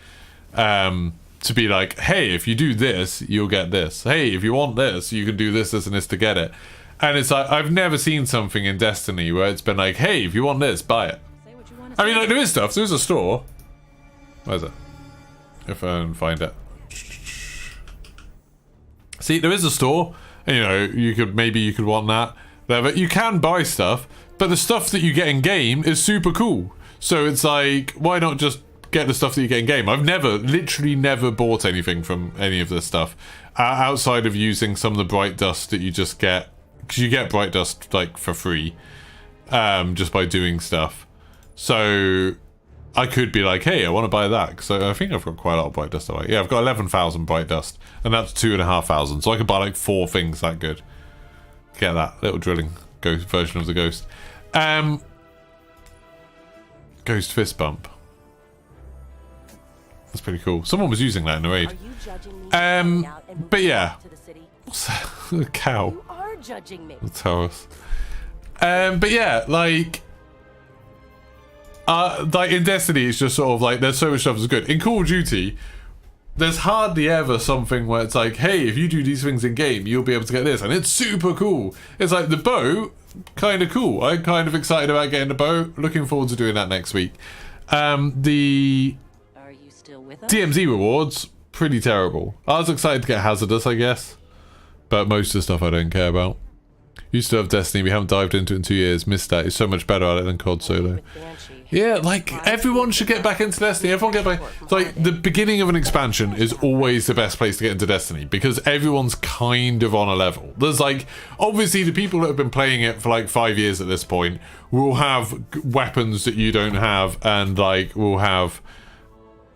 to be like, hey, if you do this, you'll get this. Hey, if you want this, you can do this, this, and this to get it. And it's like, I've never seen something in Destiny where it's been like, hey, if you want this, buy it. I mean, like, there is stuff. There's a store. Where's it? If I can find it. See, there is a store. And, you know, you could want that. But you can buy stuff. But the stuff that you get in game is super cool. So it's like, why not just get the stuff that you get in game? I've literally never bought anything from any of this stuff. Outside of using some of the bright dust that you just get. Because you get bright dust, like, for free. Just by doing stuff. So I could be like, hey, I want to buy that, because I think I've got quite a lot of bright dust. Yeah, I've got 11,000 bright dust, and that's 2,500. So I could buy like 4 things that good. Get that little drilling ghost version of the ghost. Ghost fist bump. That's pretty cool. Someone was using that in the raid. But yeah, what's that? A cow. You are judging me. Tell us. But yeah, like in Destiny, it's just sort of like, there's so much stuff that's good. In Call of Duty, there's hardly ever something where it's like, hey, if you do these things in game, you'll be able to get this, and it's super cool. It's like the bow, kind of cool. I'm kind of excited about getting the bow. Looking forward to doing that next week. The Are you still with us? DMZ rewards, pretty terrible. I was excited to get Hazardous, I guess, but most of the stuff I don't care about. Used to have Destiny, we haven't dived into it in 2 years. Missed that. It's so much better at it than COD Solo. Yeah, like, everyone should get back into Destiny. Everyone get back. It's like, the beginning of an expansion is always the best place to get into Destiny, because everyone's kind of on a level. There's like, obviously the people that have been playing it for like 5 years at this point will have weapons that you don't have, and like, will have,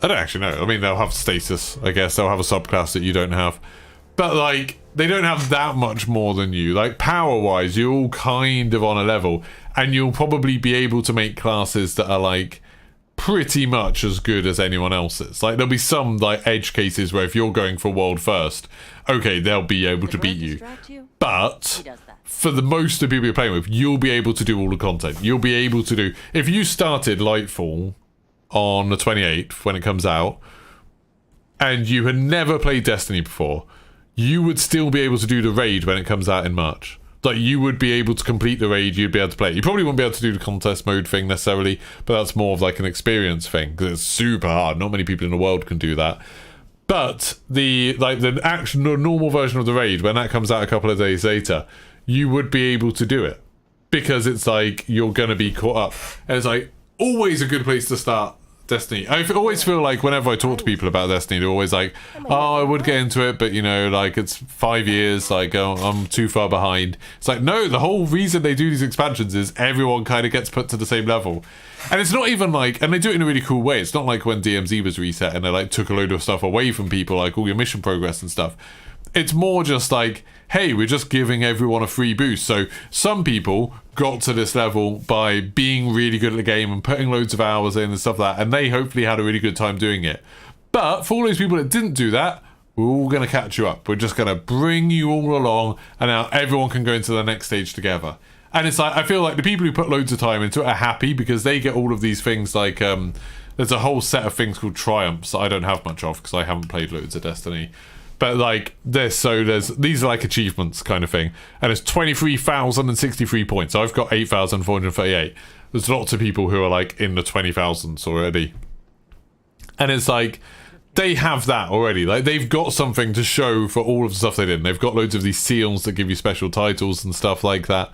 I don't actually know. I mean, they'll have status, I guess. They'll have a subclass that you don't have. But like, they don't have that much more than you. Like, power-wise, you're all kind of on a level. And you'll probably be able to make classes that are, like, pretty much as good as anyone else's. Like, there'll be some, like, edge cases where if you're going for world first, okay, they'll be able to beat you. But for the most of the people you're playing with, you'll be able to do all the content. You'll be able to do... If you started Lightfall on the 28th, when it comes out, and you had never played Destiny before, you would still be able to do the raid when it comes out in March. Like, you would be able to complete the raid, you'd be able to play it. You probably wouldn't be able to do the contest mode thing necessarily, but that's more of like an experience thing, because it's super hard. Not many people in the world can do that. But the normal version of the raid, when that comes out a couple of days later, you would be able to do it. Because it's like, you're going to be caught up. And it's like, always a good place to start Destiny. I always feel like whenever I talk to people about Destiny, they're always like, oh, I would get into it, but you know, like, it's 5 years, like, I'm too far behind. It's like, no, the whole reason they do these expansions is everyone kind of gets put to the same level. And it's not even like, and they do it in a really cool way. It's not like when DMZ was reset and they like took a load of stuff away from people, like all your mission progress and stuff. It's more just like, hey, we're just giving everyone a free boost. So some people got to this level by being really good at the game and putting loads of hours in and stuff like that, and they hopefully had a really good time doing it. But for all those people that didn't do that, we're all going to catch you up. We're just going to bring you all along, and now everyone can go into the next stage together. And it's like, I feel like the people who put loads of time into it are happy because they get all of these things like, there's a whole set of things called triumphs that I don't have much of because I haven't played loads of Destiny. But like these are like achievements kind of thing, and it's 23,063 points. I've got 8,438. There's lots of people who are like in the 20,000s already, and it's like they have that already. Like they've got something to show for all of the stuff they did. And they've got loads of these seals that give you special titles and stuff like that,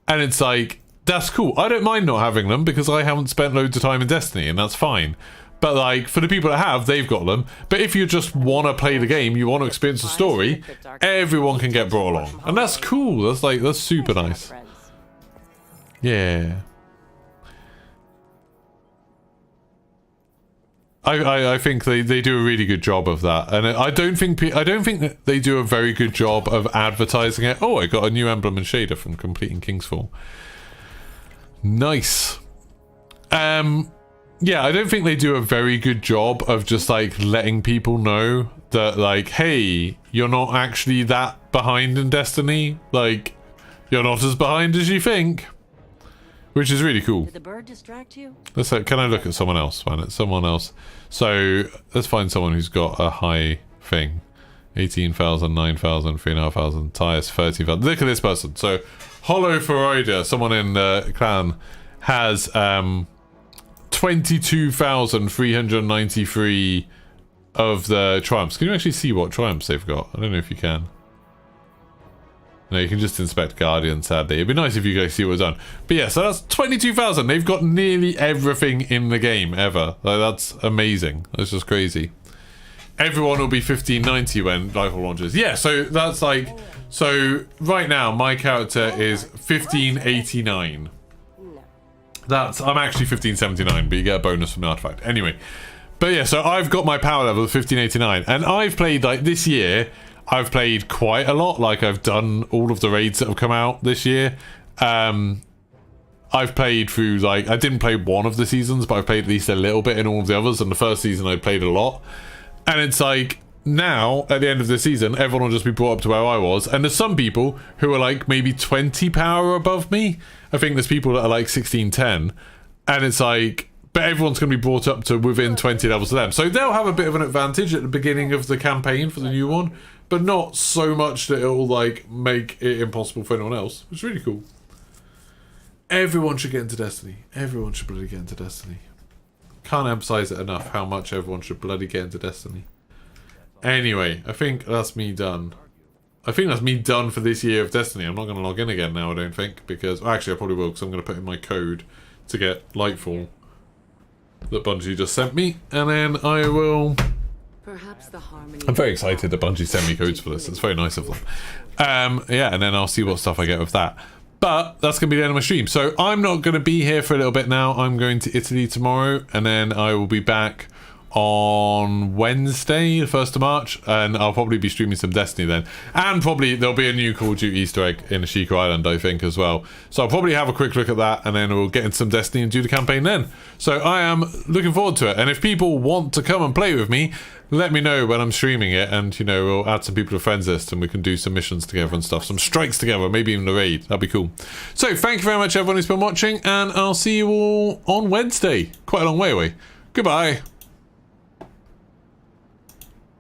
and it's like that's cool. I don't mind not having them because I haven't spent loads of time in Destiny, and that's fine. But like, for the people that have, they've got them. But if you just want to play the game, you want to experience the story, everyone can get brought along. And that's cool. That's super nice. Yeah. I think they do a really good job of that. And I don't think that they do a very good job of advertising it. Oh, I got a new emblem and shader from completing Kingsfall. Nice. yeah, I don't think they do a very good job of just like letting people know that like, hey, you're not actually that behind in Destiny. Like, you're not as behind as you think, which is really cool. Did the bird distract you? Let's can I look at someone else? Find it, someone else. So let's find someone who's got a high thing. 18,000, 9,000, 3,500, Tyus, 30,000. Look at this person. So Hollow Ferida, someone in the clan, has 22,393 of the triumphs. Can you actually see what triumphs they've got? I don't know if you can. No, you can just inspect Guardian, sadly. It'd be nice if you guys see what's done. But yeah, so that's 22,000. They've got nearly everything in the game ever. Like, that's amazing. That's just crazy. Everyone will be 1590 when Rifle launches. Yeah, so that's like... So, right now, my character is 1589. That's... I'm actually 1579, but you get a bonus from the artifact. Anyway. But yeah, so I've got my power level of 1589. And I've played, like, this year... I've played quite a lot. Like, I've done all of the raids that have come out this year. I've played through, like... I didn't play one of the seasons, but I've played at least a little bit in all of the others. And the first season, I played a lot. And it's like, now, at the end of the season, everyone will just be brought up to where I was. And there's some people who are like maybe 20 power above me. I think there's people that are like 1610. And it's like, but everyone's going to be brought up to within 20 levels of them. So they'll have a bit of an advantage at the beginning of the campaign for the new one. But not so much that it'll like make it impossible for anyone else. It's really cool. Everyone should get into Destiny. Everyone should bloody get into Destiny. Can't emphasize it enough how much everyone should bloody get into Destiny. Anyway, I think that's me done. I think that's me done for this year of Destiny. I'm not going to log in again now, I don't think, because... Actually, I probably will, because I'm going to put in my code to get Lightfall that Bungie just sent me, and then I will... Perhaps the harmony. I'm very excited that Bungie sent me codes for this. It's very nice of them. Yeah, and then I'll see what stuff I get with that. But that's going to be the end of my stream. So I'm not going to be here for a little bit now. I'm going to Italy tomorrow, and then I will be back on Wednesday, the 1st of March, and I'll probably be streaming some Destiny then. And probably there'll be a new Call of Duty Easter egg in Ashika Island, I think, as well. So I'll probably have a quick look at that, and then we'll get into some Destiny and do the campaign then. So I am looking forward to it. And if people want to come and play with me, let me know when I'm streaming it, and, you know, we'll add some people to the friends list, and we can do some missions together and stuff. Some strikes together, maybe even a raid. That'd be cool. So thank you very much, everyone who's been watching, and I'll see you all on Wednesday. Quite a long way away. Goodbye.